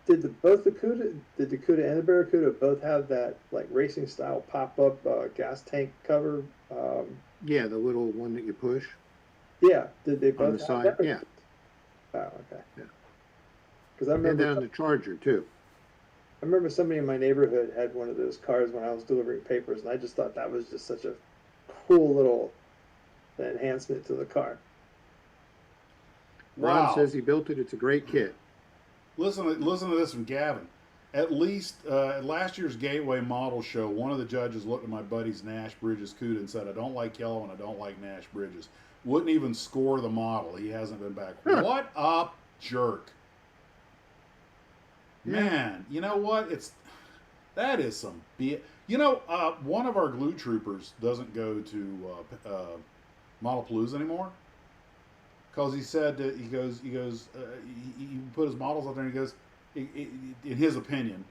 Did the CUDA and the Barracuda both have that like racing style pop up gas tank cover? Yeah, the little one that you push. Yeah, did they both on the side? That? Yeah. Oh, okay. Yeah. Because I remember and down the Charger too. I remember somebody in my neighborhood had one of those cars when I was delivering papers, and I just thought that was just such a cool little enhancement to the car. Wow. Ron says he built it. It's a great kit. Listen to this from Gavin. At least at last year's Gateway Model Show, one of the judges looked at my buddy's Nash Bridges CUDA and said, I don't like yellow and I don't like Nash Bridges. Wouldn't even score the model. He hasn't been back. Huh. What a jerk. Yeah. Man, you know what? That is some one of our glue troopers doesn't go to Model Palooza anymore. Because he said that he put his models out there and he goes, in his opinion,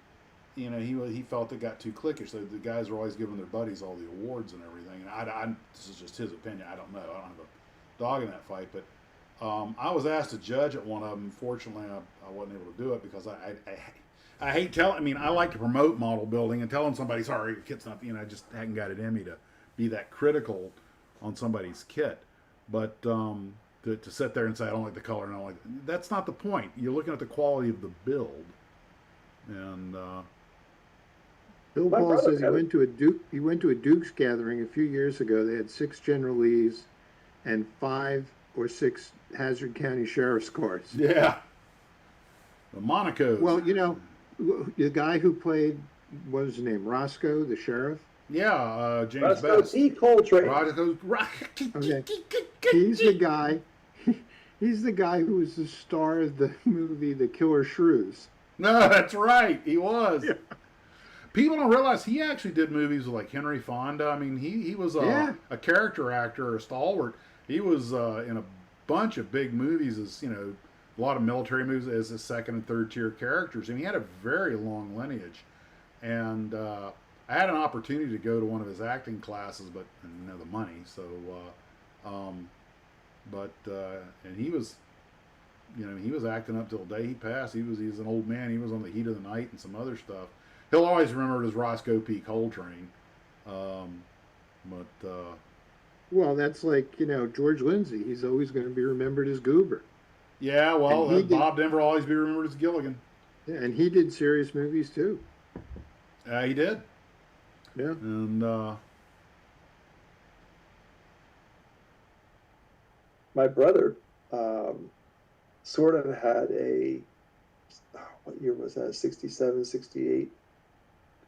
he felt it got too cliquish. The guys were always giving their buddies all the awards and everything. And this is just his opinion. I don't know. I don't have a dog in that fight. But I was asked to judge at one of them. Fortunately, I wasn't able to do it because I hate telling. I mean, I like to promote model building and telling somebody, sorry, your kit's not. I just hadn't got it in me to be that critical on somebody's kit. But to sit there and say I don't like the color and I don't like that's not the point. You're looking at the quality of the build. And Bill Ball says he went to a Duke's gathering a few years ago. They had 6 General Lees and 5 or 6 Hazard County Sheriff's cars. Yeah. The Monaco's. Well, the guy who played, what was his name? Roscoe, the sheriff? Yeah, James Roscoe Best. T. Coltrane. Okay. He's the guy. He's the guy who was the star of the movie The Killer Shrews. No, that's right. He was. Yeah. People don't realize he actually did movies with like Henry Fonda. I mean, he was a character actor, a stalwart. He was in a bunch of big movies as, a lot of military movies as a second and third tier characters. And he had a very long lineage. And I had an opportunity to go to one of his acting classes, but I didn't have the money. So, and he was, he was acting up till the day he passed. He was an old man. He was on The Heat of the Night and some other stuff. He'll always remember it as Roscoe P. Coltrane. Well, that's like, George Lindsay. He's always going to be remembered as Goober. Yeah, well, Bob Denver will always be remembered as Gilligan. Yeah, and he did serious movies too. He did. Yeah. And my brother sort of had what year was that? 67, 68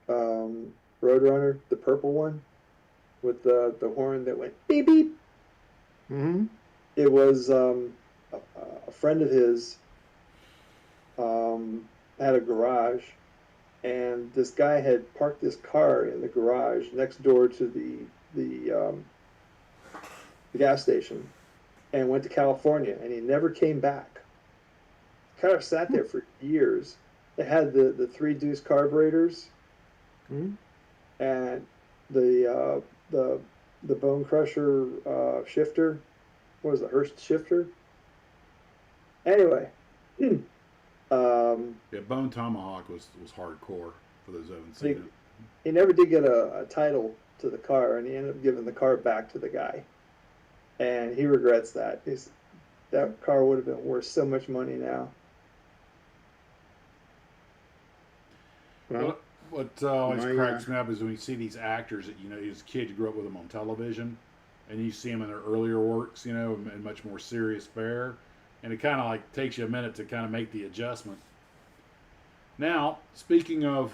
Roadrunner, the purple one with the horn that went beep beep. Mm-hmm. It was a friend of his had a garage, and this guy had parked this car in the garage next door to the gas station, and went to California, and he never came back. Kind of sat there for years. It had the 3 deuce carburetors, and the Bone Crusher shifter. What was the Hurst shifter? Anyway, Bone Tomahawk was hardcore for those who haven't seen it. He never did get a title to the car, and he ended up giving the car back to the guy, and he regrets that. That car would have been worth so much money now. Well, what always cracks me up is when you see these actors that as a kid you grew up with them on television, and you see them in their earlier works, and much more serious fare, and it kind of like takes you a minute to kind of make the adjustment. Now, speaking of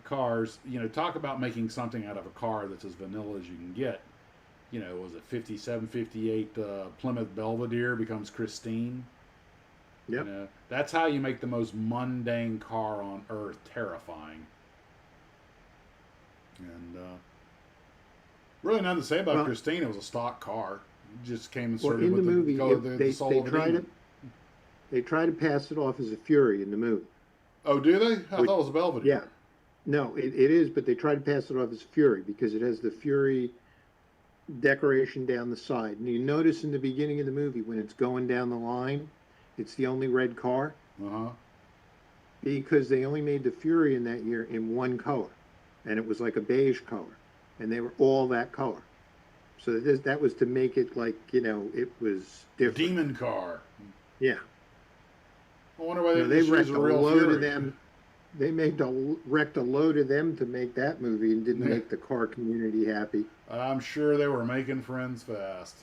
cars, talk about making something out of a car that's as vanilla as you can get. Was it 57, 58 Plymouth Belvedere becomes Christine? Yep. That's how you make the most mundane car on earth terrifying. And really nothing to say about Christine. It was a stock car. It just came inserted with the soul of a They try to pass it off as a Fury in the movie. Oh, do they? I thought it was a Belvedere. Yeah. No, it is, but they try to pass it off as a Fury because it has the Fury decoration down the side. And you notice in the beginning of the movie when it's going down the line, it's the only red car. Uh-huh. Because they only made the Fury in that year in one color. And it was like a beige color. And they were all that color. So that was to make it like, it was different. Demon car. Yeah. I wonder why they wrecked a real load of them. They wrecked a load of them to make that movie and didn't make the car community happy. I'm sure they were making friends fast.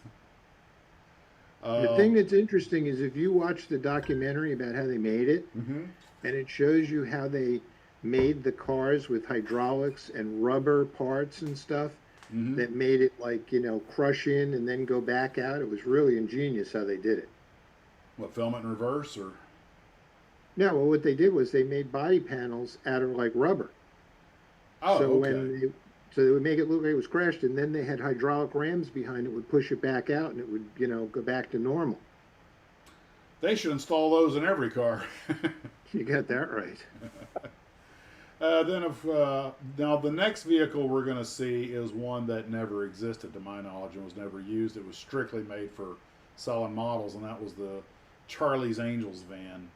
The thing that's interesting is if you watch the documentary about how they made it, and it shows you how they made the cars with hydraulics and rubber parts and stuff that made it like, crush in and then go back out. It was really ingenious how they did it. What, film it in reverse or? No, well, what they did was they made body panels out of like rubber. Oh, so okay. So they would make it look like it was crashed, and then they had hydraulic rams behind it, would push it back out, and it would, go back to normal. They should install those in every car. You got that right. Now the next vehicle we're going to see is one that never existed to my knowledge and was never used. It was strictly made for selling models, and that was the Charlie's Angels van.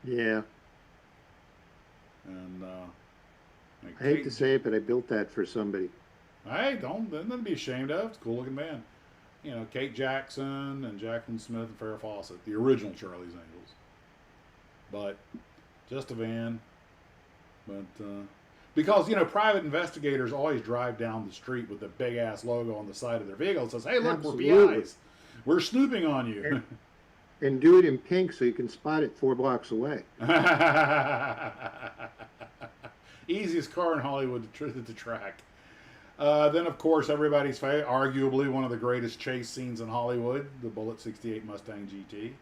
Yeah. And I hate to say it, but I built that for somebody. Hey, don't nothing to be ashamed of. It's a cool looking van. You know, Kate Jackson and Jacqueline Smith and Farrah Fawcett, the original Charlie's Angels. But just a van. But because, you know, private investigators always drive down the street with the big ass logo on the side of their vehicle that says, "Hey, look, Absolutely. we're PIs. We're snooping on you." And do it in pink so you can spot it 4 blocks away. Easiest car in Hollywood to track. Then, of course, everybody's favorite, arguably one of the greatest chase scenes in Hollywood, the Bullet 68 Mustang GT.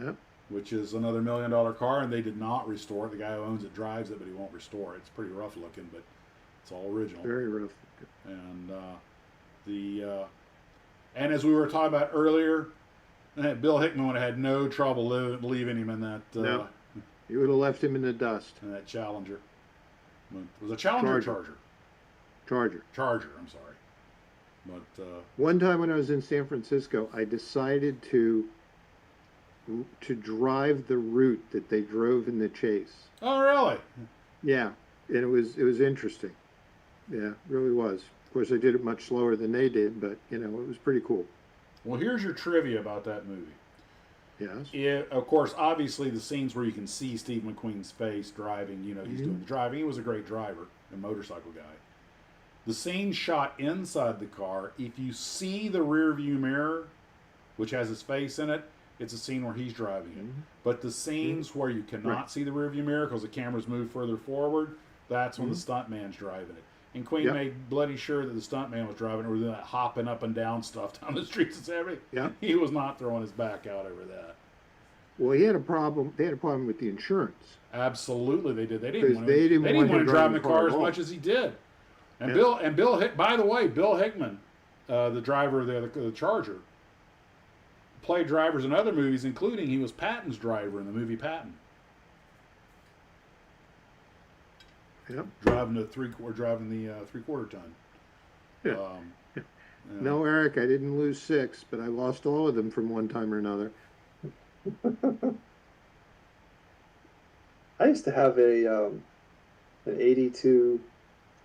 Yep. Which is another $1 million car, and they did not restore it. The guy who owns it drives it, but he won't restore it. It's pretty rough looking, but it's all original. Very rough. And and as we were talking about earlier, Bill Hickman would have had no trouble leaving him in that. No, you would have left him in the dust. In that Challenger. It was a Challenger or Charger? Charger, I'm sorry. But one time when I was in San Francisco, I decided to drive the route that they drove in the chase. Oh, really? Yeah, and it was interesting. Yeah, it really was. Of course, I did it much slower than they did, but you know, it was pretty cool. Well, here's your trivia about that movie. Yes. Of course, obviously, the scenes where you can see Steve McQueen's face driving, you know, he's doing the driving. He was a great driver, a motorcycle guy. The scene shot inside the car, if you see the rear view mirror, which has his face in it, it's a scene where he's driving it. But the scenes where you cannot see the rear view mirror because the camera's moved further forward, that's when the stuntman's driving it. And Queen made bloody sure that the stuntman was driving it, or doing that hopping up and down stuff down the streets and everything. Yeah. He was not throwing his back out over that. Well, he had a problem. They had a problem with the insurance. Absolutely, they did. They didn't want him driving the car as much as he did. And by the way, Bill Hickman, the driver of the Charger, played drivers in other movies, including he was Patton's driver in the movie Patton. Yep. Driving the three-quarter ton. Yeah. No, Eric, I didn't lose 6, but I lost all of them from one time or another. I used to have an '82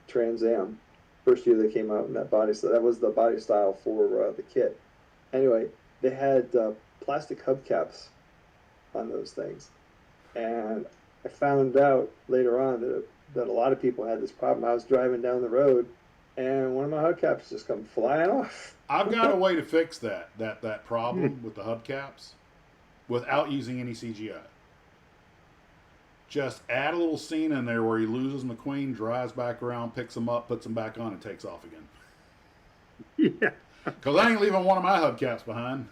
Trans Am. First year they came out in that body style. That was the body style for the kit. Anyway, they had plastic hubcaps on those things, and I found out later on that a lot of people had this problem. I was driving down the road, and one of my hubcaps just come flying off. I've got a way to fix that problem with the hubcaps without using any CGI. Just add a little scene in there where he loses McQueen, drives back around, picks him up, puts him back on, and takes off again. Yeah. Because I ain't leaving one of my hubcaps behind.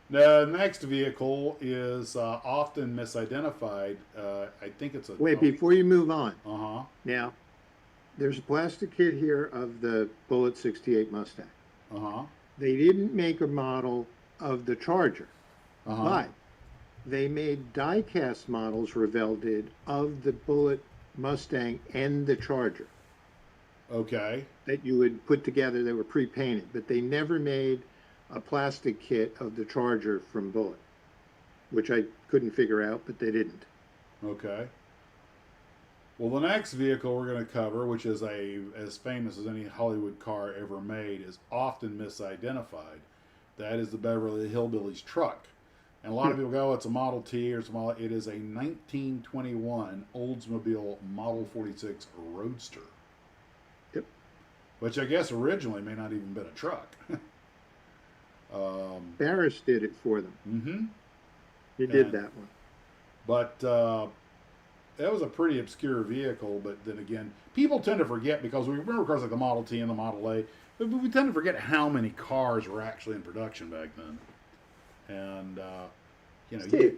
The next vehicle is often misidentified. I think it's a... Wait, before you move on. Uh-huh. Now, there's a plastic kit here of the Bullet 68 Mustang. Uh-huh. They didn't make a model of the Charger. Uh-huh. But they made die-cast models, Revell did, of the Bullet Mustang and the Charger. Okay. That you would put together. They were pre-painted, but they never made a plastic kit of the Charger from Bullet, which I couldn't figure out, but they didn't. Okay. Well, the next vehicle we're going to cover, which is as famous as any Hollywood car ever made, is often misidentified. That is the Beverly Hillbillies truck. And a lot of people go, it's a Model T or some. It is a 1921 Oldsmobile Model 46 Roadster. Yep. Which I guess originally may not even been a truck. Barris did it for them. Mm-hmm. He did that one. But that was a pretty obscure vehicle. But then again, people tend to forget because we remember cars like the Model T and the Model A. But we tend to forget how many cars were actually in production back then. And, you know... Steve,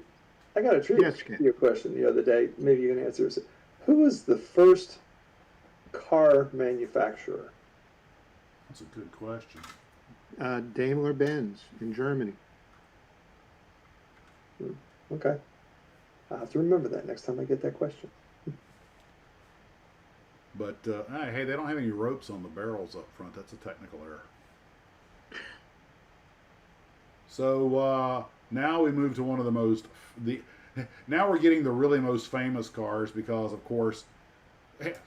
I got a trivia question the other day. Maybe you can answer this. Who was the first car manufacturer? That's a good question. Daimler-Benz in Germany. Okay. I'll have to remember that next time I get that question. But hey, they don't have any ropes on the barrels up front. That's a technical error. So now we move to one of the most the. Now we're getting the really most famous cars because, of course,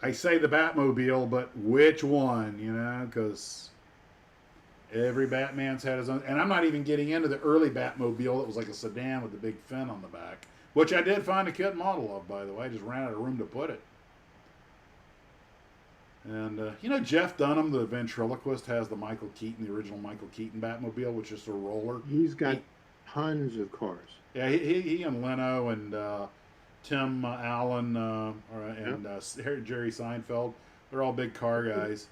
I say the Batmobile, but which one? You know, because every Batman's had his own. And I'm not even getting into the early Batmobile that was like a sedan with a big fin on the back, which I did find a kit model of, by the way. I just ran out of room to put it. And, you know, Jeff Dunham, the ventriloquist, has the Michael Keaton, the original Michael Keaton Batmobile, which is a roller. He's got tons of cars. Yeah, he and Leno and Tim Allen and Jerry Seinfeld, they're all big car guys.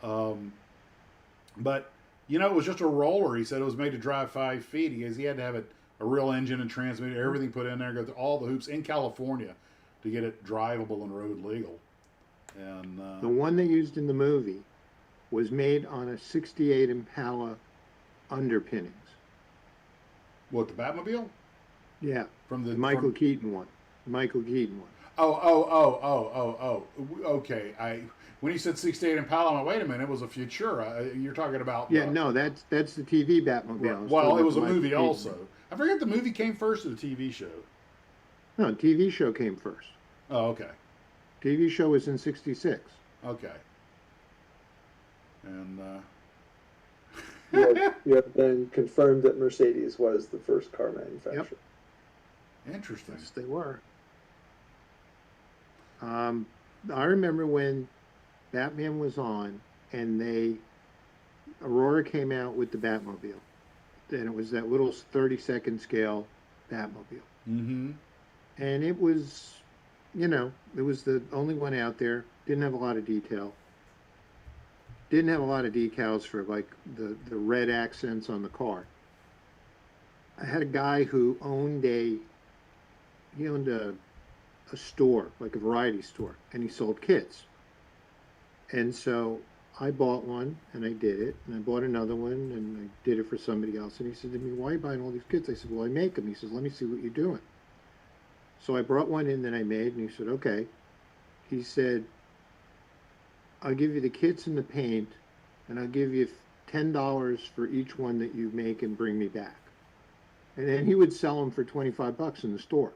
But, you know, it was just a roller. He said it was made to drive 5 feet. He had to have a real engine and transmission, everything put in there, go through all the hoops in California to get it drivable and road legal. And the one they used in the movie was made on a 68 Impala underpinnings. What, the Batmobile? Yeah, from the Michael Keaton one. Michael Keaton one. Oh. Okay. When you said 68 Impala, I went, wait a minute, it was a Futura. You're talking about... Yeah, no, that's the TV Batmobile. Well, it was a movie also. I forget the movie came first or the TV show. No, TV show came first. Oh, okay. TV show was in 66. Okay. And... you have been confirmed that Mercedes was the first car manufacturer. Yep. Interesting. Yes, they were. I remember when Batman was on and Aurora came out with the Batmobile. And it was that little 30-second scale Batmobile. Mm-hmm. And it was, you know, it was the only one out there. Didn't have a lot of detail. Didn't have a lot of decals for like the red accents on the car. I had a guy who owned a store, like a variety store, and he sold kits. And so I bought one and I did it, and I bought another one and I did it for somebody else. And he said to me, "Why are you buying all these kits?" I said, "Well, I make them." He says, "Let me see what you're doing." So I brought one in that I made, and he said, "Okay." He said, "I'll give you the kits and the paint, and I'll give you $10 for each one that you make and bring me back." And then he would sell them for $25 in the store.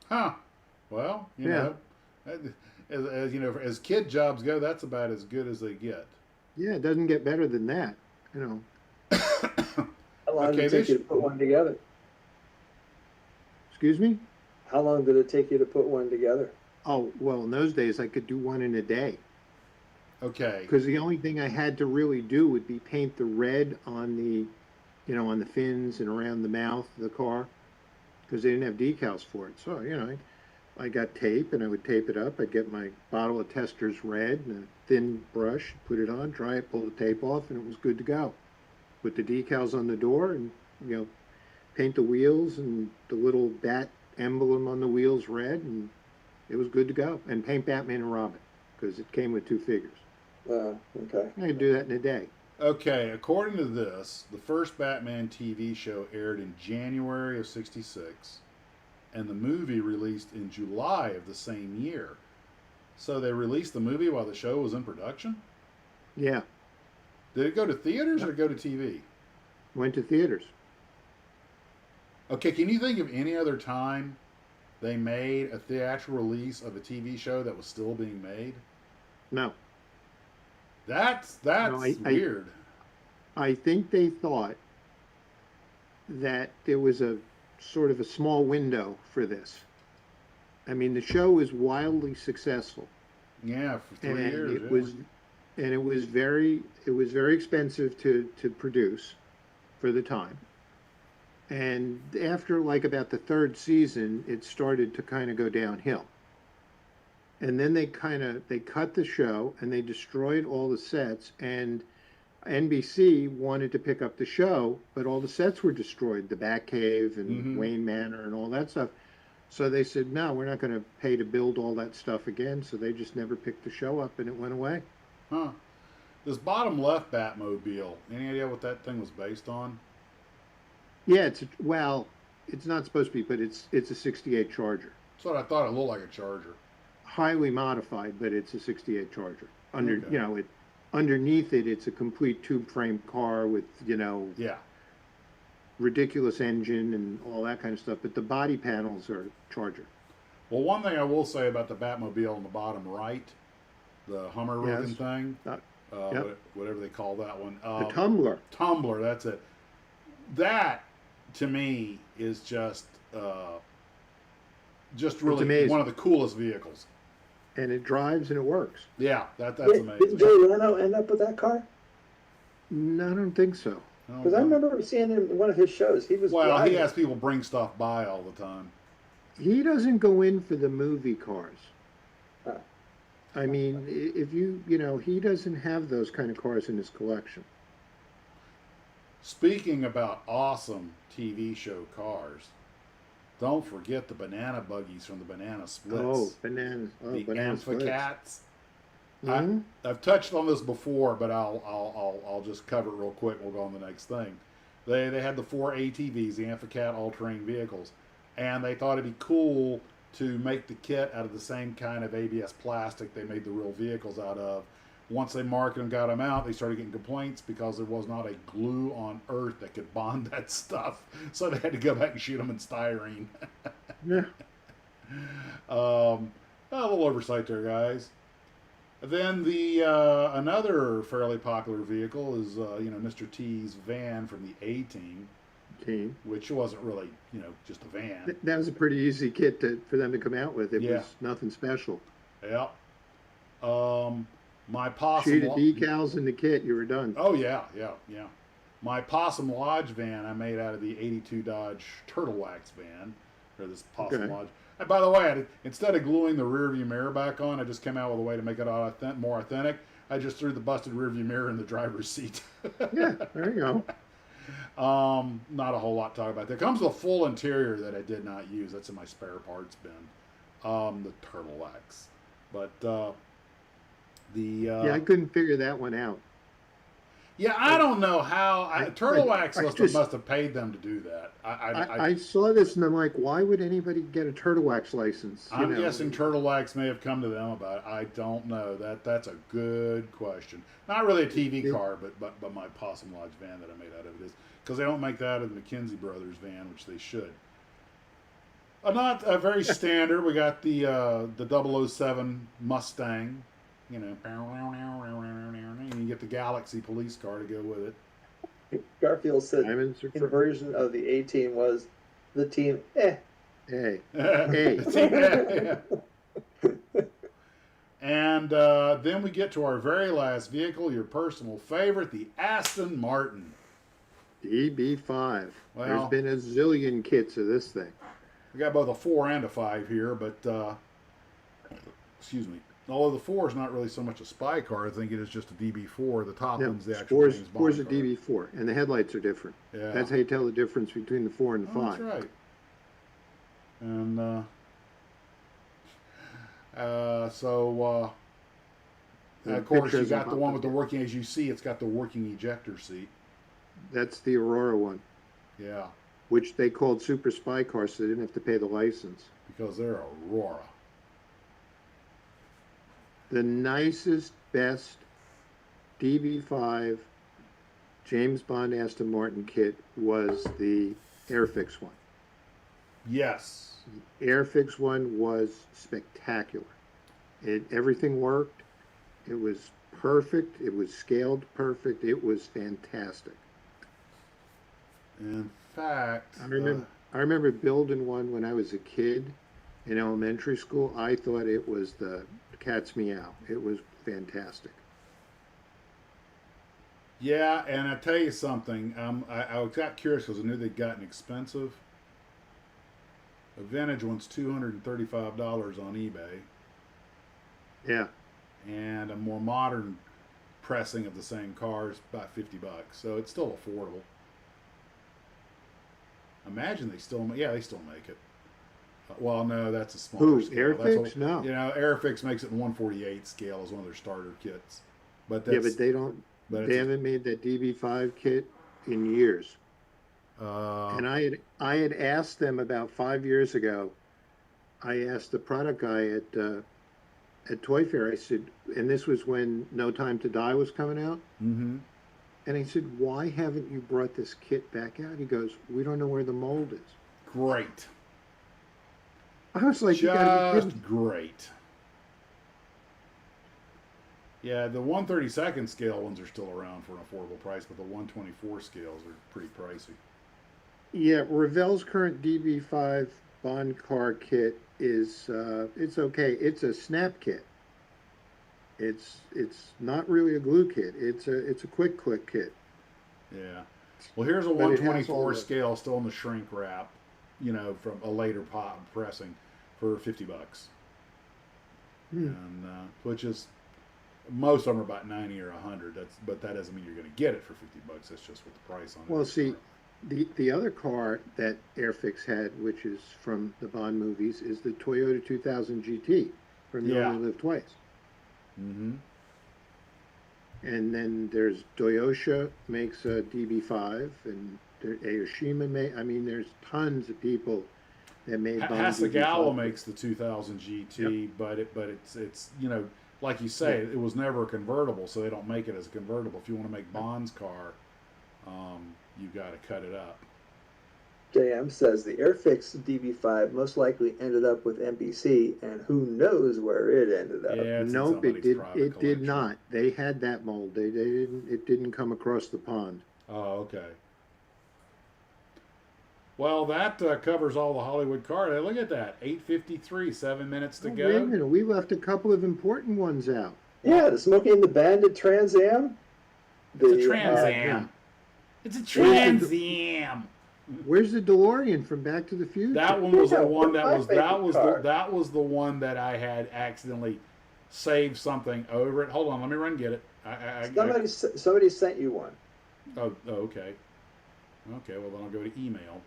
Huh. Well, you know, as you know, as kid jobs go, that's about as good as they get. Yeah, it doesn't get better than that, you know. How long did it take you to put one together? Excuse me? How long did it take you to put one together? Oh, well, in those days, I could do one in a day. Okay. Because the only thing I had to really do would be paint the red on the, you know, on the fins and around the mouth of the car, because they didn't have decals for it. So, you know, I got tape, and I would tape it up. I'd get my bottle of Testor's Red and a thin brush, put it on, dry it, pull the tape off, and it was good to go. Put the decals on the door and, you know, paint the wheels and the little bat emblem on the wheels red, and it was good to go. And paint Batman and Robin, because it came with 2 figures. Okay. I could do that in a day. Okay, according to this, the first Batman TV show aired in January of '66, and the movie released in July of the same year. So they released the movie while the show was in production? Yeah. Did it go to theaters or go to TV? Went to theaters. Okay, can you think of any other time they made a theatrical release of a TV show that was still being made? No. That's weird. I think they thought that there was a sort of a small window for this. I mean, the show was wildly successful. Yeah, for 3 years. It was very expensive to produce for the time. And after like about the 3rd season, it started to kind of go downhill. And then they cut the show and they destroyed all the sets, and NBC wanted to pick up the show, but all the sets were destroyed, the Batcave and Wayne Manor and all that stuff. So they said, no, we're not going to pay to build all that stuff again. So they just never picked the show up, and it went away. Huh. This bottom left Batmobile, any idea what that thing was based on? Yeah, it's not supposed to be, but it's a 68 Charger. That's what I thought. It looked like a Charger. highly modified, but it's a '68 Charger. Okay. Underneath it, it's a complete tube frame car with Yeah. ridiculous engine and all that kind of stuff. But the body panels are Charger. Well, one thing I will say about the Batmobile on the bottom right, the Hummer looking Yes. thing, Yep. whatever they call that one, The Tumbler. Tumbler. That's it. That to me is just really amazing. one of the coolest vehicles. And it drives and it works. Yeah, that's Didn't amazing. Jay Leno end up with that car? No, I don't think so. Oh, Because I remember seeing him in one of his shows. He was well, driving. he has people bring stuff by all the time. He doesn't go in for the movie cars. Oh. I mean, if he doesn't have those kind of cars in his collection. Speaking about awesome TV show cars, don't forget the banana buggies from the Banana Splits. Oh, bananas! Oh, the banana splits. Amphicats. Mhm. I've touched on this before, but I'll just cover it real quick. We'll go on the next thing. They had the 4 ATVs, the Amphicat all-terrain vehicles, and they thought it'd be cool to make the kit out of the same kind of ABS plastic they made the real vehicles out of. Once they marketed and got them out, they started getting complaints because there was not a glue on Earth that could bond that stuff. So they had to go back and shoot them in styrene. Yeah. A little oversight there, guys. Then the another fairly popular vehicle is Mr. T's van from the A-Team, Team. which wasn't really just a van. That was a pretty easy kit for them to come out with. It Yeah. was nothing special. Yep. My possum. Sheet of decals in the kit, you were done. Oh yeah. My Possum Lodge van I made out of the '82 Dodge Turtle Wax van, or this Possum Okay. Lodge. And by the way, instead of gluing the rear view mirror back on, I just came out with a way to make it more authentic. I just threw the busted rear view mirror in the driver's seat. Yeah, there you go. Not a whole lot to talk about. There comes a full interior that I did not use. That's in my spare parts bin. The Turtle Wax, but I couldn't figure that one out. yeah, I don't know how Turtle Wax must have paid them to do that. I saw this and I'm like, why would anybody get a Turtle Wax license? I'm guessing Turtle Wax may have come to them about it. I don't know. That's a good question. Not really a TV car, but my Possum Lodge van that I made out of it is, because they don't make that out of the McKenzie Brothers van, which they should. Not very standard. We got the 007 Mustang. And you get the Galaxy police car to go with it. Garfield said Diamonds are his version of the A-Team was the team. Hey. Hey. And then we get to our very last vehicle, your personal favorite, the Aston Martin. DB5. Well, There's been a zillion kits of this thing. We got both a 4 and a 5 here, but excuse me. Although the 4 is not really so much a spy car, I think it is just a DB4. The top one's the actual James Bond Four's a car. DB4, and the headlights are different. Yeah. That's how you tell the difference between the 4 and the 5. That's right. And of course, you got the one with the working, as you see, it's got the working ejector seat. That's the Aurora one. Yeah. Which they called Super Spy Car, so they didn't have to pay the license. Because they're Aurora. The nicest, best DB5 James Bond Aston Martin kit was the Airfix one. Yes. The Airfix one was spectacular. Everything worked. It was perfect. It was scaled perfect. It was fantastic. In fact, I remember building one when I was a kid in elementary school. I thought it was the cat's meow. It was fantastic. yeah, and I tell you something. I got curious because I knew they'd gotten expensive. A vintage one's $235 on eBay, Yeah. and a more modern pressing of the same car is about $50. So it's still affordable. Imagine they still make it. Well, no, that's a smaller Who? scale. Airfix? No. Airfix makes it in 1/48 scale as one of their starter kits. But Yeah, but they don't. They haven't made that DB5 kit in years. And I had asked them about 5 years ago. I asked the product guy at at Toy Fair, I said, and this was when No Time to Die was coming out. Mm-hmm. And I said, why haven't you brought this kit back out? He goes, we don't know where the mold is. Great. I was like, you gotta be kidding. Great. Yeah, the 1/32 scale ones are still around for an affordable price, but the 1/24 scales are pretty pricey. Yeah, Revell's current DB5 Bond car kit is it's okay. It's a snap kit. It's not really a glue kit. It's a quick click kit. Yeah. Well, here's a 1/24 scale still in the shrink wrap, you know, from a later pop pressing for $50. And which is most of them are about 90 or 100. But that doesn't mean you're going to get it for $50. That's just what the price on it. Well, see, the other car that Airfix had, which is from the Bond movies, is the Toyota 2000 GT from You Only Live Twice. Mm-hmm. And then there's Toyosha makes a DB5, and Aoshima I mean, there's tons of people that made Bond Hasegawa makes the 2000 GT, yep. but it's you know, like you say, it was never a convertible, so they don't make it as a convertible. If you want to make Bond's car, you've got to cut it up. JM says the Airfix DB5 most likely ended up with NBC, and who knows where it ended up. Yeah, nope, it did not. They had that mold. They didn't. It didn't come across the pond. Oh, okay. Well, that covers all the Hollywood cars. Look at that, 8:53, 7 minutes to go. Wait a minute, we left a couple of important ones out. Yeah, the Smokey and the Bandit Trans Am. It's a Trans Am. It's a Trans Am. Where's the DeLorean from Back to the Future? That one was the one that was the one that I had accidentally saved something over it. Hold on, let me run and get it. Somebody sent you one. Oh, okay. Okay, well then I'll go to email.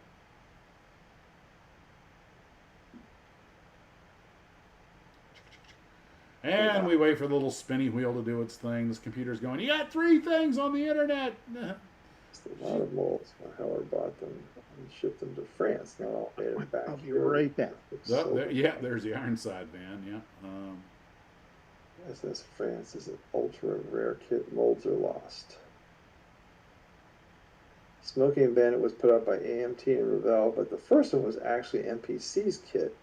And we wait for the little spinny wheel to do its thing. This computer's going, you got 3 things on the internet. It's a lot of molds. Howard bought them and shipped them to France. Not all made it back. I'll be right back. There's the Ironside van. Yeah. SS France is an ultra rare kit. Molds are lost. Smokey and Bandit was put up by AMT and Revell, but the first one was actually MPC's kit,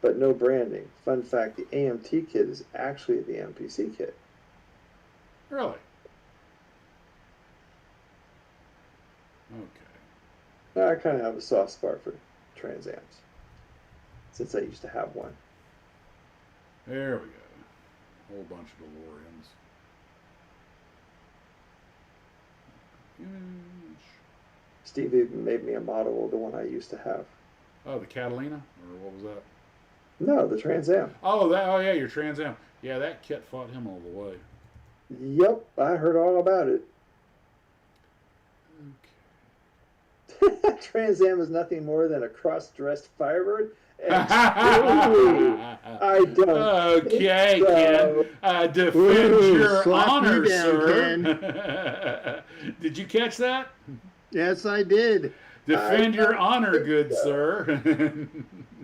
but no branding. Fun fact, the AMT kit is actually the MPC kit. Really? Okay. I kind of have a soft spot for Trans Ams, since I used to have one. There we go. Whole bunch of DeLoreans. Steve even made me a model of the one I used to have. Oh, the Catalina? Or what was that? No, the Trans Am. Oh, yeah, your Trans Am. Yeah, that kit fought him all the way. Yep, I heard all about it. Okay. Trans Am is nothing more than a cross-dressed Firebird. I don't. Okay, Ken. Defend your honor, sir. Did you catch that? Yes, I did. Defend your honor, good sir.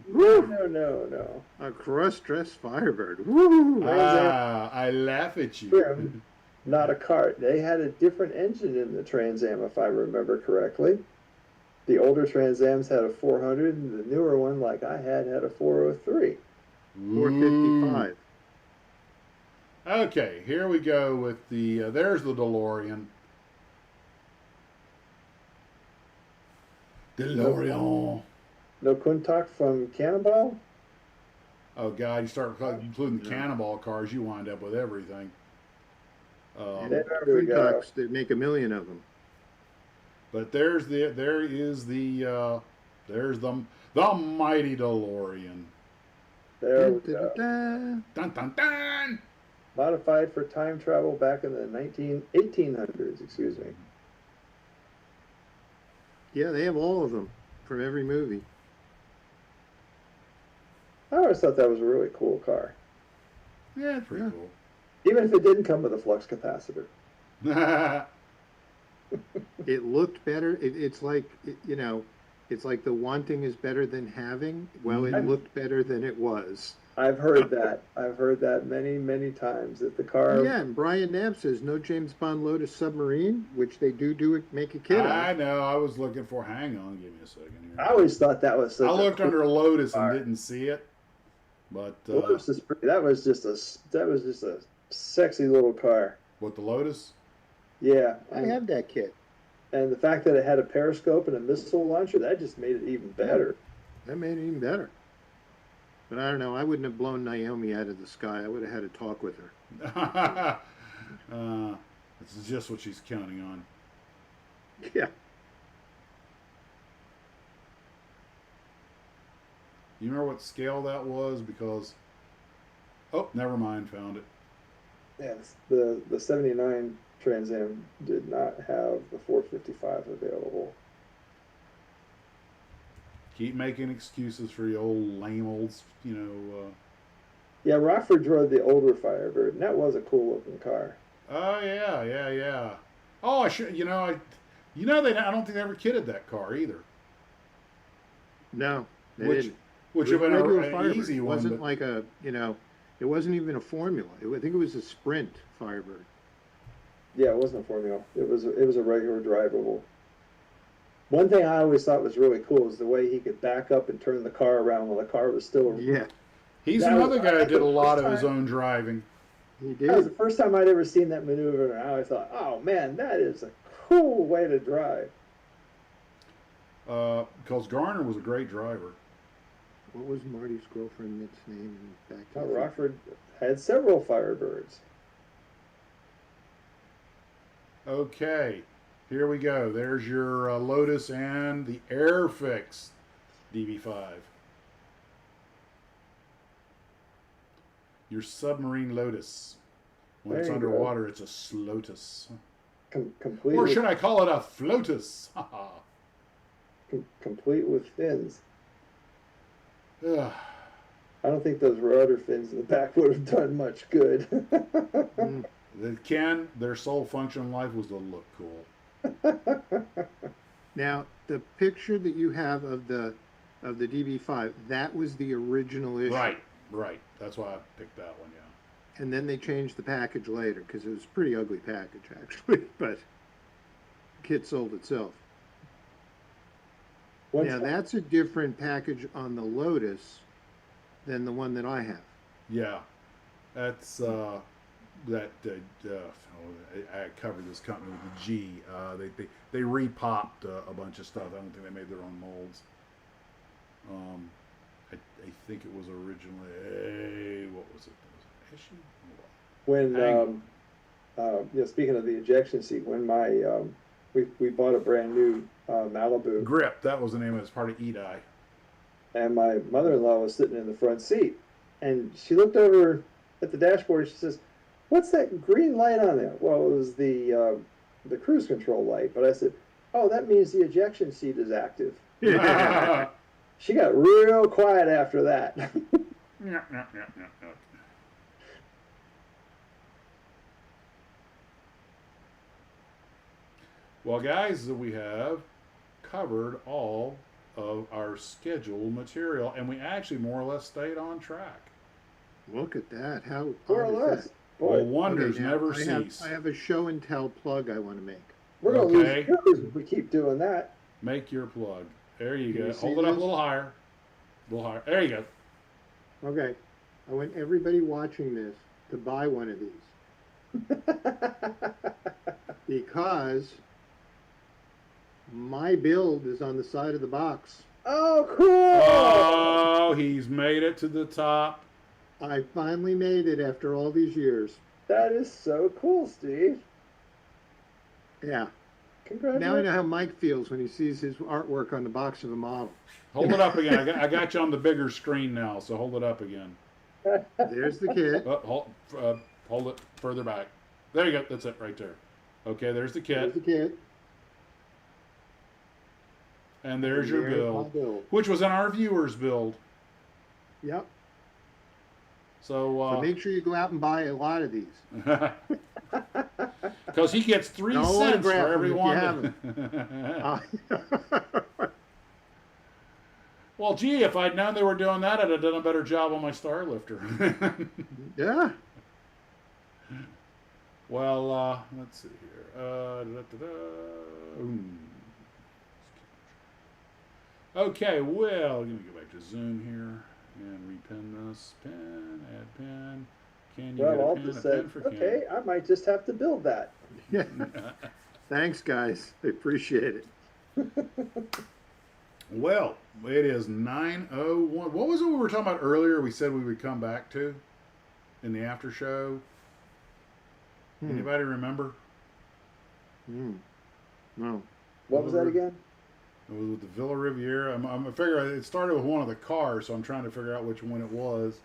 No. A cross-dressed Firebird. Woo! I laugh at you. Not a cart. They had a different engine in the Trans Am, if I remember correctly. The older Trans Ams had a 400, and the newer one, like I had a 403. 455. Okay, here we go with the, there's the DeLorean. DeLorean. No Kuntak from Cannonball? Oh, God, you start including the Cannonball cars, you wind up with everything. Kuntaks, they make a million of them. But there's the mighty DeLorean. There we go. Dun, dun, dun. Modified for time travel back in the 1800s, excuse me. Yeah, they have all of them from every movie. I always thought that was a really cool car. Yeah, it's pretty cool. Even if it didn't come with a flux capacitor. It looked better. It's like, it's like the wanting is better than having. Well, it looked better than it was. I've heard that. I've heard that many, many times that the Oh, car. yeah, and Brian Knapp says no James Bond Lotus submarine, which they do it, make a kit I of. know. I was looking for. Hang on, give me a second I here. always thought that was I such a looked cool under Lotus and car. didn't see it, but Lotus is pretty. That was just a sexy little car. what the Lotus? Yeah, I have that kit. and the fact that it had a periscope and a missile launcher, that just made it even better. That made it even better. But I don't know. I wouldn't have blown Naomi out of the sky. I would have had a talk with her. It's just what she's counting on. Yeah. You remember what scale that was? Because oh, never mind. Found it. Yes, the 79 Trans Am did not have the 455 available. Keep making excuses for your old lame old, Yeah, Rockford drove the older Firebird, and that was a cool looking car. Oh yeah. Oh, I should. I don't think they ever kitted that car either. No, they Which didn't. would It have was been a regular an Firebird. easy It one. wasn't But, like a, it wasn't even a formula. I think it was a Sprint Firebird. Yeah, it wasn't a Formula. It was a regular drivable. One thing I always thought was really cool is the way he could back up and turn the car around while the car was still. Yeah, he's That another was- guy that did a lot of first his time- own driving. he That was the did. first time I'd ever seen that maneuver, and I always thought, "Oh man, that is a cool way to drive." Because Garner was a great driver. What was Marty's girlfriend Mitt's name in Back to Now, the Future? Rockford had several Firebirds. Okay, here we go. There's your Lotus and the Airfix DB5. Your submarine Lotus. When There it's you go. underwater, it's a slotus. Complete. Or with, should I call it a flotus? complete with fins. Ugh. I don't think those rudder fins in the back would have done much good. Mm. Their sole function in life was to look cool. Now, the picture that you have of the DB5, that was the original issue. Right. That's why I picked that one, yeah. And then they changed the package later because it was a pretty ugly package actually, but the kit sold itself. Now that's a different package on the Lotus than the one that I have. Yeah. That's I covered this company with a G. They repopped a bunch of stuff. I don't think they made their own molds. I think it was originally what was it? Was it issue? When speaking of the ejection seat, when my we bought a brand new Malibu, Grip. That was the name of it. It's part of Edai. and my mother-in-law was sitting in the front seat, and she looked over at the dashboard and she says, "What's that green light on there?" Well, it was the cruise control light, but I said, "Oh, that means the ejection seat is active." She got real quiet after that. Yeah. Well, guys, we have covered all of our scheduled material, and we actually more or less stayed on track. Look at that. How More or odd is less. that? Well, Boy, wonders Okay, now, never I have- cease. I have a show and tell plug I want to make. we're gonna Okay. lose viewers if we keep doing that. Make your plug. There you Can go. you see Hold it up a this? little higher. A little higher. There you go. Okay. I want everybody watching this to buy one of these because my build is on the side of the box. Oh, cool! Oh, he's made it to the top. I finally made it after all these years. That is so cool, Steve. Yeah. Congratulations. Now I know how Mike feels when he sees his artwork on the box of a model. Hold it up again. I got you on the bigger screen now, so hold it up again. There's the kit. Hold it further back. There you go. That's it right there. Okay, there's the There's kit. the kit. And there's your There's my build, build. which was in our viewers' build. Yep. So So make sure you go out and buy a lot of these. because he gets 3 I'll cents for autograph 'em every if you one. have 'em. Well, gee, if I'd known they were doing that, I'd have done a better job on my Star Lifter. Yeah. Well, let's see here. Okay, well, let me go back to Zoom here and repin this. Pin, add pin. Can you Well, get a Alta pin? A said, pin for okay, I might just have to build that. Yeah. Thanks, guys. I appreciate it. Well, it is 9:01. What was it we were talking about earlier? We said we would come back to in the after show. Anybody remember? No. What was that again? It was with the Villa Riviera. I'm figuring it started with one of the cars, so I'm trying to figure out which one it was.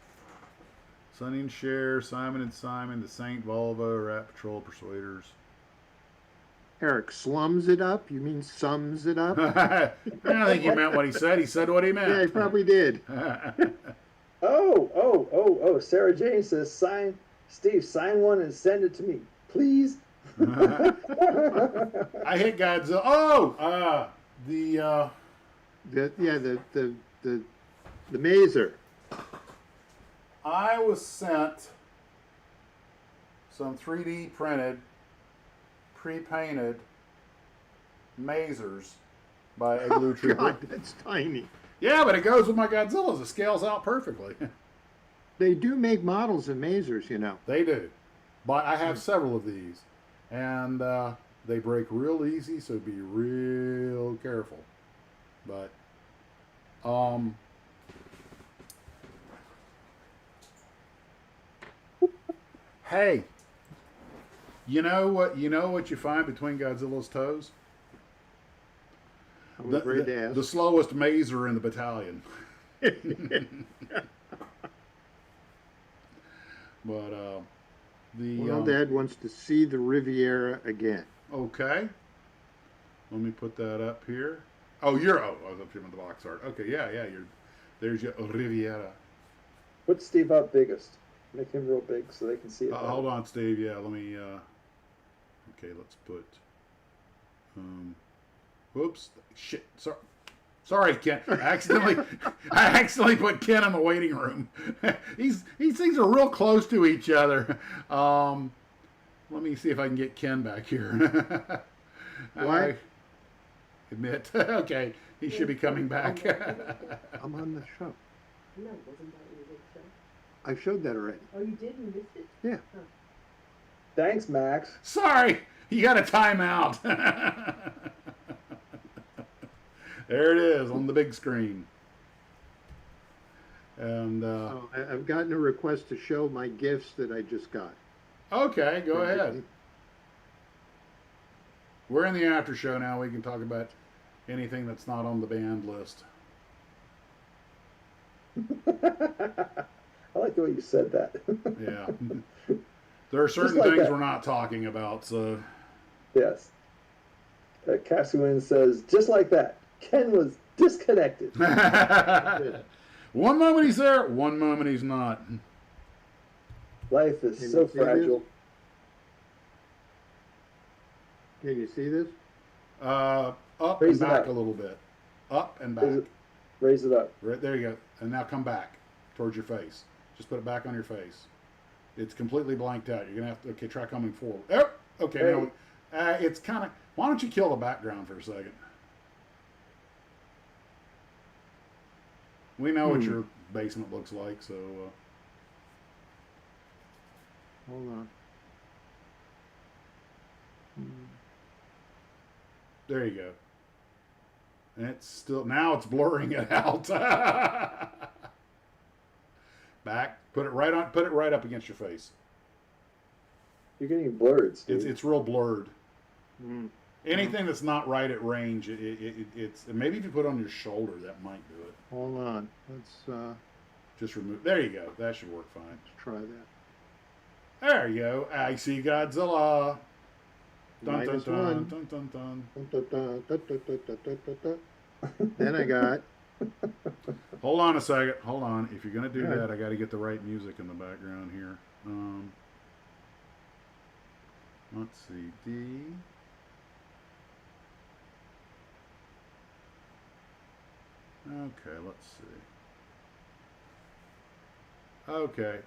Sonny and Cher, Simon and Simon, the Saint Volvo, Rat Patrol, Persuaders. Eric, slums it up? You mean sums it up? I don't think he meant what he said. He said what he meant. Yeah, he probably did. Oh. Sarah Jane says, Steve, sign one and send it to me, please. I hit Godzilla. Oh, the Mazer. I was sent some 3D printed, pre-painted Mazers by Igloo Trooper. God, that's tiny. Yeah, but it goes with my Godzillas. It scales out perfectly. They do make models of Mazers, you know. They do. But I have several of these. And they break real easy, so be real careful. But, hey, you know what you find between Godzilla's toes? I'm afraid to ask. The slowest mazer in the battalion. But well, Dad wants to see the Riviera again. Okay. Let me put that up here. I was up here with the box art. Okay, yeah, there's your Riviera. Put Steve up biggest. Make him real big so they can see it. Hold on, Steve. Yeah, let me. Okay, let's put. Whoops! Shit! Sorry, Ken. I accidentally put Ken in the waiting room. These things are real close to each other. Let me see if I can get Ken back here. What? Admit. Okay, he should be coming back. I'm on the show. No, wasn't that your big show? I showed that already. Oh, you did? You missed it? Yeah. Huh. Thanks, Max. Sorry, you got a timeout. There it is on the big screen. And I've gotten a request to show my gifts that I just got. Okay, go ahead. We're in the after show now. We can talk about anything that's not on the banned list. I like the way you said that. Yeah. There are certain like things that. we're not talking about, so. Yes. Cassuin says, just like that, Ken was disconnected. One moment he's there, one moment he's not. Life is Can so you see fragile. Can you see this? Up Raise and it back up. a little bit. Up and back. Raise it up. Right there you go. And now come back towards your face. Just put it back on your face. It's completely blanked out. You're gonna have to. Okay, try coming forward. Oh, okay. Hey. Now it's kind of. Why don't you kill the background for a second? We know what your basement looks like, so. Hold on. There you go. And it's still now it's blurring it out. Back. Put it right up against your face. You're getting blurred, Steve. It's real blurred. Mm. Anything that's not right at range, it's maybe if you put it on your shoulder, that might do it. Hold on. Let's Just remove. There you go. That should work fine. try that. There you go. I see Godzilla. Dun, dun, Minus dun, one. dun, dun, dun. Then I got. Hold on a second. Hold on. If you're gonna do that, I got to get the right music in the background here. Let's see. D. Okay, let's see. Okay.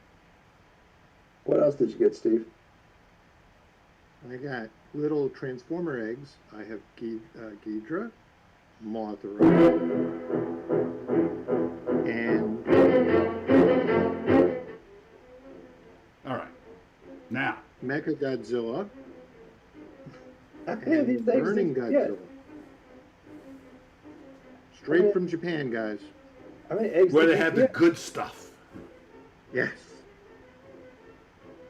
What else did you get, Steve? I got little transformer eggs. I have Ghidra, Mothra, and All right. Now. Mechagodzilla, How many of these and eggs Burning did you get? Godzilla. Straight from Japan, guys. How many eggs Where did they you had the get? good stuff. Yes.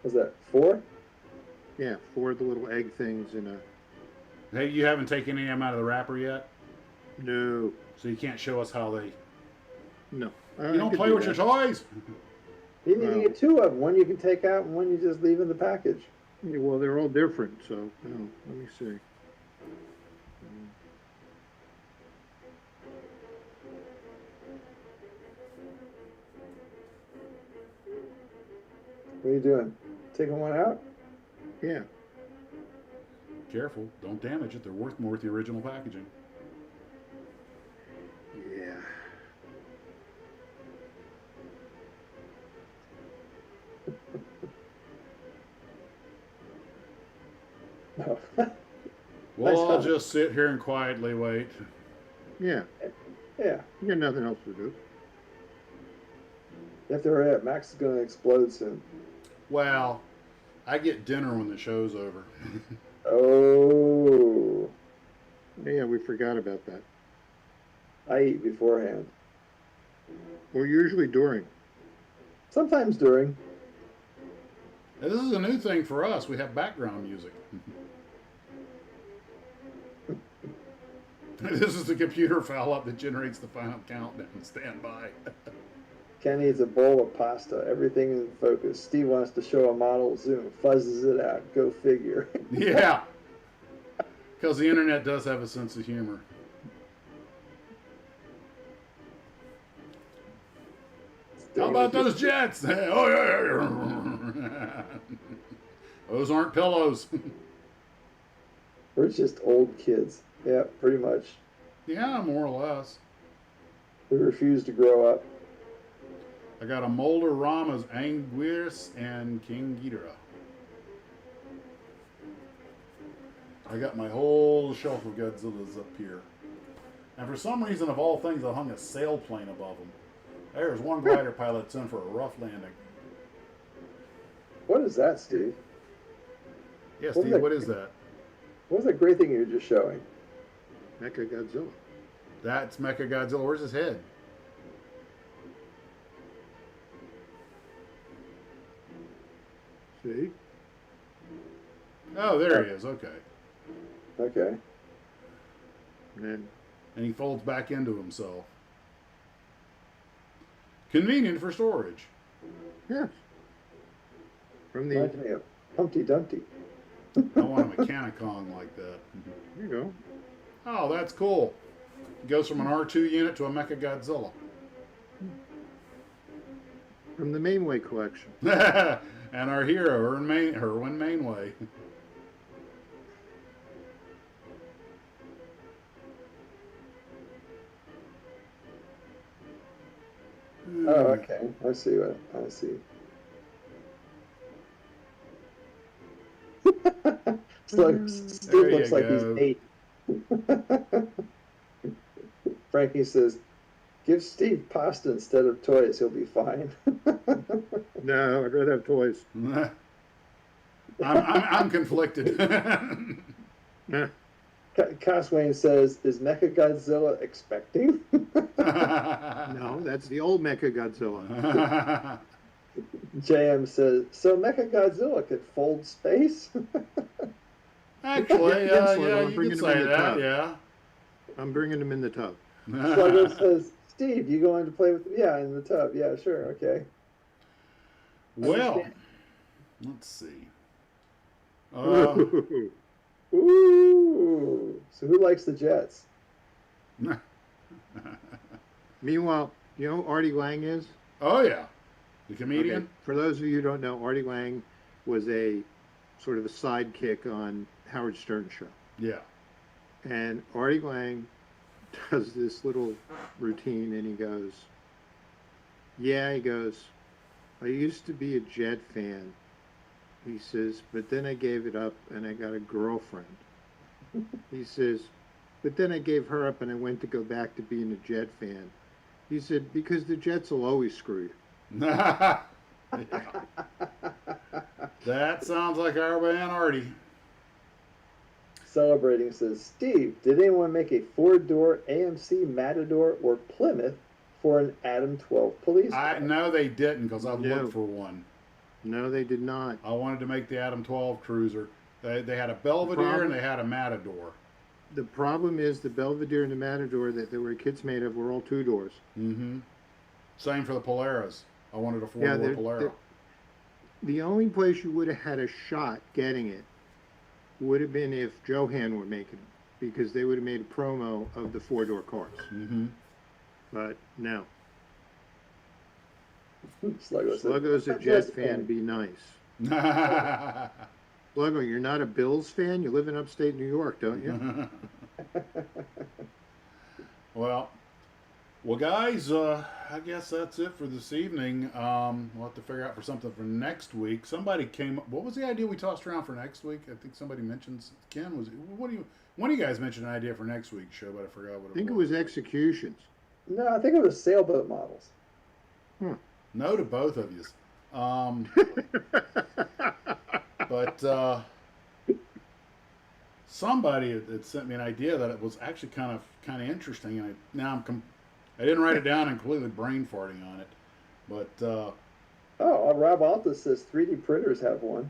Was that 4? Yeah, 4 of the little egg things in a... Hey, you haven't taken any of them out of the wrapper yet? No. So you can't show us how they... No. You don't play with your toys? You need to get 2 of them. One you can take out and one you just leave in the package. Yeah, well, they're all different, so let me see. What are you doing? Taking one out? Yeah. Careful. Don't damage it. They're worth more with the original packaging. Yeah. No. Well, Nice I'll help. just sit here and quietly wait. Yeah. Yeah. You got nothing else to do. You have to hurry up. Max is going to explode soon. Well, I get dinner when the show's over. Oh. Yeah, we forgot about that. I eat beforehand. Well, usually during. Sometimes during. Now, this is a new thing for us. We have background music. This is the computer foul up that generates the final countdown. Stand by. Ken needs a bowl of pasta. Everything in focus. Steve wants to show a model zoom. Fuzzes it out. Go figure. Yeah. Because the internet does have a sense of humor. How about those jets? Oh, yeah. Those aren't pillows. We're just old kids. Yeah, pretty much. Yeah, more or less. We refuse to grow up. I got a Molder Rama's Anguirus and King Ghidorah. I got my whole shelf of Godzillas up here. And for some reason, of all things, I hung a sailplane above them. There's one glider pilot that's in for a rough landing. What is that, Steve? Yeah, Steve, what is that? What was that great thing you were just showing? Mechagodzilla. That's Mechagodzilla. Where's his head? See? Oh, there he is. Okay. Okay. And And he folds back into himself. Convenient for storage. yes. From the... Reminds me of Humpty Dumpty. I want a Mechanicon like that. There you go. Oh, that's cool. It goes from an R2 unit to a Mechagodzilla. From the Mainway collection. And our hero, Erwin Mainway. Oh, okay. I see what I see. Steve looks like go. he's 8. Frankie says, "Give Steve pasta instead of toys. He'll be fine." No, I'd rather have toys. I'm conflicted. Coswayne says, "Is Mechagodzilla expecting?" No, that's the old Mechagodzilla. JM says, "So Mechagodzilla could fold space?" Actually, Yeah, yeah, I'm you bringing can him in say the that, tub. yeah. I'm bringing them in the tub. Sluggo says, "Steve, you going to play with?" Yeah, in the tub. Yeah, sure, okay. Well, let's see. Ooh. So who likes the Jets? Meanwhile, you know who Artie Lang is? Oh, yeah. The comedian? Okay. For those of you who don't know, Artie Lang was a sort of a sidekick on Howard Stern show. Yeah. And Artie Lang does this little routine, and he goes, "Yeah," he goes, "I used to be a Jet fan." He says, "But then I gave it up and I got a girlfriend." He says, "But then I gave her up and I went to go back to being a Jet fan." He said, "Because the Jets will always screw you." Yeah. That sounds like our man Artie. Celebrating says, Steve, did anyone make a four-door AMC Matador or Plymouth for an Adam 12 police car? No, they didn't, because I've No. looked for one. No, they did not. I wanted to make the Adam 12 Cruiser. They had a Belvedere and they had a Matador. The problem is the Belvedere and the Matador that they were kits made of were all two doors. Mm-hmm. Same for the Polaris. I wanted a four-door Polaro. The only place you would have had a shot getting it would have been if Johan were making it, because they would have made a promo of the four-door cars. Mm-hmm. But no. Sluggo's a Jet fan, be nice. Sluggo, you're not a Bills fan? You live in upstate New York, don't you? Well, guys, I guess that's it for this evening. We'll have to figure out for something for next week. Somebody came up. What was the idea we tossed around for next week? I think somebody mentioned. Ken, one of you guys mentioned an idea for next week's show, but I forgot what it was. I think it was executions. No, I think it was sailboat models. No to both of you. But somebody had sent me an idea that it was actually kind of interesting, and I didn't write it down and completely brain farting on it, but Rob Alta says 3D printers have one.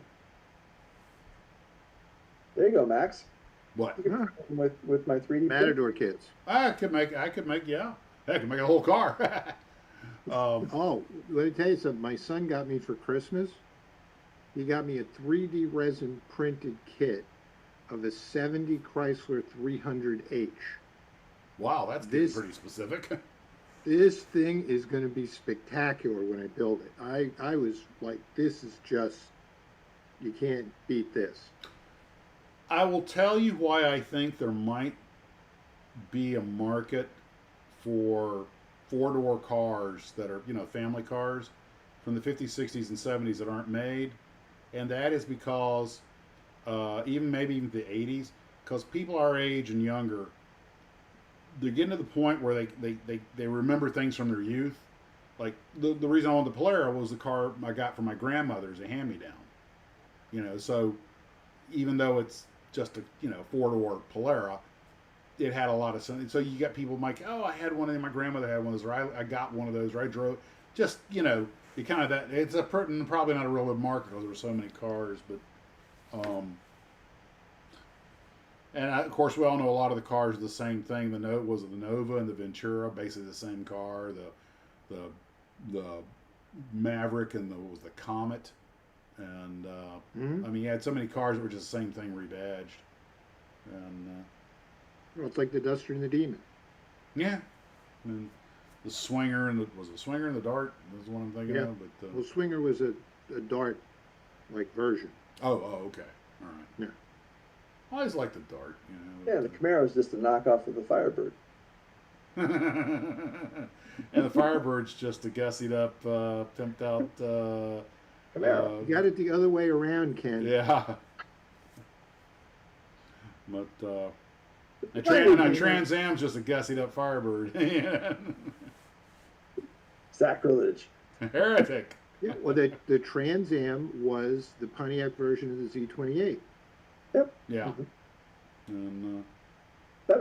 There you go, Max. what? With my 3D Matador kits. I could make yeah. I could make a whole car. Oh, let me tell you something. My son got me for Christmas. He got me a 3D resin printed kit of a 70 Chrysler 300H. Wow, that's getting pretty specific. This thing is going to be spectacular when I build it. I was like, this is just, you can't beat this. I will tell you why I think there might be a market for four-door cars that are, family cars from the 50s, 60s, and 70s that aren't made. And that is because, maybe even the 80s, because people our age and younger, they're getting to the point where they remember things from their youth. Like, the reason I wanted the Polaro was the car I got from my grandmother as a hand-me-down. So even though it's just a, four-door Polaro, it had a lot of sense. So you got people like, oh, I had one of them, my grandmother had one of those, or I got one of those, or I drove. Just, you kind of that, it's probably not a real good market because there were so many cars, but, and of course we all know a lot of the cars are the same thing. The Nova and the Ventura, basically the same car. The Maverick and the Comet, and you had so many cars that were just the same thing rebadged, and well, it's like the Duster and the Demon. yeah, and the Swinger and was it Swinger and the Dart? That's one I'm thinking of. But well, Swinger was a Dart like version. Oh, okay, all right. Yeah. I always liked the Dart. Yeah, the Camaro is just a knockoff of the Firebird. And the Firebird's just a gussied up, pimped out. Camaro. You got it the other way around, Ken. Yeah. But Trans Am's just a gussied up Firebird. Sacrilege. Heretic. Yeah, well, the Trans Am was the Pontiac version of the Z28. Yep. Yeah. And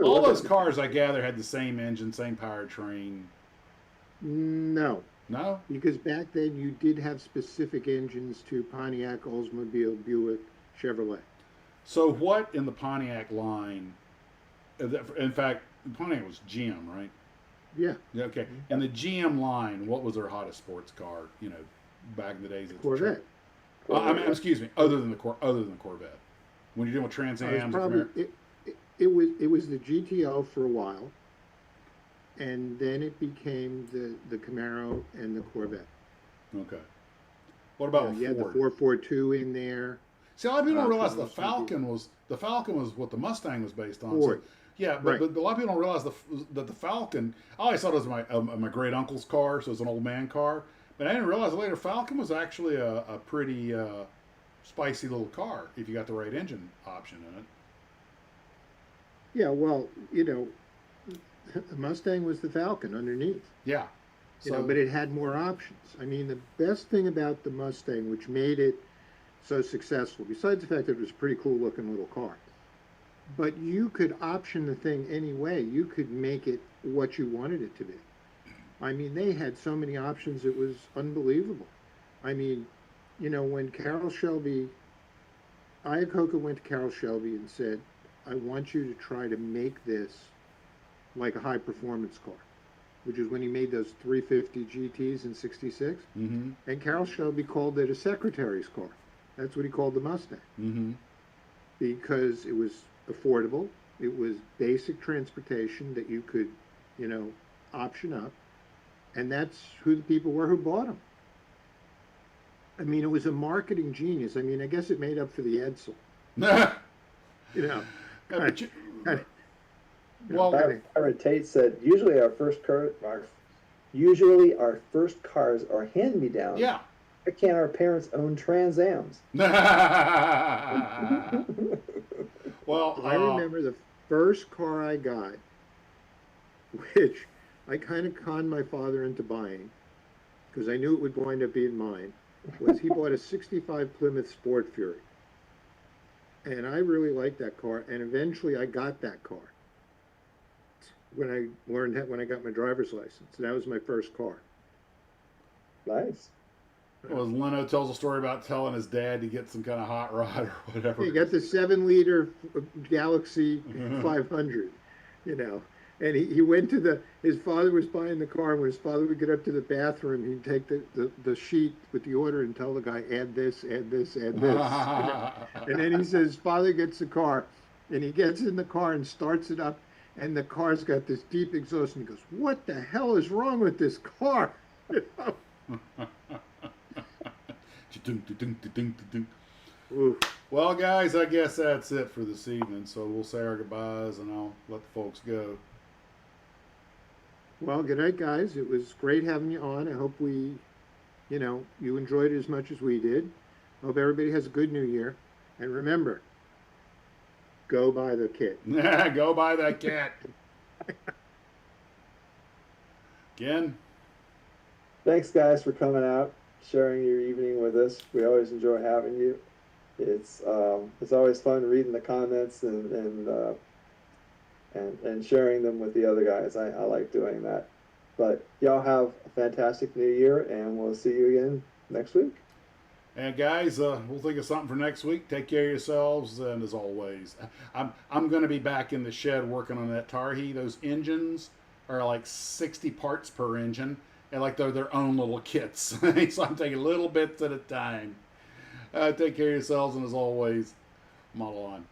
All those cars, I gather, had the same engine, same powertrain. No. No? Because back then you did have specific engines to Pontiac, Oldsmobile, Buick, Chevrolet. So what in the Pontiac line, in fact, Pontiac was GM, right? Yeah. Okay. And the GM line, what was their hottest sports car, back in the days? Corvette. Excuse me, other than the Corvette. When you're dealing with Trans Ams, it was the GTO for a while, and then it became the Camaro and the Corvette. Okay. What about you had the Ford? 442 in there. See, a lot of people don't realize the Falcon was what the Mustang was based on. Ford. Yeah, Right. but a lot of people don't realize that the Falcon. I always thought it was my great uncle's car, so it's an old man car. But I didn't realize later Falcon was actually a pretty spicy little car if you got the right engine option in it. Yeah, well, the Mustang was the Falcon underneath, Yeah. but So it had more options. I mean, the best thing about the Mustang, which made it so successful, besides the fact that it was a pretty cool looking little car, but you could option the thing any way. You could make it what you wanted it to be. I mean, they had so many options, it was unbelievable. I mean, when Carroll Shelby, Iacocca went to Carroll Shelby and said, I want you to try to make this like a high performance car, which is when he made those 350 GTs in 66. mm-hmm. And Carroll Shelby called it a secretary's car. That's what he called the Mustang Mm-hmm. because it was affordable. It was basic transportation that you could, option up. And that's who the people were who bought them. I mean, it was a marketing genius. I mean, I guess it made up for the Edsel. You know, But kind of, well, Byron Tate said, usually our first cars are hand-me-downs. yeah. Why can't our parents own Trans Ams? Well, I remember the first car I got, which I kind of conned my father into buying because I knew it would wind up being mine, was he bought a 65 Plymouth Sport Fury. And I really liked that car, and eventually I got that car when I got my driver's license. That was my first car. Nice. well, Leno tells a story about telling his dad to get some kind of hot rod or whatever. He got the 7-liter Galaxy 500, And he went to his father was buying the car, and when his father would get up to the bathroom, he'd take the sheet with the order and tell the guy, add this, add this, add this. And then he says, father gets the car, and he gets in the car and starts it up, and the car's got this deep exhaust, and he goes, what the hell is wrong with this car? Ooh. Well, guys, I guess that's it for this evening. So we'll say our goodbyes, and I'll let the folks go. Well, good night, guys. It was great having you on. I hope you enjoyed it as much as we did. Hope everybody has a good new year. And remember, go buy the kit. Go buy that cat. Again. Thanks, guys, for coming out, sharing your evening with us. We always enjoy having you. It's always fun reading the comments and sharing them with the other guys. I like doing that. But y'all have a fantastic new year, and we'll see you again next week. And guys, we'll think of something for next week. Take care of yourselves, and as always, I'm going to be back in the shed working on that Tarhi. Those engines are like 60 parts per engine, and like they're their own little kits. So I'm taking little bits at a time. Take care of yourselves, and as always, model on.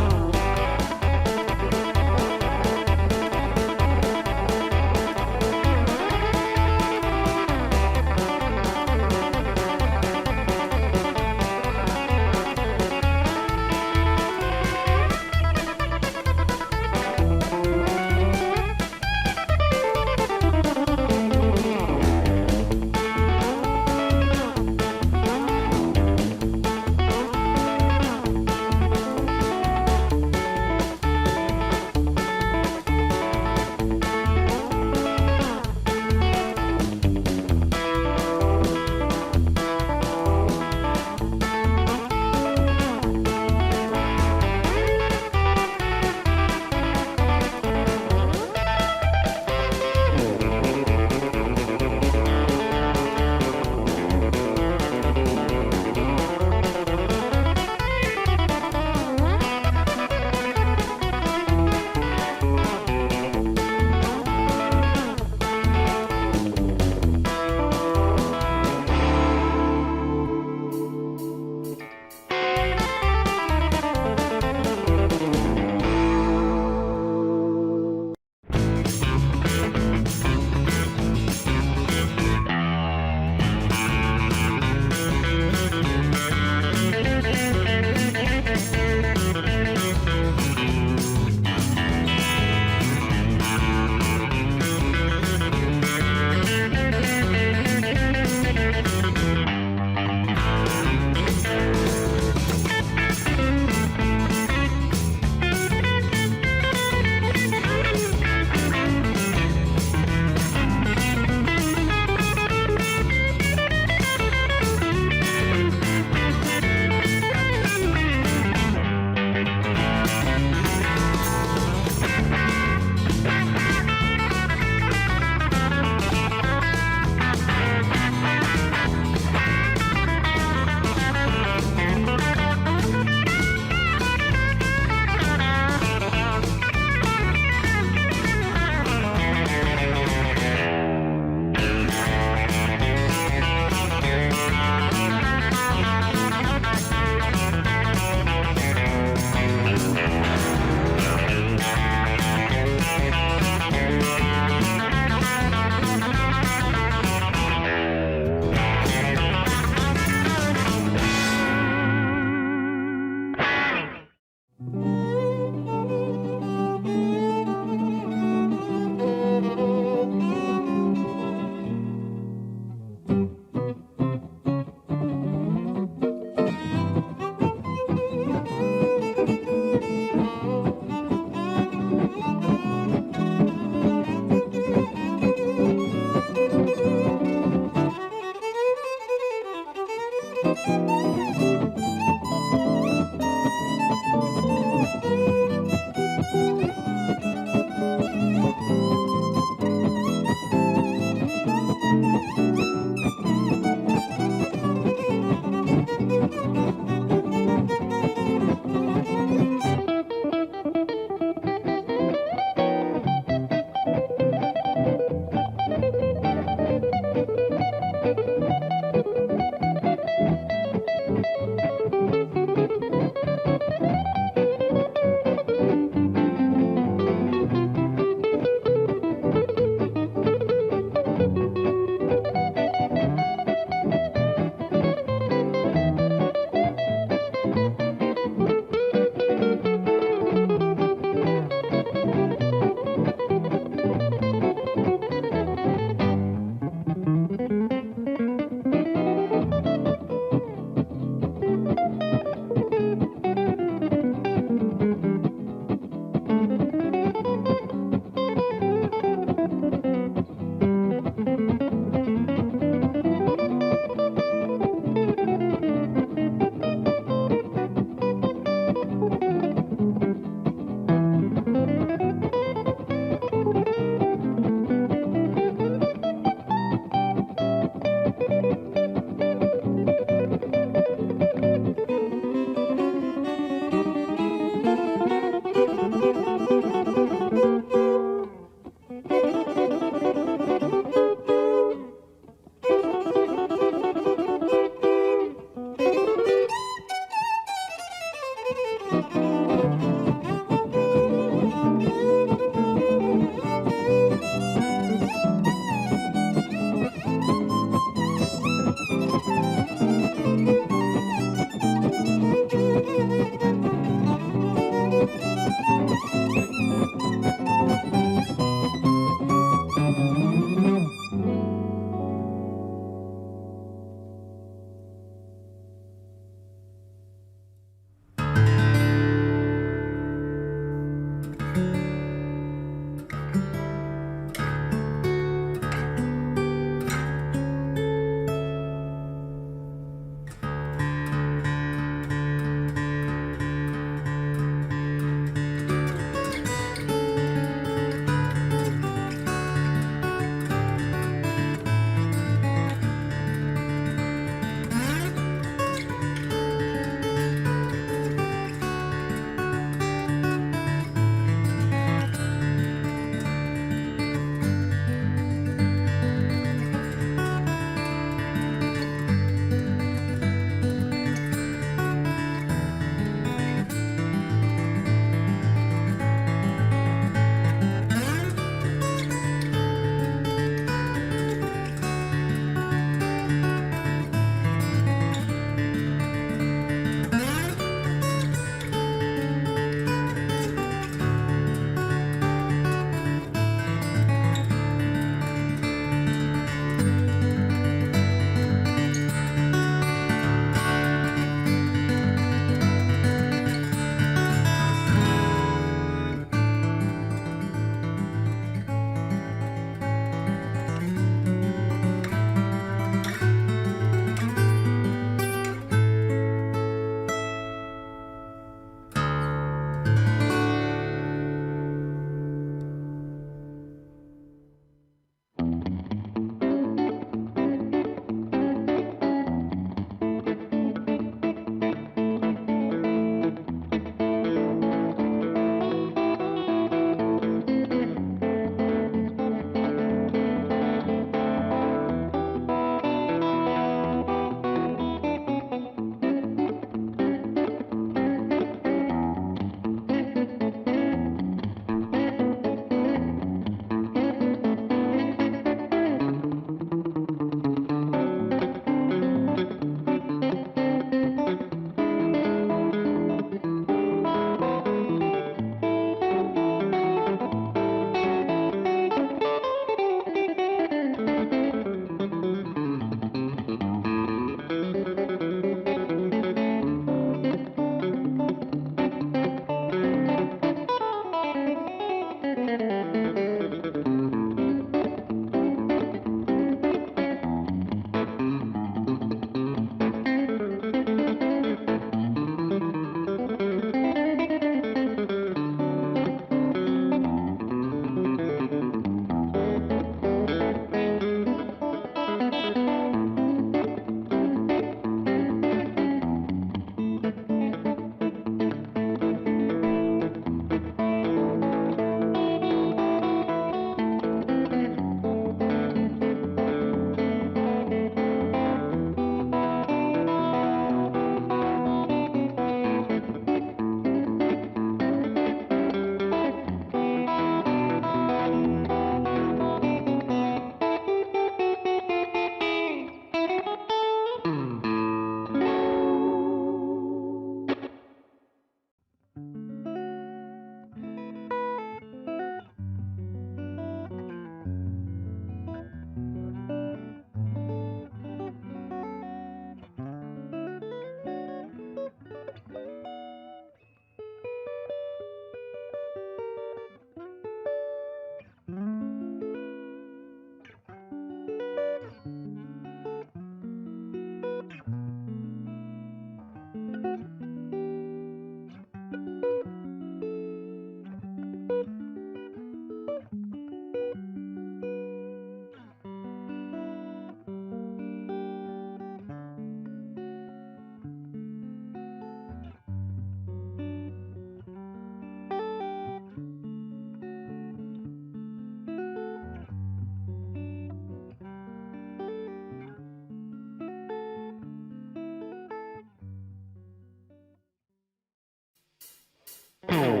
Right.